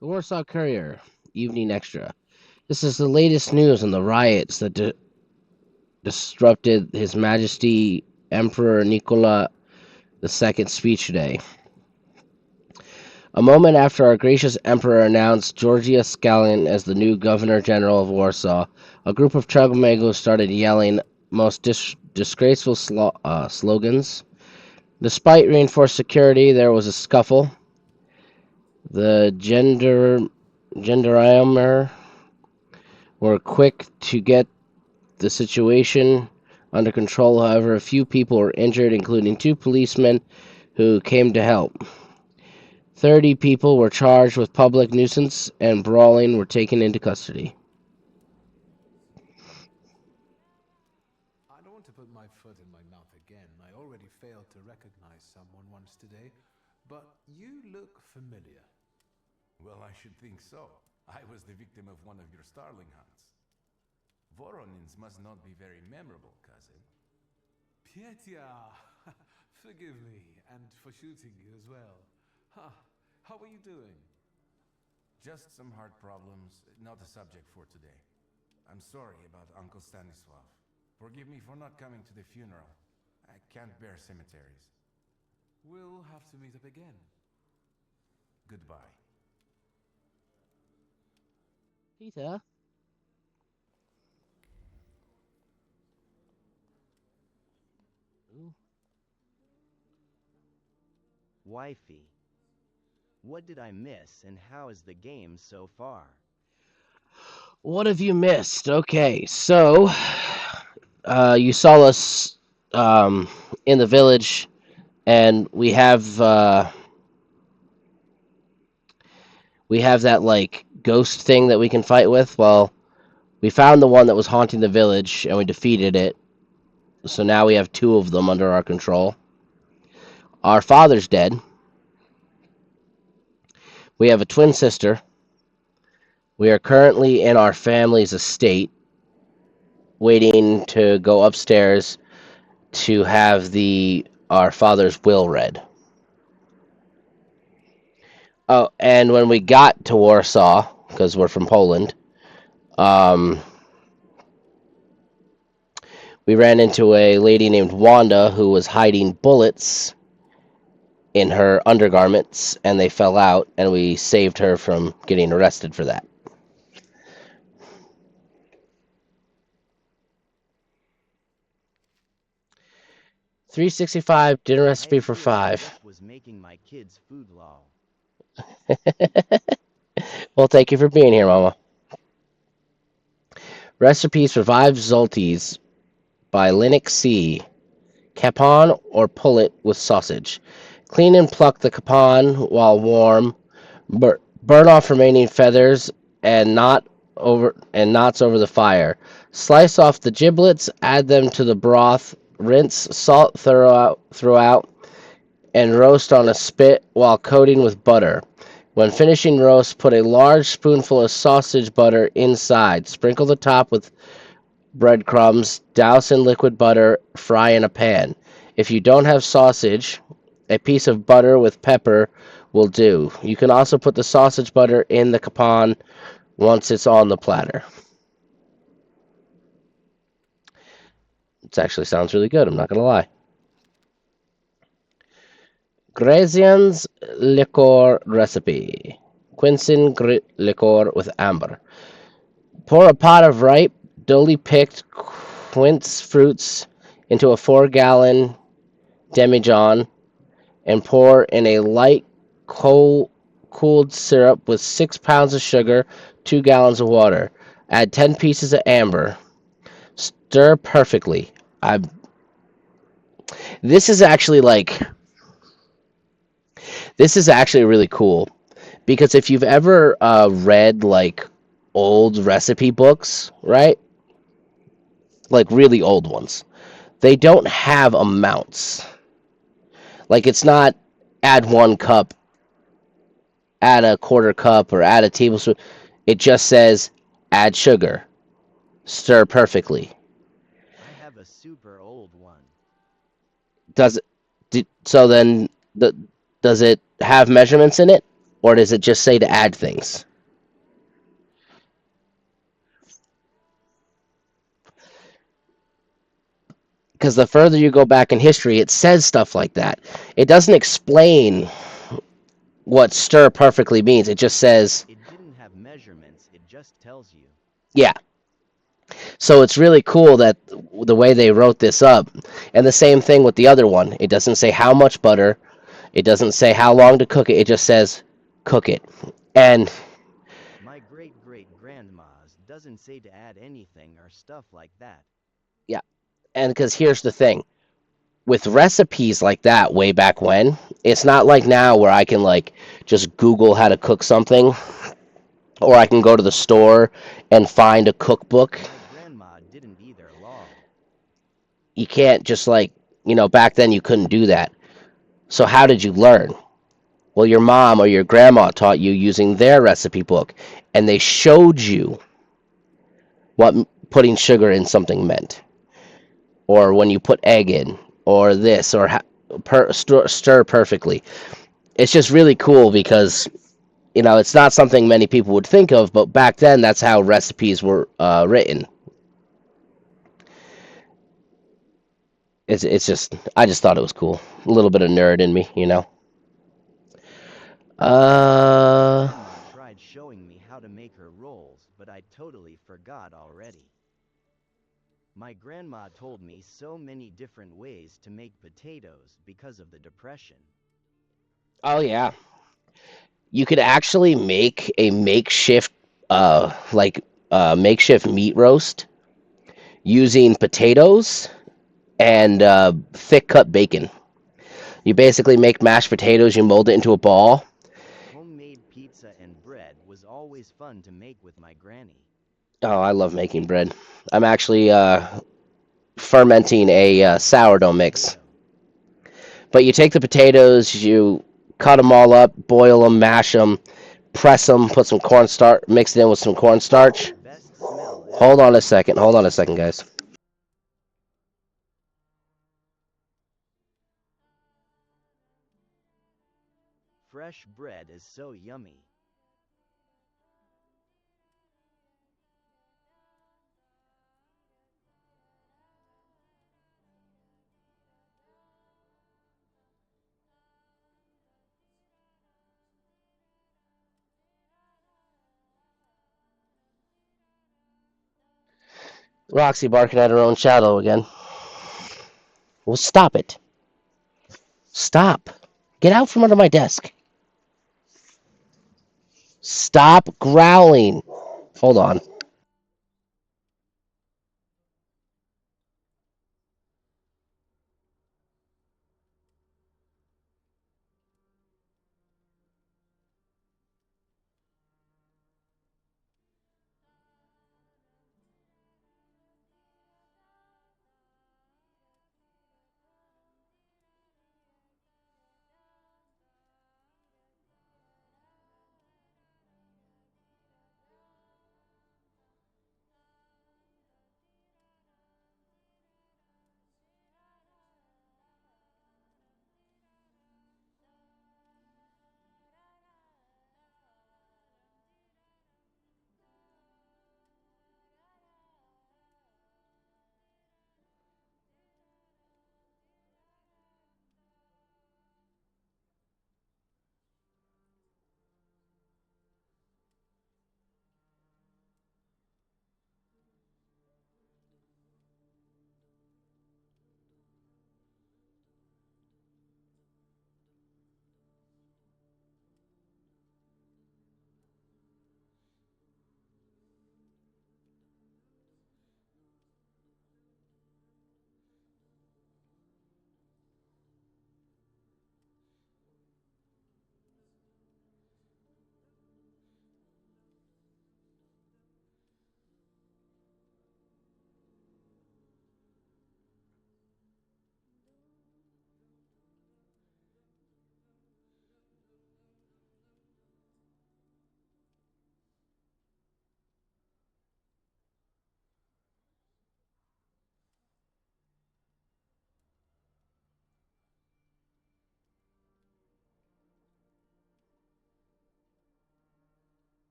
The Warsaw Courier, Evening Extra. This is the latest news on the riots that disrupted His Majesty Emperor Nicola II's speech today. A moment after our gracious Emperor announced Georgia Scallion as the new Governor General of Warsaw, a group of troublemakers started yelling most disgraceful slogans. Despite reinforced security, there was a scuffle. The gendarmerie were quick to get the situation under control. However, a few people were injured, including 2 policemen who came to help. 30 people were charged with public nuisance and brawling were taken into custody. I don't want to put my foot in my mouth again. I already failed to recognize someone once today, but you look familiar. Well, I should think so. I was the victim of one of your starling hunts. Voronins must not be very memorable, cousin. Pietia, forgive me, and for shooting you as well. How are you doing? Just some heart problems, not a subject for today. I'm sorry about Uncle Stanislav. Forgive me for not coming to the funeral. I can't bear cemeteries. We'll have to meet up again. Goodbye. Peter? Ooh. Wifey, what did I miss, and how is the game so far? What have you missed? Okay, so you saw us in the village, and we have that like ghost thing that we can fight with. Well, we found the one that was haunting the village, and we defeated it. So now we have 2 of them under our control. Our father's dead. We have a twin sister. We are currently in our family's estate, waiting to go upstairs to have our father's will read. Oh, and when we got to Warsaw, because we're from Poland, we ran into a lady named Wanda who was hiding bullets in her undergarments, and they fell out, and we saved her from getting arrested for that. $3.65 dinner recipe for 5. Was making my kids' food law. Well, thank you for being here, Mama. Recipes for 5 Zolties by Linux C. Capon or pullet with sausage. Clean and pluck the capon while warm. Burn off remaining feathers and knots over the fire. Slice off the giblets, add them to the broth Rinse, salt throughout, and roast on a spit while coating with butter. When finishing roast, put a large spoonful of sausage butter inside. Sprinkle the top with breadcrumbs, douse in liquid butter, fry in a pan. If you don't have sausage, a piece of butter with pepper will do. You can also put the sausage butter in the capon once it's on the platter. It actually sounds really good, I'm not going to lie. Grazian's liqueur recipe. Quince liqueur with amber. Pour a pot of ripe, dully picked quince fruits into a 4-gallon demijohn and pour in a light, cooled syrup with 6 pounds of sugar, 2 gallons of water. Add 10 pieces of amber. Stir perfectly. I This is actually like this is actually really cool because if you've ever read like old recipe books, right? Like really old ones, they don't have amounts. Like it's not add 1 cup, add a quarter cup, or add a tablespoon. It just says add sugar, stir perfectly. I have a super old one. Does it? So then, does it have measurements in it, or does it just say to add things? Because the further you go back in history, it says stuff like that. It doesn't explain what stir perfectly means. It just says, It didn't have measurements, it just tells you. yeah. So it's really cool that the way they wrote this up. And the same thing with the other one. It doesn't say how much butter. It doesn't say how long to cook it. It just says cook it. And My great-great-grandma's doesn't say to add anything or stuff like that. yeah. And because here's the thing. With recipes like that way back when, it's not like now where I can like just Google how to cook something, or I can go to the store and find a cookbook. My grandma didn't either, lol. You can't just like, back then you couldn't do that. So how did you learn? Well, your mom or your grandma taught you using their recipe book, and they showed you what putting sugar in something meant, or when you put egg in, or this, or stir perfectly. It's just really cool because it's not something many people would think of, but back then that's how recipes were written. It's just I just thought it was cool. A little bit of nerd in me. Uh, Grandma tried showing me how to make her rolls, but I totally forgot already. My grandma told me so many different ways to make potatoes because of the Depression. oh yeah, you could actually make a makeshift meat roast using potatoes and thick cut bacon. You basically make mashed potatoes, you mold it into a ball. Homemade pizza and bread was always fun to make with my granny. Oh, I love making bread. I'm actually fermenting a sourdough mix. But you take the potatoes, you cut them all up, boil them, mash them, press them, put some cornstarch, mix it in with some cornstarch. Best smell Hold ever. on a second. Hold on a second, guys. Fresh bread is so yummy. Roxy barking at her own shadow again. Well, stop it. Stop. Get out from under my desk. Stop growling. Hold on.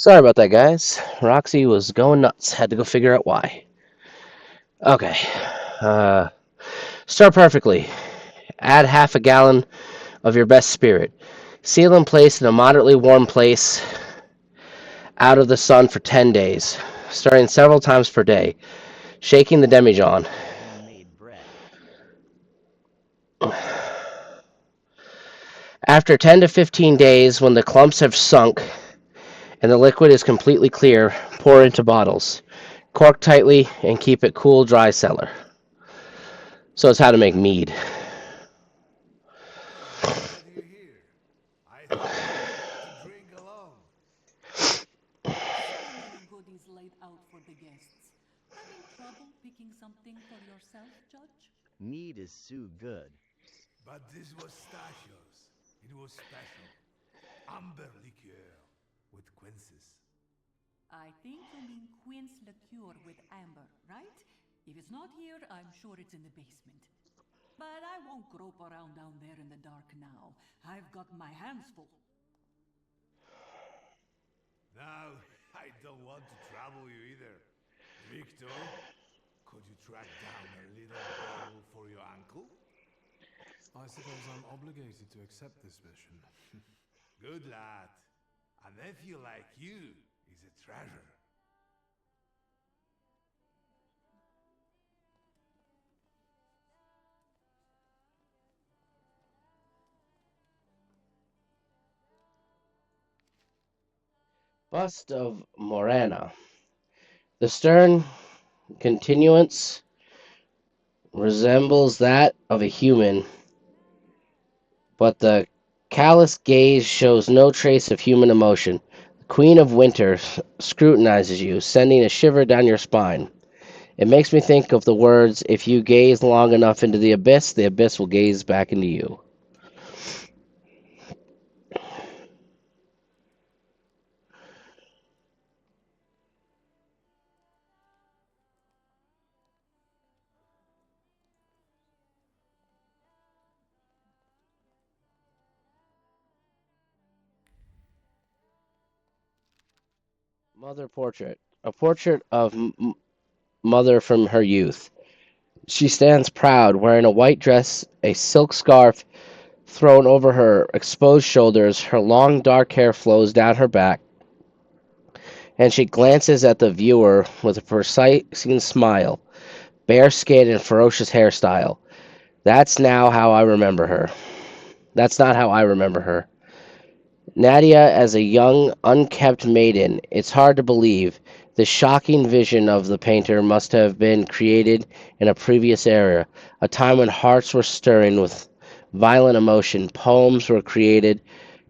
Sorry about that, guys. Roxy was going nuts. Had to go figure out why. Okay. Uh, Start perfectly. Add half a gallon of your best spirit. Seal and place in a moderately warm place out of the sun for 10 days, stirring several times per day, shaking the demijohn. Homemade bread. After 10 to 15 days, when the clumps have sunk and the liquid is completely clear, pour into bottles. Cork tightly and keep it cool, dry cellar. So it's how to make mead. Glad you're here. I thought you'd have to drink alone. So many goodies laid out for the guests. Having trouble picking something for yourself, Judge? Mead is so good. But this was Stashio's. It was special. Amber liqueur with quinces. I think you mean quince liqueur with amber, right? If it's not here, I'm sure it's in the basement. But I won't grope around down there in the dark now. I've got my hands full. Now, I don't want to trouble you either. Victor, could you track down a little bottle for your uncle? I suppose I'm obligated to accept this mission. Good lad. A nephew like you is a treasure. Bust of Morana. The stern continuance resembles that of a human, but the callous gaze shows no trace of human emotion. The Queen of Winter scrutinizes you, sending a shiver down your spine. It makes me think of the words, if you gaze long enough into the abyss will gaze back into you. Mother portrait. A portrait of mother from her youth. She stands proud, wearing a white dress, a silk scarf thrown over her exposed shoulders. Her long dark hair flows down her back, and she glances at the viewer with a precise smile, bare skin and ferocious hairstyle. That's now how I remember her. That's not how I remember her. Nadia as a young, unkept maiden. It's hard to believe. The shocking vision of the painter must have been created in a previous era, a time when hearts were stirring with violent emotion, poems were created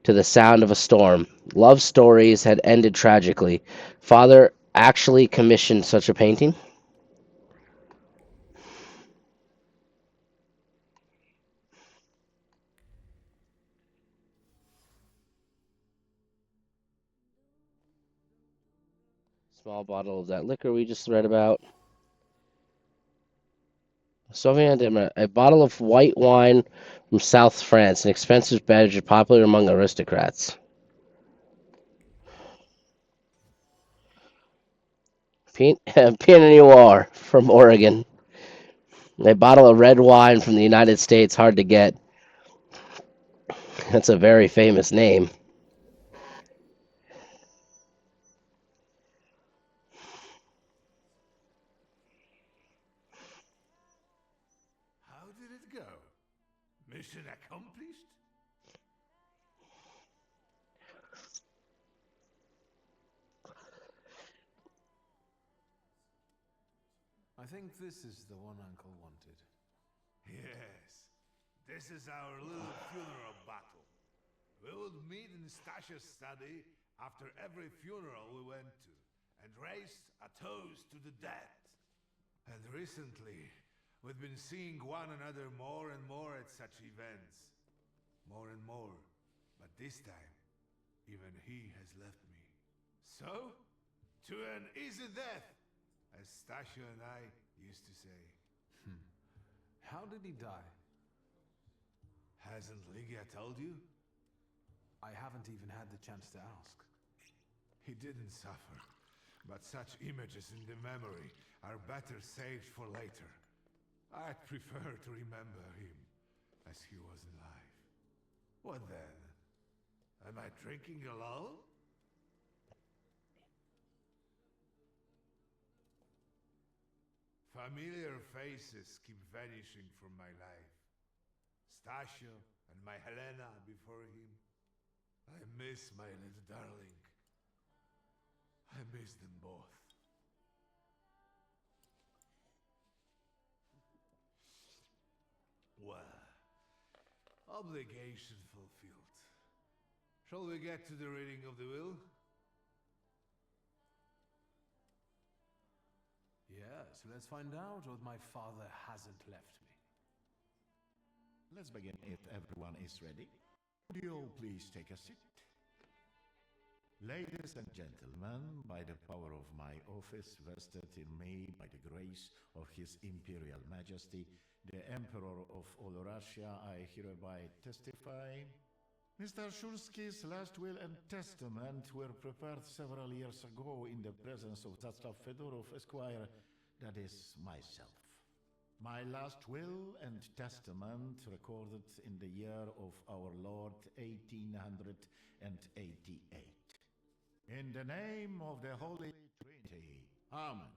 to the sound of a storm, love stories had ended tragically. Father actually commissioned such a painting? Small bottle of that liquor we just read about. Sauvignon, a bottle of white wine from South France, an expensive beverage popular among aristocrats. Pinot Noir from Oregon. A bottle of red wine from the United States, hard to get. That's a very famous name. How did it go? Mission accomplished? I think this is the one Uncle wanted. Yes. This is our little funeral battle. We would meet in Stasha's study after every funeral we went to and raise a toast to the dead. And recently, we've been seeing one another more and more at such events. More and more. But this time, even he has left me. So, to an easy death, as Stasha and I used to say. How did he die? Hasn't Lygia told you? I haven't even had the chance to ask. He didn't suffer, but such images in the memory are better saved for later. I'd prefer to remember him as he was alive. What then? Am I drinking alone? Familiar faces keep vanishing from my life. Stasio and my Helena before him. I miss my little darling. I miss them both. Well, obligation fulfilled. Shall we get to the reading of the will? Yes, let's find out what my father hasn't left me. Let's begin if everyone is ready. Would you all please take a seat? Ladies and gentlemen, by the power of my office vested in me by the grace of His Imperial Majesty, the Emperor of all Russia, I hereby testify. Mr. Shulski's last will and testament were prepared several years ago in the presence of Zaslav Fedorov, Esquire, that is, myself. My last will and testament recorded in the year of our Lord 1888. In the name of the Holy Trinity. Amen.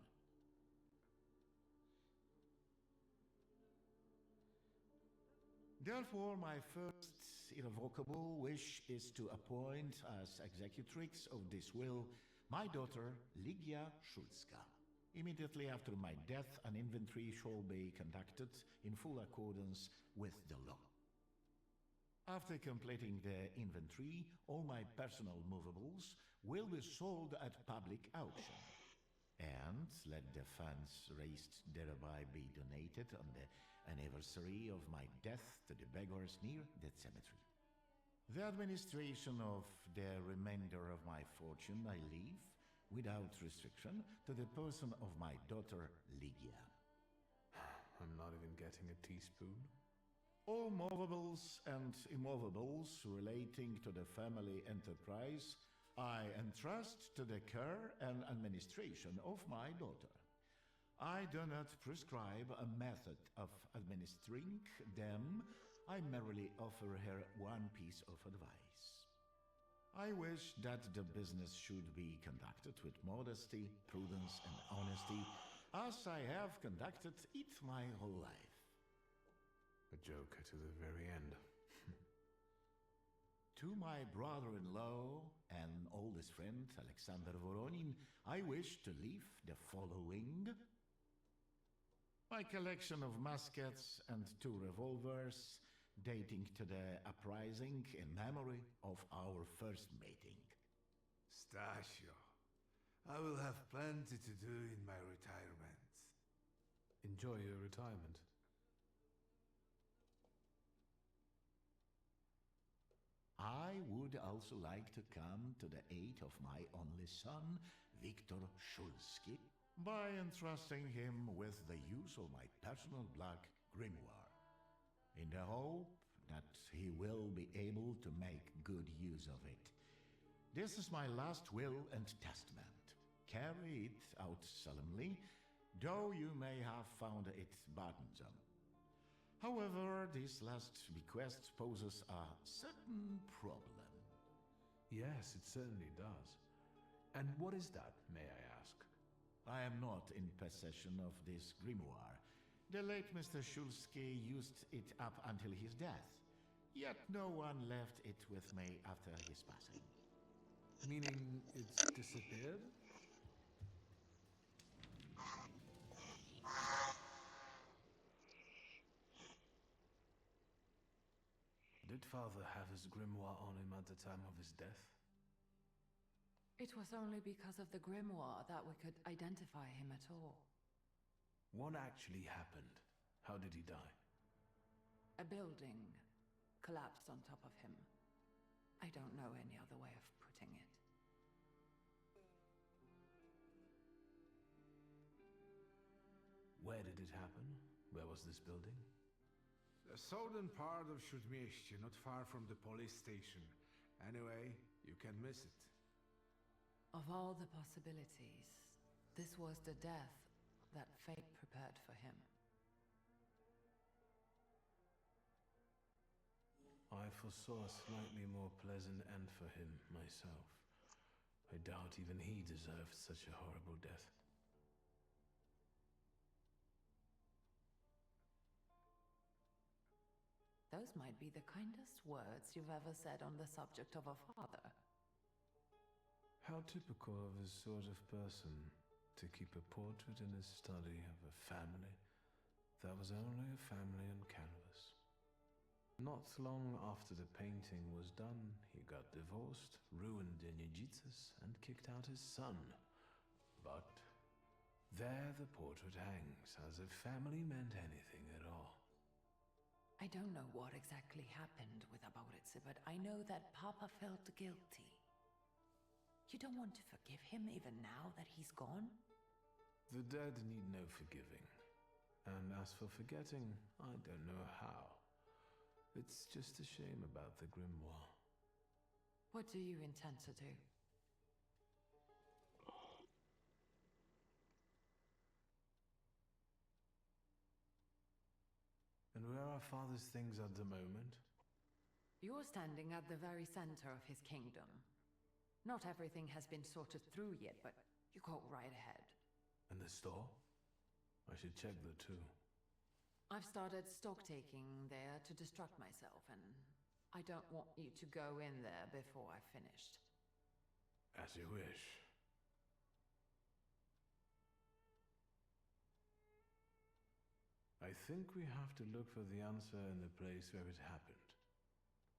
Therefore, my first irrevocable wish is to appoint as executrix of this will my daughter Ligia Szulska. Immediately after my death, an inventory shall be conducted in full accordance with the law. After completing the inventory, all my personal movables will be sold at public auction, and let the funds raised thereby be donated on the anniversary of my death to the beggars near that cemetery. The administration of the remainder of my fortune I leave, without restriction, to the person of my daughter Ligia. I'm not even getting a teaspoon. All movables and immovables relating to the family enterprise I entrust to the care and administration of my daughter. I do not prescribe a method of administering them. I merely offer her one piece of advice. I wish that the business should be conducted with modesty, prudence, and honesty, as I have conducted it my whole life. A joker to the very end. To my brother-in-law and oldest friend, Alexander Voronin, I wish to leave the following: my collection of muskets and 2 revolvers, dating to the uprising in memory of our first meeting. Stasio, I will have plenty to do in my retirement. Enjoy your retirement. I would also like to come to the aid of my only son, Viktor Szulski, by entrusting him with the use of my personal black grimoire, in the hope that he will be able to make good use of it. This is my last will and testament. Carry it out solemnly, though you may have found it burdensome. However, this last bequest poses a certain problem. Yes, it certainly does. And what is that, may I ask? I am not in possession of this grimoire. The late Mr. Szulski used it up until his death, yet no one left it with me after his passing. Meaning it's disappeared? Did father have his grimoire on him at the time of his death? It was only because of the grimoire that we could identify him at all. What actually happened? How did he die? A building collapsed on top of him. I don't know any other way of putting it. Where did it happen? Where was this building? The southern part of Śródmieście, not far from the police station. Anyway, you can miss it. Of all the possibilities, this was the death that fate prepared for him. I foresaw a slightly more pleasant end for him myself. I doubt even he deserved such a horrible death. Those might be the kindest words you've ever said on the subject of a father. How typical of his sort of person to keep a portrait in his study of a family that was only a family on canvas. Not long after the painting was done, he got divorced, ruined Yenijitsus, and kicked out his son. But there the portrait hangs, as if family meant anything at all. I don't know what exactly happened with Aboritse, but I know that Papa felt guilty. You don't want to forgive him even now that he's gone? The dead need no forgiving. And as for forgetting, I don't know how. It's just a shame about the grimoire. What do you intend to do? And where are Father's things at the moment? You're standing at the very center of his kingdom. Not everything has been sorted through yet, but you go right ahead. And the store? I should check the two. I've started stock taking there to distract myself, and I don't want you to go in there before I've finished. As you wish. I think we have to look for the answer in the place where it happened.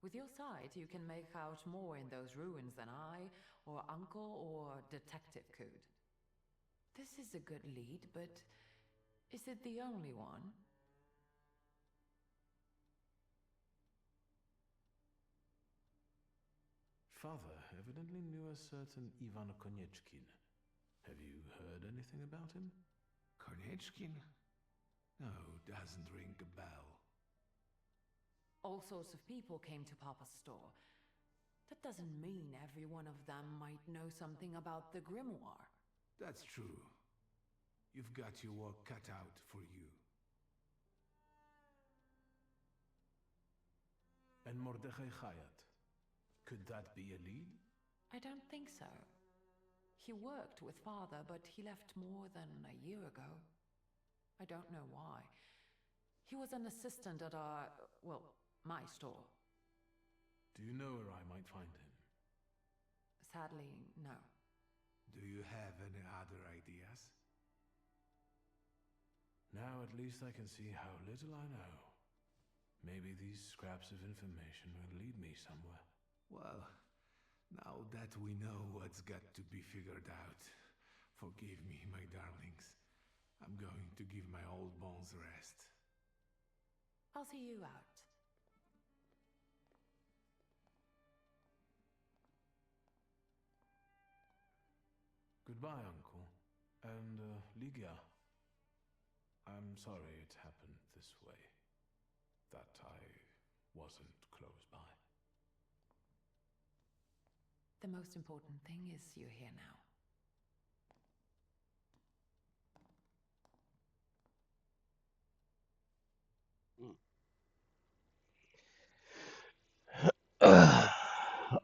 With your sight, you can make out more in those ruins than I, or Uncle, or Detective could. This is a good lead, but is it the only one? Father evidently knew a certain Ivan Konechkin. Have you heard anything about him? Konechkin? No, doesn't ring a bell. All sorts of people came to Papa's store. That doesn't mean every one of them might know something about the grimoire. That's true. You've got your work cut out for you. And Mordechai Chayat. Could that be a lead? I don't think so. He worked with Father, but he left more than a year ago. I don't know why. He was an assistant at my store. Do you know where I might find him? Sadly, no. Do you have any other ideas? Now at least I can see how little I know. Maybe these scraps of information will lead me somewhere. Well, now that we know what's got to be figured out, forgive me, my darlings. I'm going to give my old bones rest. I'll see you out. Goodbye, Uncle. And, Ligia. I'm sorry it happened this way. That I wasn't close by. The most important thing is you're here now.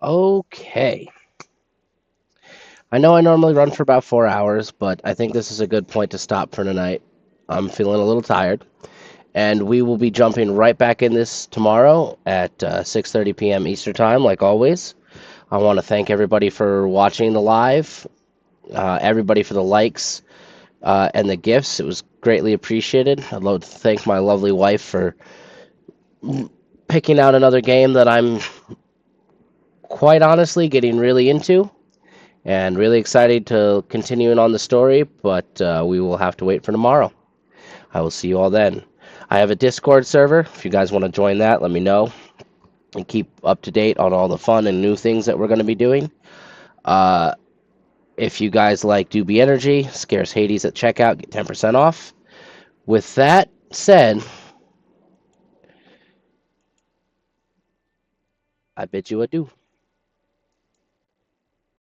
Okay. I know I normally run for about 4 hours, but I think this is a good point to stop for tonight. I'm feeling a little tired. And we will be jumping right back in this tomorrow at 6:30 p.m. Eastern Time, like always. I want to thank everybody for watching the live, everybody for the likes and the gifts. It was greatly appreciated. I'd love to thank my lovely wife for picking out another game that I'm quite honestly getting really into and really excited to continuing on the story, but we will have to wait for tomorrow. I will see you all then. I have a Discord server. If you guys want to join that, let me know. And keep up to date on all the fun and new things that we're going to be doing. If you guys like Doobie Energy, Scarce Hades at checkout, get 10% off. With that said, I bid you adieu.